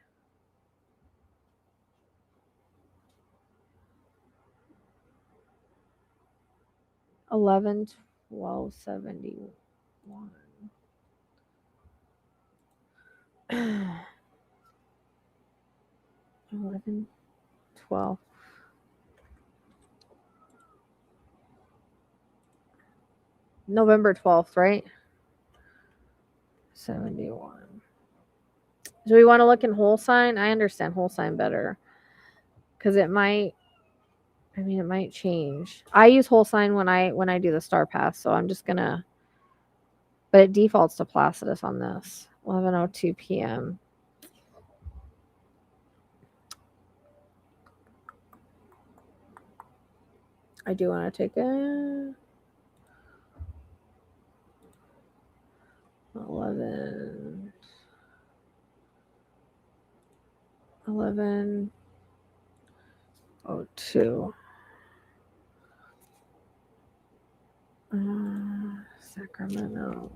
11/12/71. 11/12. November 12th, right? 71. Do we want to look in whole sign? I understand whole sign better because it might change. I use whole sign when I do the star path, so I'm just gonna, but it defaults to Placidus on this. 11:02 p.m. I do want to take it. 11. 11:02. Sacramento.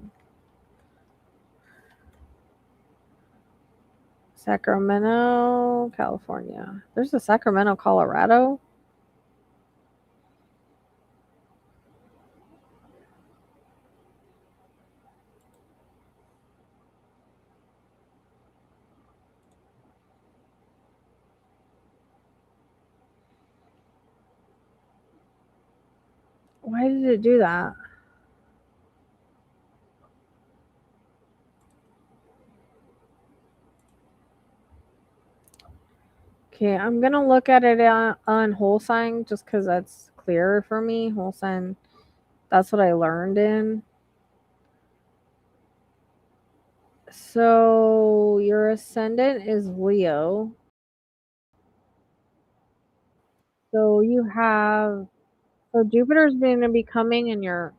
Sacramento, California. There's a Sacramento, Colorado. Why did it do that? Okay, I'm gonna look at it on whole sign just because that's clearer for me. Whole sign, that's what I learned in. So your ascendant is Leo. So you have, so Jupiter's going to be coming in your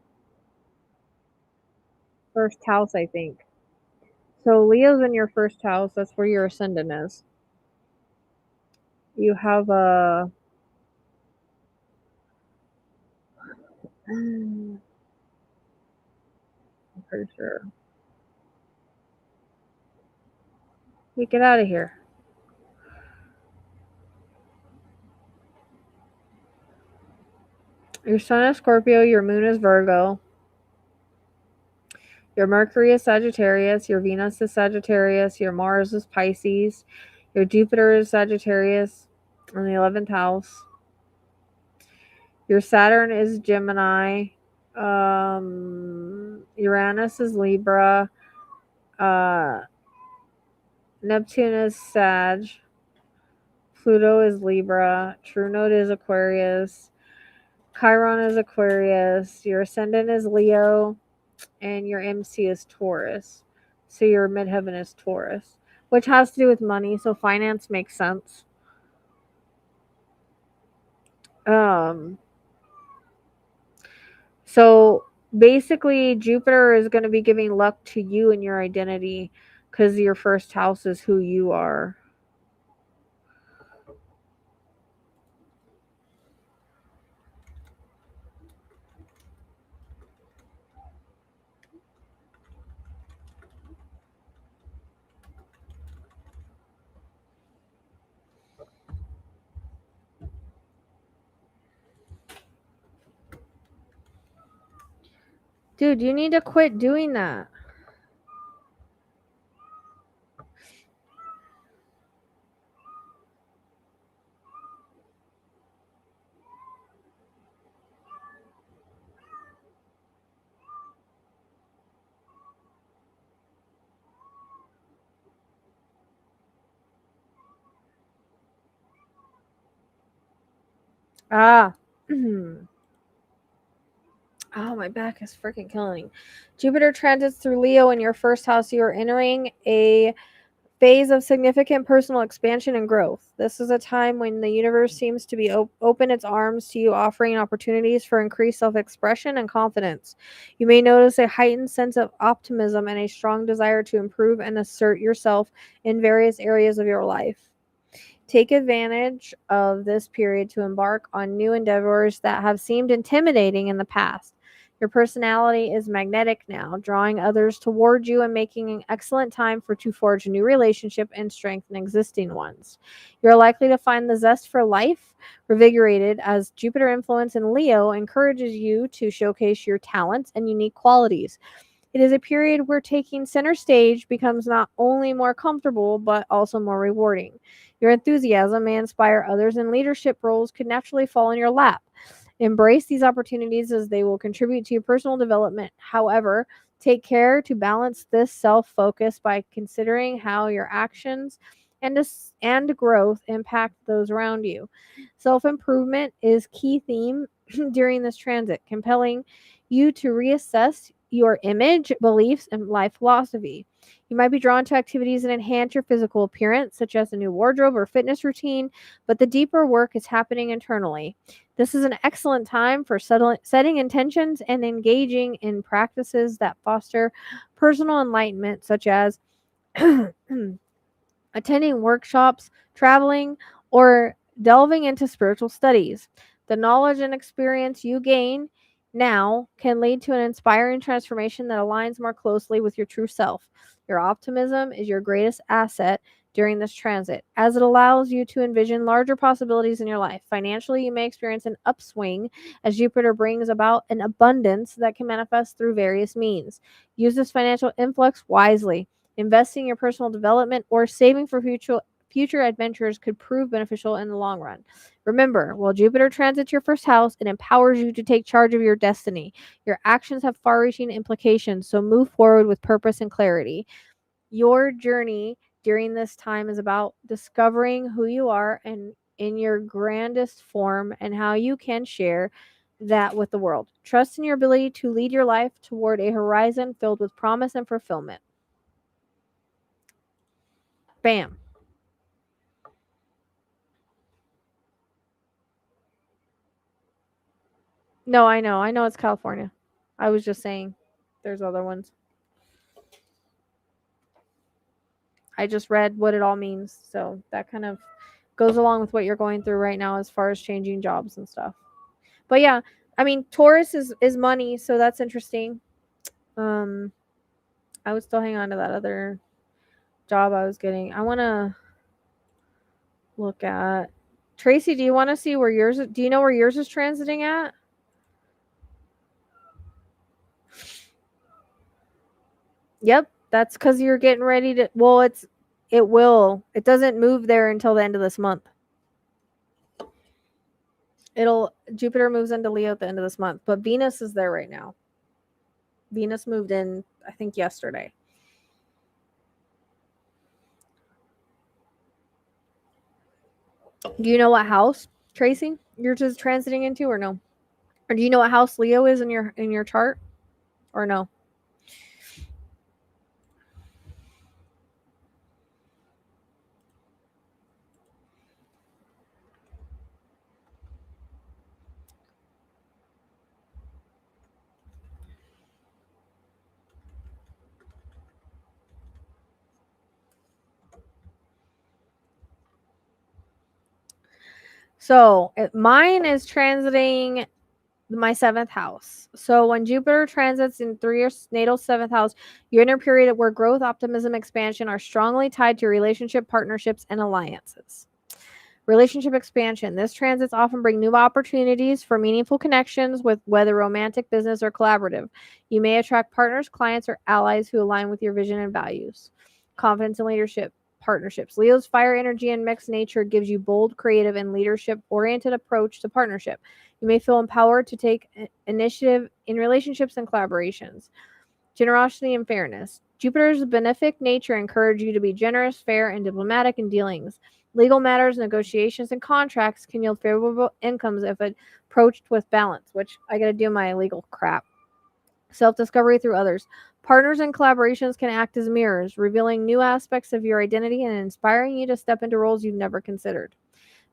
first house, I think. So Leo's in your first house. That's where your ascendant is. You have a. I'm pretty sure. You get out of here. Your sun is Scorpio. Your moon is Virgo. Your Mercury is Sagittarius. Your Venus is Sagittarius. Your Mars is Pisces. Your Jupiter is Sagittarius in the 11th house. Your Saturn is Gemini. Uranus is Libra. Neptune is Sag. Pluto is Libra. True Node is Aquarius. Chiron is Aquarius. Your ascendant is Leo. And your MC is Taurus. So your midheaven is Taurus, which has to do with money. So finance makes sense. So basically, Jupiter is going to be giving luck to you and your identity because your first house is who you are. Dude, you need to quit doing that. Ah. Oh, my back is freaking killing. Jupiter transits through Leo in your first house. You are entering a phase of significant personal expansion and growth. This is a time when the universe seems to be open its arms to you, offering opportunities for increased self-expression and confidence. You may notice a heightened sense of optimism and a strong desire to improve and assert yourself in various areas of your life. Take advantage of this period to embark on new endeavors that have seemed intimidating in the past. Your personality is magnetic now, drawing others toward you and making an excellent time to forge a new relationship and strengthen existing ones. You're likely to find the zest for life revigorated as Jupiter influence in Leo encourages you to showcase your talents and unique qualities. It is a period where taking center stage becomes not only more comfortable, but also more rewarding. Your enthusiasm may inspire others, and leadership roles could naturally fall in your lap. Embrace these opportunities as they will contribute to your personal development. However, take care to balance this self focus by considering how your actions and growth impact those around you. Self improvement is key theme during this transit, compelling you to reassess your image, beliefs, and life philosophy. You might be drawn to activities that enhance your physical appearance, such as a new wardrobe or fitness routine, but the deeper work is happening internally. This is an excellent time for setting intentions and engaging in practices that foster personal enlightenment, such as attending workshops, traveling, or delving into spiritual studies. The knowledge and experience you gain now can lead to an inspiring transformation that aligns more closely with your true self. Your optimism is your greatest asset during this transit, as it allows you to envision larger possibilities in your life. Financially, you may experience an upswing as Jupiter brings about an abundance that can manifest through various means. Use this financial influx wisely. Investing in your personal development or saving for future adventures could prove beneficial in the long run. Remember, while Jupiter transits your first house, it empowers you to take charge of your destiny. Your actions have far reaching implications, so move forward with purpose and clarity. Your journey during this time is about discovering who you are and in your grandest form and how you can share that with the world. Trust in your ability to lead your life toward a horizon filled with promise and fulfillment. Bam. No, I know. I know it's California. I was just saying there's other ones. I just read what it all means. So that kind of goes along with what you're going through right now as far as changing jobs and stuff. But yeah, I mean, Taurus is money, so that's interesting. I would still hang on to that other job I was getting. I want to look at Tracy. Do you want to see where yours? Do you know where yours is transiting at? Yep, that's because you're getting ready to. Well, it will. It doesn't move there until the end of this month. Jupiter moves into Leo at the end of this month, but Venus is there right now. Venus moved in, I think, yesterday. Do you know what house, Tracy, you're just transiting into, or no? Or do you know what house Leo is in your chart, or no? So mine is transiting my 7th house. So when Jupiter transits through your natal 7th house, you're in a period where growth, optimism, expansion are strongly tied to relationship, partnerships, and alliances. Relationship expansion. This transits often bring new opportunities for meaningful connections with whether romantic, business, or collaborative. You may attract partners, clients, or allies who align with your vision and values. Confidence and leadership. Partnerships. Leo's fire energy and mixed nature gives you bold, creative, and leadership-oriented approach to partnership. You may feel empowered to take initiative in relationships and collaborations. Generosity and fairness. Jupiter's benefic nature encourages you to be generous, fair, and diplomatic in dealings. Legal matters, negotiations, and contracts can yield favorable incomes if approached with balance, which I got to do my legal crap. Self-discovery through others. Partners and collaborations can act as mirrors, revealing new aspects of your identity and inspiring you to step into roles you've never considered.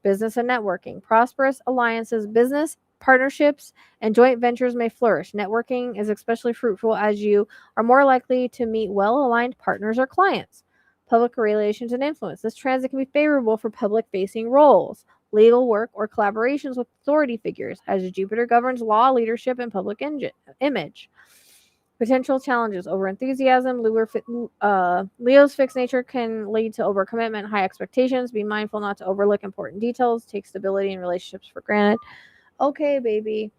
Business and networking. Prosperous alliances, business partnerships, and joint ventures may flourish. Networking is especially fruitful as you are more likely to meet well-aligned partners or clients. Public relations and influence. This transit can be favorable for public-facing roles, legal work, or collaborations with authority figures, as Jupiter governs law, leadership, and public image. Potential challenges. Overenthusiasm. Leo's fixed nature can lead to overcommitment, high expectations. Be mindful not to overlook important details. Take stability in relationships for granted. Okay, baby.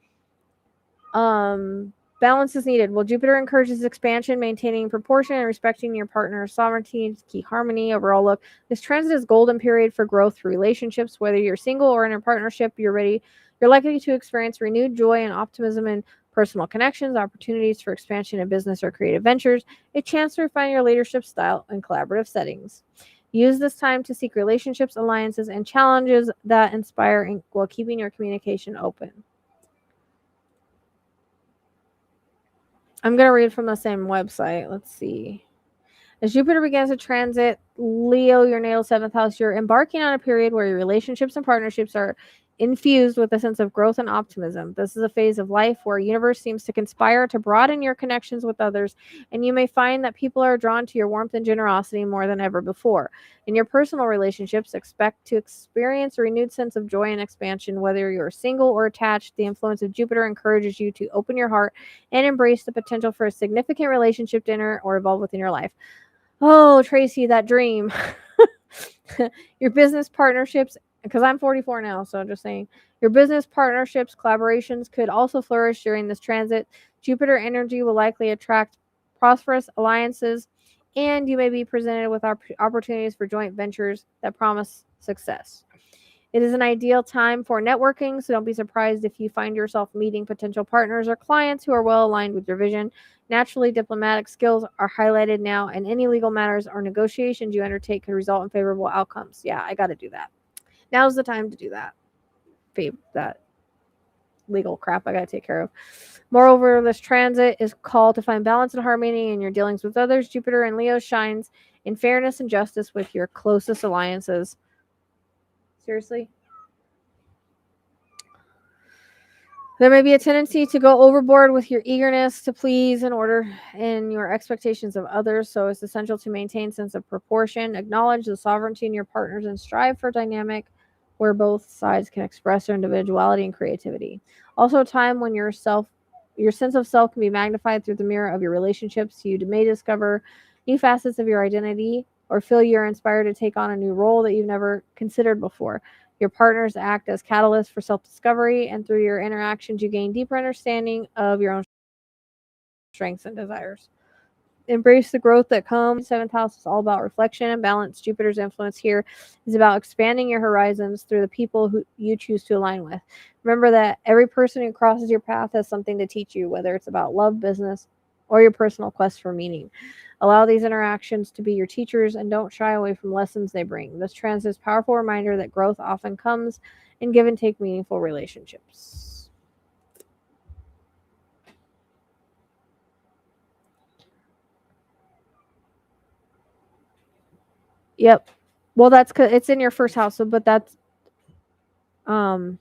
Balance is needed. Well, Jupiter encourages expansion, maintaining proportion, and respecting your partner's sovereignty to keep harmony. Overall look. This transit is golden period for growth through relationships. Whether you're single or in a partnership, you're likely to experience renewed joy and optimism in personal connections, opportunities for expansion in business or creative ventures, a chance to refine your leadership style in collaborative settings. Use this time to seek relationships, alliances, and challenges that inspire while keeping your communication open. I'm going to read from the same website. Let's see. As Jupiter begins to transit Leo, your natal 7th house, you're embarking on a period where your relationships and partnerships are infused with a sense of growth and optimism. This is a phase of life where the universe seems to conspire to broaden your connections with others, and you may find that people are drawn to your warmth and generosity more than ever before. In your personal relationships, expect to experience a renewed sense of joy and expansion. Whether you're single or attached, the influence of Jupiter encourages you to open your heart and embrace the potential for a significant relationship to enter or evolve within your life. Oh, Tracy, that dream. Your business partnerships, because I'm 44 now, so I'm just saying, your business partnerships, collaborations could also flourish during this transit. Jupiter energy will likely attract prosperous alliances and you may be presented with opportunities for joint ventures that promise success. It is an ideal time for networking, so don't be surprised if you find yourself meeting potential partners or clients who are well aligned with your vision. Naturally, diplomatic skills are highlighted now, and any legal matters or negotiations you undertake could result in favorable outcomes. Yeah, I got to do that. Now's the time to do that. That legal crap I got to take care of. Moreover, this transit is called to find balance and harmony in your dealings with others. Jupiter and Leo shines in fairness and justice with your closest alliances. Seriously? There may be a tendency to go overboard with your eagerness to please in your expectations of others, so it's essential to maintain sense of proportion, acknowledge the sovereignty in your partners, and strive for a dynamic where both sides can express their individuality and creativity. Also, a time when your sense of self can be magnified through the mirror of your relationships. You may discover new facets of your identity or feel you're inspired to take on a new role that you've never considered before. Your partners act as catalysts for self-discovery, and through your interactions, you gain deeper understanding of your own strengths and desires. Embrace the growth that comes. Seventh house is all about reflection and balance. Jupiter's influence here is about expanding your horizons through the people who you choose to align with. Remember that every person who crosses your path has something to teach you, whether it's about love, business, or your personal quest for meaning. Allow these interactions to be your teachers and don't shy away from lessons they bring. This transit is a powerful reminder that growth often comes in give and take meaningful relationships. Yep. Well, that's cause it's in your first house, so but that's um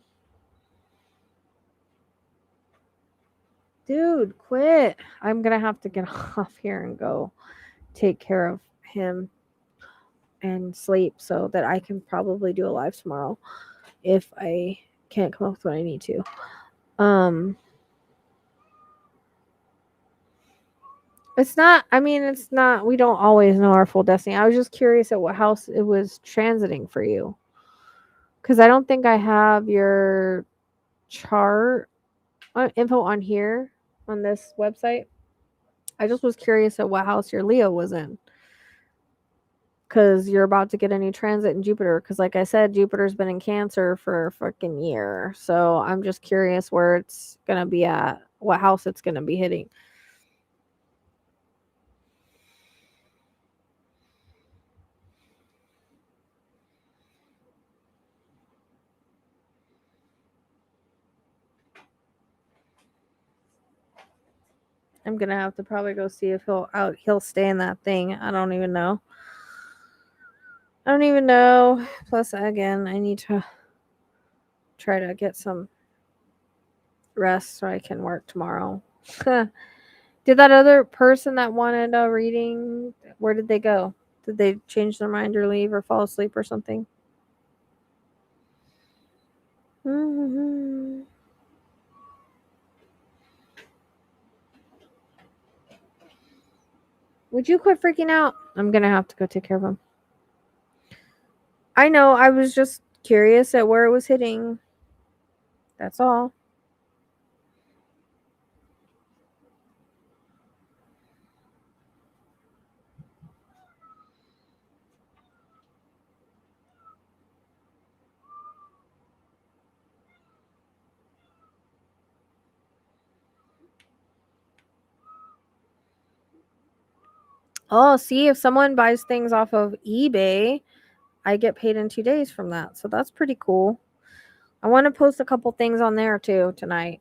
dude, quit. I'm gonna have to get off here and go take care of him and sleep so that I can probably do a live tomorrow if I can't come up with what I need to. It's not, I mean, it's not, we don't always know our full destiny. I was just curious at what house it was transiting for you. Because I don't think I have your chart info on here on this website. I just was curious at what house your Leo was in. Because you're about to get a new transit in Jupiter. Because, like I said, Jupiter's been in Cancer for a freaking year. So I'm just curious where it's going to be at, what house it's going to be hitting. I'm gonna have to probably go see if he'll stay in that thing. I don't even know. Plus, again, I need to try to get some rest so I can work tomorrow. Did that other person that wanted a reading? Where did they go? Did they change their mind or leave or fall asleep or something? Mm-hmm. Would you quit freaking out? I'm gonna have to go take care of him. I know, I was just curious at where it was hitting. That's all. Oh, see, if someone buys things off of eBay, I get paid in 2 days from that. So that's pretty cool. I want to post a couple things on there too tonight.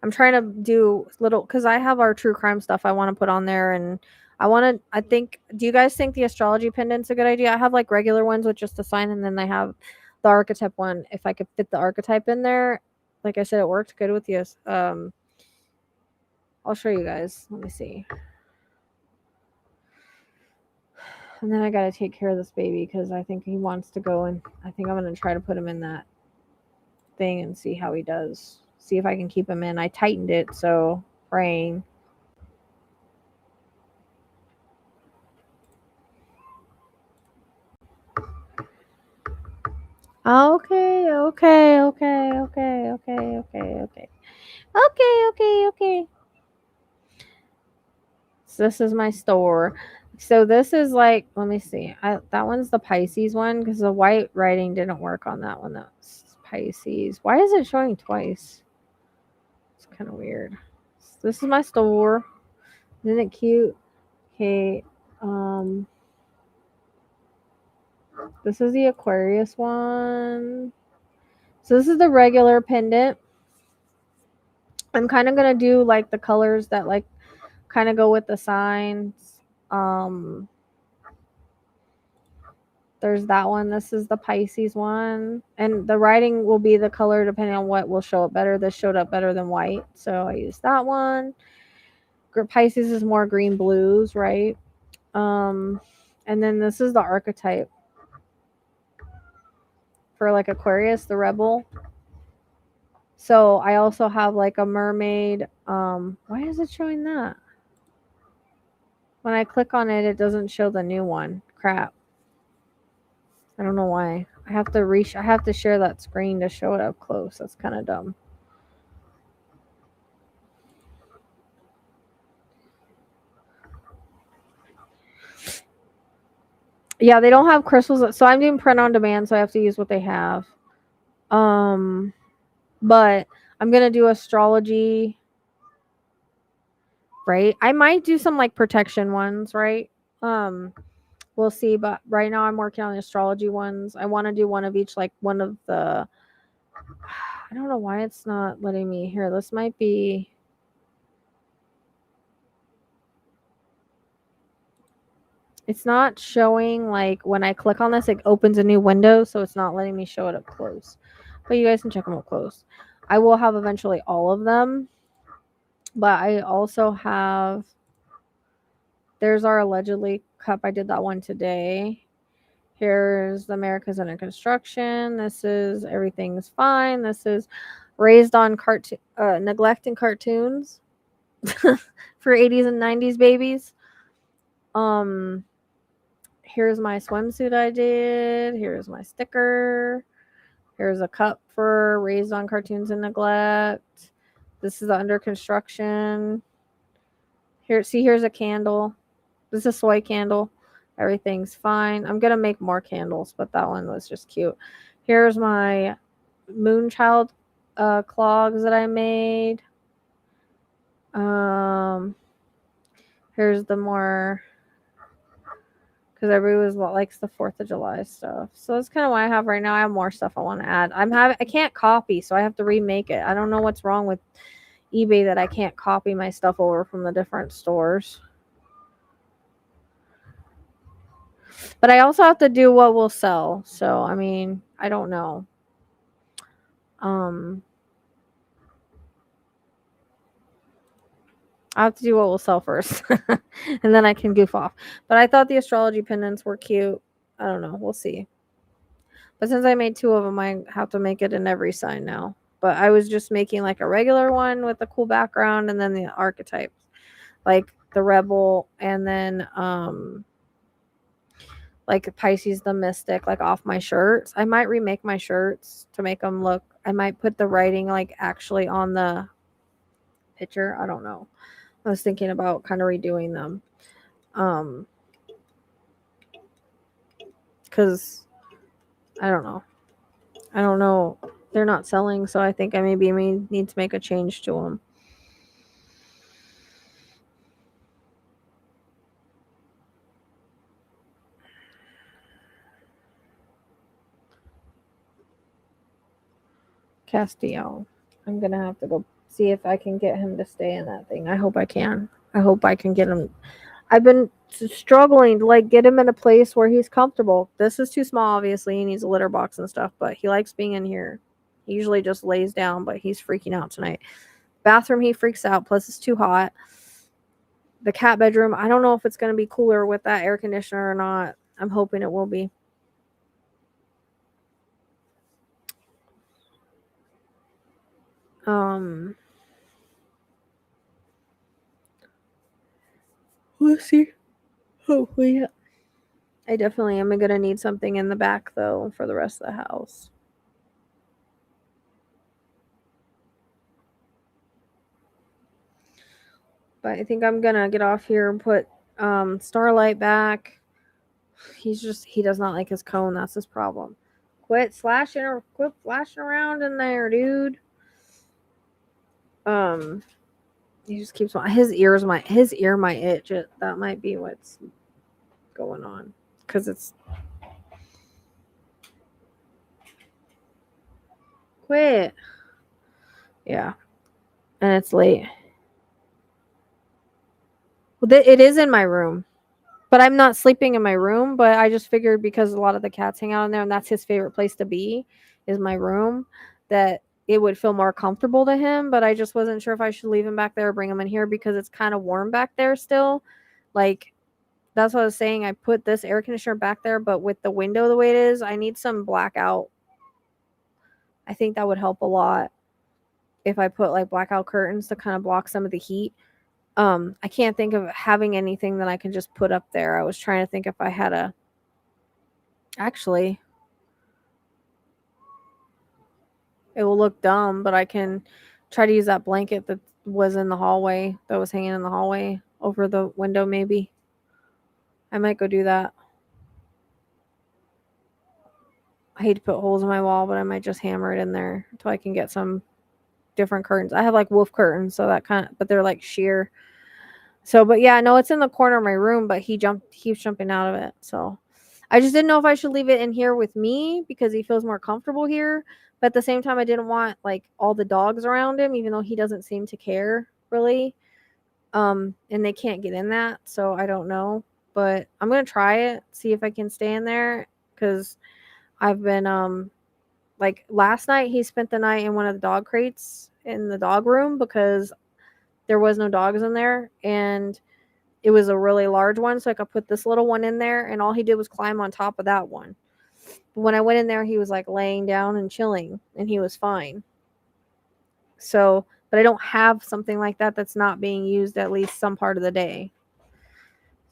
I'm trying to do little because I have our true crime stuff I want to put on there, and I think, do you guys think the astrology pendant's a good idea? I have like regular ones with just a sign, and then I have the archetype one. If I could fit the archetype in there, like I said, it worked good with you. I'll show you guys. Let me see. And then I got to take care of this baby because I think he wants to go, and I think I'm going to try to put him in that thing and see how he does. See if I can keep him in. I tightened it, so praying. Okay. So this is my store. So this is like, let me see. That one's the Pisces one because the white writing didn't work on that one. That's Pisces. Why is it showing twice? It's kind of weird. So this is my store. Isn't it cute? Okay. This is the Aquarius one. So this is the regular pendant. I'm kind of gonna do like the colors that like kind of go with the signs. There's that one. This is the Pisces one. And the writing will be the color depending on what will show up better. This showed up better than white. So I used that one. Pisces is more green blues, right? And then this is the archetype for like Aquarius, the rebel. So I also have like a mermaid. Why is it showing that? When I click on it, it doesn't show the new one. Crap. I don't know why. I have to share that screen to show it up close. That's kind of dumb. Yeah, they don't have crystals. So I'm doing print on demand, so I have to use what they have. But I'm going to do astrology, right? I might do some like protection ones, right? We'll see, but right now I'm working on the astrology ones. I want to do one of each, like one of the I don't know why it's not letting me here. This might be it's not showing like when I click on this, it opens a new window, so it's not letting me show it up close. But you guys can check them up close. I will have eventually all of them, but I also have. There's our allegedly cup. I did that one today. Here's the America's Under Construction. This is Everything's Fine. This is Raised on Neglect and Cartoons for 80s and 90s babies. Here's my swimsuit I did. Here's my sticker. Here's a cup for Raised on Cartoons and Neglect. This is the Under Construction. Here's a candle. This is a soy candle. Everything's fine. I'm gonna make more candles, but that one was just cute. Here's my Moonchild clogs that I made. Here's the more because everybody likes the 4th of July stuff. So that's kind of what I have right now. I have more stuff I want to add. I can't copy, so I have to remake it. I don't know what's wrong with eBay that I can't copy my stuff over from the different stores. But I also have to do what will sell. So, I mean, I don't know. I have to do what will sell first. And then I can goof off. But I thought the astrology pendants were cute. I don't know. We'll see. But since I made 2 of them, I have to make it in every sign now. But I was just making like a regular one with a cool background and then the archetypes. Like the rebel and then like Pisces the mystic, like off my shirts. I might remake my shirts to make them look. I might put the writing like actually on the picture. I don't know. I was thinking about kind of redoing them. Because I don't know. They're not selling, so I think I maybe need to make a change to them. Castiel. I'm going to have to go see if I can get him to stay in that thing. I hope I can. I hope I can get him. I've been struggling to like get him in a place where he's comfortable. This is too small, obviously. He needs a litter box and stuff, but he likes being in here. He usually just lays down, but he's freaking out tonight. Bathroom, he freaks out. Plus, it's too hot. The cat bedroom, I don't know if it's going to be cooler with that air conditioner or not. I'm hoping it will be. We'll see. Hopefully. I definitely am going to need something in the back, though, for the rest of the house. But I think I'm gonna get off here and put Starlight back. He does not like his cone. That's his problem. Quit flashing around in there, dude. He just keeps his ear might itch. That might be what's going on, because it's quit. Yeah, and it's late. Well, it is in my room, but I'm not sleeping in my room. But I just figured, because a lot of the cats hang out in there, and that's his favorite place to be, is my room, that it would feel more comfortable to him. But I just wasn't sure if I should leave him back there or bring him in here, because it's kind of warm back there still. Like, that's what I was saying. I put this air conditioner back there, but with the window the way it is, I need some blackout. I think that would help a lot if I put like blackout curtains to kind of block some of the heat. I can't think of having anything that I can just put up there. I was trying to think if I had a. Actually, it will look dumb, but I can try to use that blanket that was in the hallway, that was hanging in the hallway over the window, maybe. I might go do that. I hate to put holes in my wall, but I might just hammer it in there until I can get some different curtains. I have like wolf curtains, so that kind of, but they're like sheer. So, but yeah, no, it's in the corner of my room, but he keeps jumping out of it. So I just didn't know if I should leave it in here with me because he feels more comfortable here. But at the same time, I didn't want like all the dogs around him, even though he doesn't seem to care really. And they can't get in that. So I don't know, but I'm going to try it, see if I can stay in there, because I've been, like last night, he spent the night in one of the dog crates in the dog room because there was no dogs in there, and it was a really large one, so I could put this little one in there, and all he did was climb on top of that one. But when I went in there, he was like laying down and chilling, and he was fine. So, but I don't have something like that that's not being used at least some part of the day.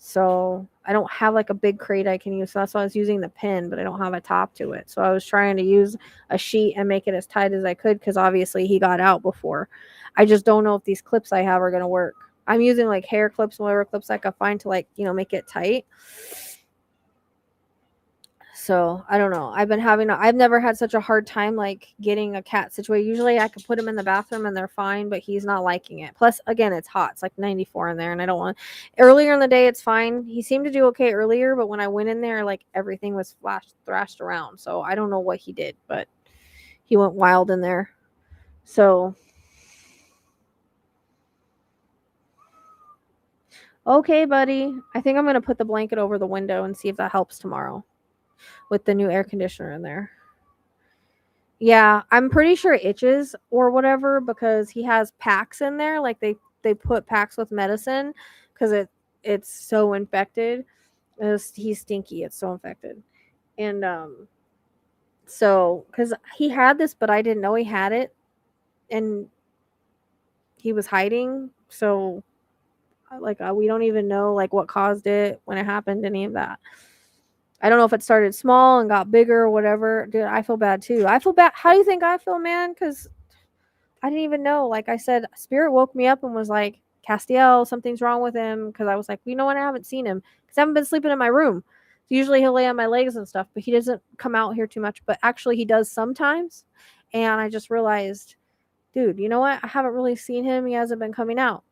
So I don't have like a big crate I can use. So that's why I was using the pin, but I don't have a top to it. So I was trying to use a sheet and make it as tight as I could, because obviously he got out before. I just don't know if these clips I have are going to work. I'm using like hair clips, whatever clips I could find to like, make it tight. So I don't know. I've never had such a hard time like getting a cat situated. Usually I could put them in the bathroom and they're fine, but he's not liking it. Plus, again, it's hot. It's like 94 in there, and I don't want. Earlier in the day, it's fine. He seemed to do okay earlier, but when I went in there, like everything was thrashed around. So I don't know what he did, but he went wild in there. So okay, buddy. I think I'm gonna put the blanket over the window and see if that helps tomorrow with the new air conditioner in there. Yeah, I'm pretty sure it itches or whatever, because he has packs in there. Like they put packs with medicine because it's so infected. He's stinky. It's so infected, and so because he had this, but I didn't know he had it, and he was hiding. So like we don't even know like what caused it, when it happened, any of that. I don't know if it started small and got bigger or whatever. Dude, I feel bad too. I feel bad. How do you think I feel, man? Because I didn't even know. Like I said, Spirit woke me up and was like, Castiel, something's wrong with him. Because I was like, you know what? I haven't seen him because I haven't been sleeping in my room. So usually he'll lay on my legs and stuff, but he doesn't come out here too much. But actually, he does sometimes. And I just realized, dude, you know what? I haven't really seen him. He hasn't been coming out.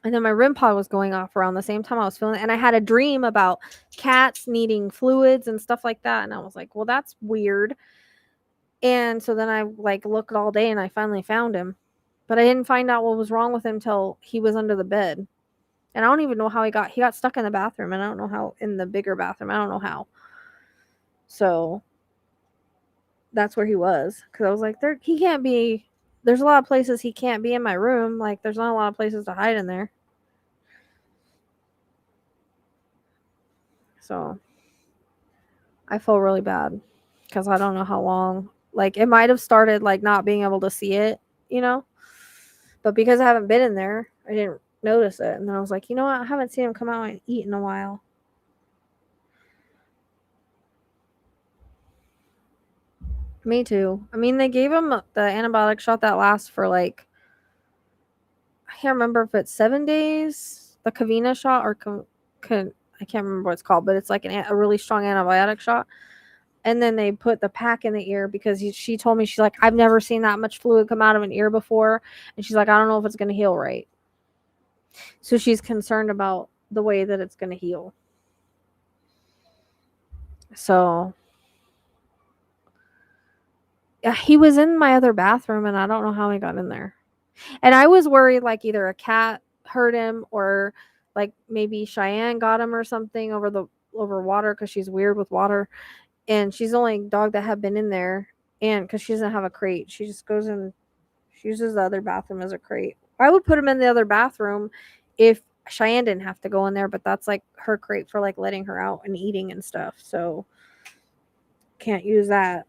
And then my REM pod was going off around the same time I was feeling it. And I had a dream about cats needing fluids and stuff like that. And I was like, well, that's weird. And so then I like looked all day and I finally found him. But I didn't find out what was wrong with him till he was under the bed. And I don't even know how he got stuck in the bathroom, and I don't know how, in the bigger bathroom. I don't know how. So that's where he was. Because I was like, he can't be. There's a lot of places he can't be in my room. Like there's not a lot of places to hide in there. So I feel really bad because I don't know how long. Like it might have started like not being able to see it, but because I haven't been in there, I didn't notice it. And then I was like, you know what? I haven't seen him come out and eat in a while. Me too. I mean, they gave him the antibiotic shot that lasts for like, I can't remember if it's 7 days, the Kavina shot, or I can't remember what it's called, but it's like a really strong antibiotic shot. And then they put the pack in the ear because she told me, she's like, I've never seen that much fluid come out of an ear before. And she's like, I don't know if it's going to heal right. So she's concerned about the way that it's going to heal. So yeah, he was in my other bathroom and I don't know how he got in there. And I was worried like either a cat hurt him or like maybe Cheyenne got him or something over water because she's weird with water. And she's the only dog that had been in there. And because she doesn't have a crate, she just goes in. She uses the other bathroom as a crate. I would put him in the other bathroom if Cheyenne didn't have to go in there, but that's like her crate for like letting her out and eating and stuff. So can't use that.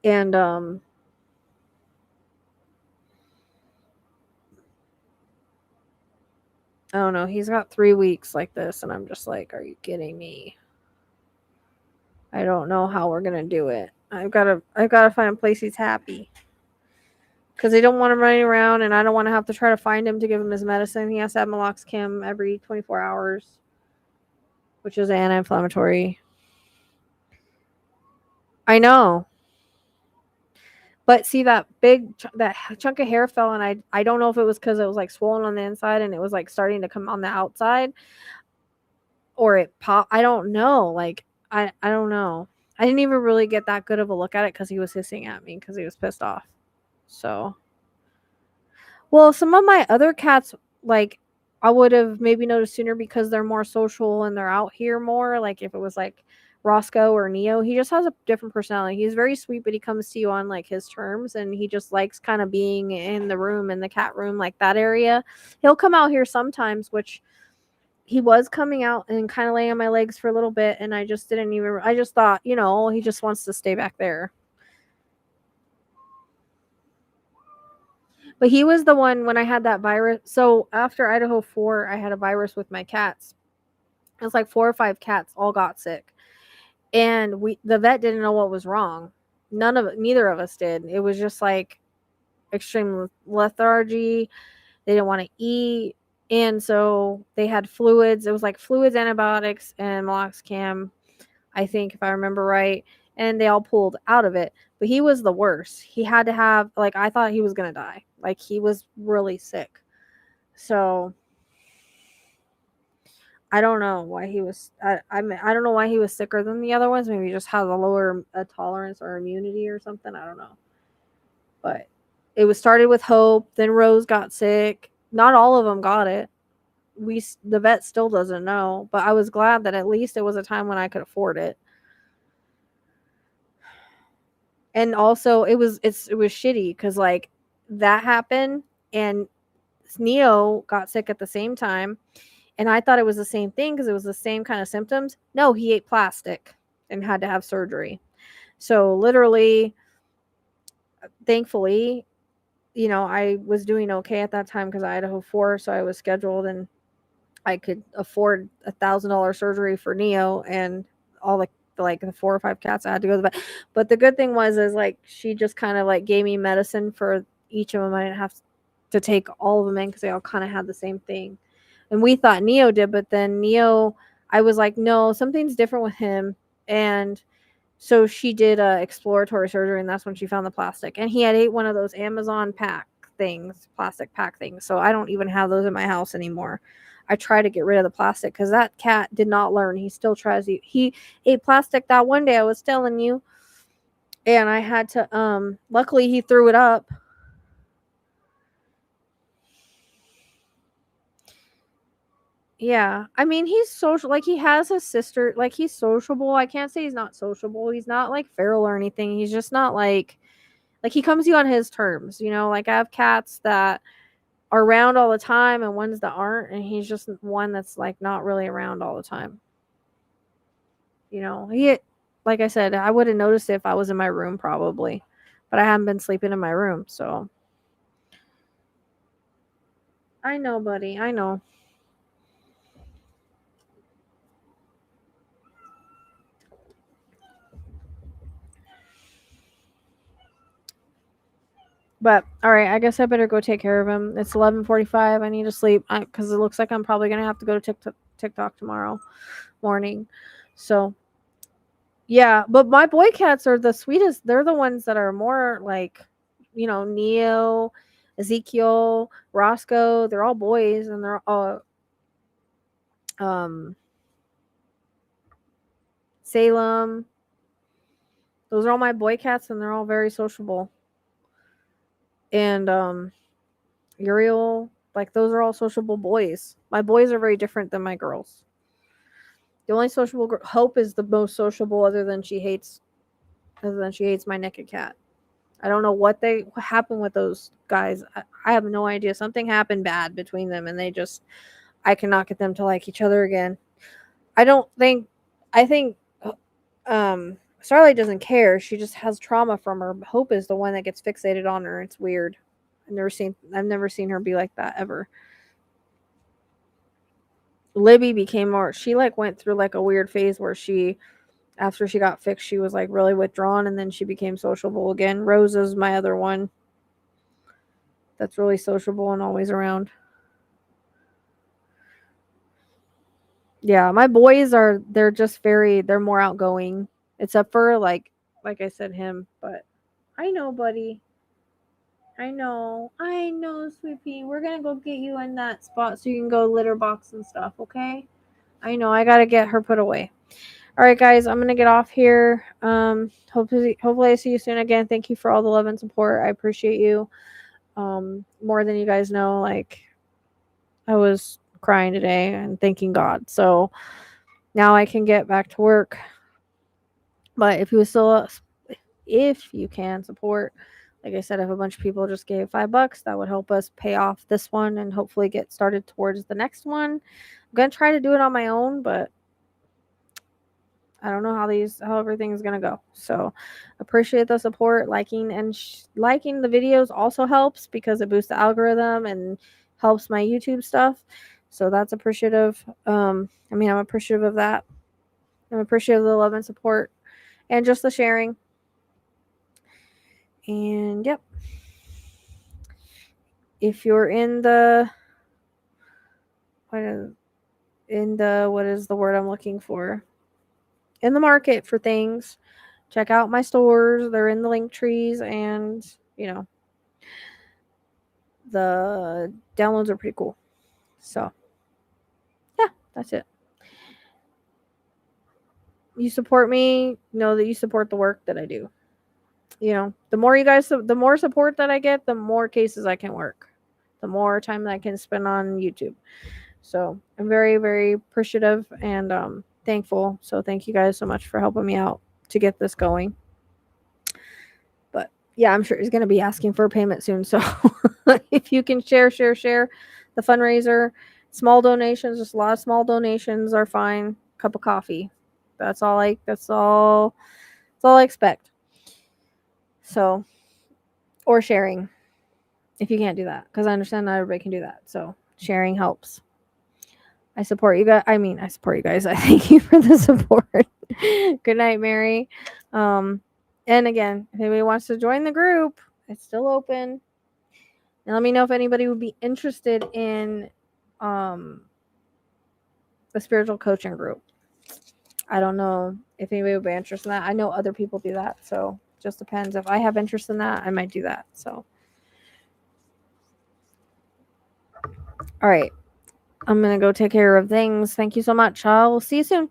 And I don't know. He's got 3 weeks like this, and I'm just like, are you kidding me? I don't know how we're gonna do it. I've gotta find a place he's happy. Because they don't want him running around, and I don't want to have to try to find him to give him his medicine. He has to have meloxicam every 24 hours, which is anti-inflammatory. I know. But see, that chunk of hair fell, and I don't know if it was because it was like swollen on the inside and it was like starting to come on the outside, or it popped. I don't know. Like I don't know. I didn't even really get that good of a look at it because he was hissing at me because he was pissed off. So, well, some of my other cats, like I would have maybe noticed sooner because they're more social and they're out here more. Like if it was like Roscoe or Neo, he just has a different personality. He's very sweet, but he comes to you on like his terms, and he just likes kind of being in the room, in the cat room, like that area. He'll come out here sometimes, which he was coming out and kind of laying on my legs for a little bit, and I just didn't even. I just thought, he just wants to stay back there. But he was the one when I had that virus. So after Idaho 4, I had a virus with my cats. It was like 4 or 5 cats all got sick. And the vet didn't know what was wrong. Neither of us did. It was just like extreme lethargy. They didn't want to eat. And so they had fluids. It was like fluids, antibiotics, and meloxicam, I think, if I remember right. And they all pulled out of it. But he was the worst. He had to have, like, I thought he was going to die. Like, he was really sick. So I don't know why he was. I don't know why he was sicker than the other ones. Maybe he just has a lower tolerance or immunity or something. I don't know. But it was started with Hope. Then Rose got sick. Not all of them got it. The vet still doesn't know. But I was glad that at least it was a time when I could afford it. And also it was shitty because like that happened and Neo got sick at the same time. And I thought it was the same thing because it was the same kind of symptoms. No, he ate plastic and had to have surgery. So literally, thankfully, I was doing okay at that time because I had Idaho 4, so I was scheduled and I could afford $1,000 surgery for Neo and all the 4 or 5 cats I had to go to the vet. But the good thing was like she just kind of like gave me medicine for each of them. I didn't have to take all of them in because they all kind of had the same thing. And we thought Neo did, but then Neo, I was like, no, something's different with him. And so she did a exploratory surgery, and that's when she found the plastic. And he had ate one of those Amazon plastic pack things. So I don't even have those in my house anymore. I try to get rid of the plastic because that cat did not learn. He still tries to. He ate plastic that one day I was telling you, and I had to. Luckily, he threw it up. Yeah, I mean, he's social. Like he has a sister. Like he's sociable. I can't say he's not sociable. He's not like feral or anything. He's just not like he comes to you on his terms. Like I have cats that are around all the time and ones that aren't, and he's just one that's like not really around all the time. He, like I said, I would have noticed it if I was in my room probably, but I haven't been sleeping in my room, so. I know, buddy. I know. But all right, I guess I better go take care of him. It's 11:45. I need to sleep because it looks like I'm probably gonna have to go to TikTok tomorrow morning. So yeah, but my boy cats are the sweetest. They're the ones that are more like, Neo, Ezekiel, Roscoe. They're all boys, and they're all Salem. Those are all my boy cats, and they're all very sociable. And Uriel, like those are all sociable boys. My boys are very different than my girls. The only sociable Hope is the most sociable, other than she hates my naked cat. I don't know what happened with those guys. I have no idea. Something happened bad between them, and I cannot get them to like each other again. I think Starlight doesn't care. She just has trauma from her. Hope is the one that gets fixated on her. It's weird. I've never seen her be like that ever. Libby became more, she like went through like a weird phase where after she got fixed, she was like really withdrawn, and then she became sociable again. Rose is my other one that's really sociable and always around. Yeah, my boys they're more outgoing, except for like I said, him. But I know, buddy. I know, sweet pea. We're gonna go get you in that spot so you can go litter box and stuff, okay? I know, I gotta get her put away. All right, guys, I'm gonna get off here. Hopefully I see you soon again. Thank you for all the love and support. I appreciate you. More than you guys know. Like, I was crying today and thanking God. So now I can get back to work. But if you can support, like I said, if a bunch of people just gave $5, that would help us pay off this one and hopefully get started towards the next one. I'm gonna try to do it on my own, but I don't know how everything's gonna go. So appreciate the support. Liking liking the videos also helps because it boosts the algorithm and helps my YouTube stuff. So that's appreciative. I'm appreciative of that. I'm appreciative of the love and support and just the sharing. And yep. If you're in the what is the word I'm looking for? In the market for things, check out my stores. They're in the Linktrees, and the downloads are pretty cool. So yeah, that's it. You support me, know that you support the work that I do. The more support that I get, the more cases I can work, the more time that I can spend on YouTube. So I'm very, very appreciative and thankful. So thank you guys so much for helping me out to get this going. But yeah, I'm sure he's going to be asking for a payment soon. So if you can share the fundraiser, small donations, just a lot of small donations are fine. Cup of coffee. That's all I expect. So, or sharing if you can't do that, because I understand not everybody can do that. So sharing helps. I support you guys. I support you guys. I thank you for the support. Good night, Mary. And again, if anybody wants to join the group, it's still open. And let me know if anybody would be interested in the spiritual coaching group. I don't know if anybody would be interested in that. I know other people do that, so just depends. If I have interest in that, I might do that. So, all right. I'm going to go take care of things. Thank you so much. I will see you soon.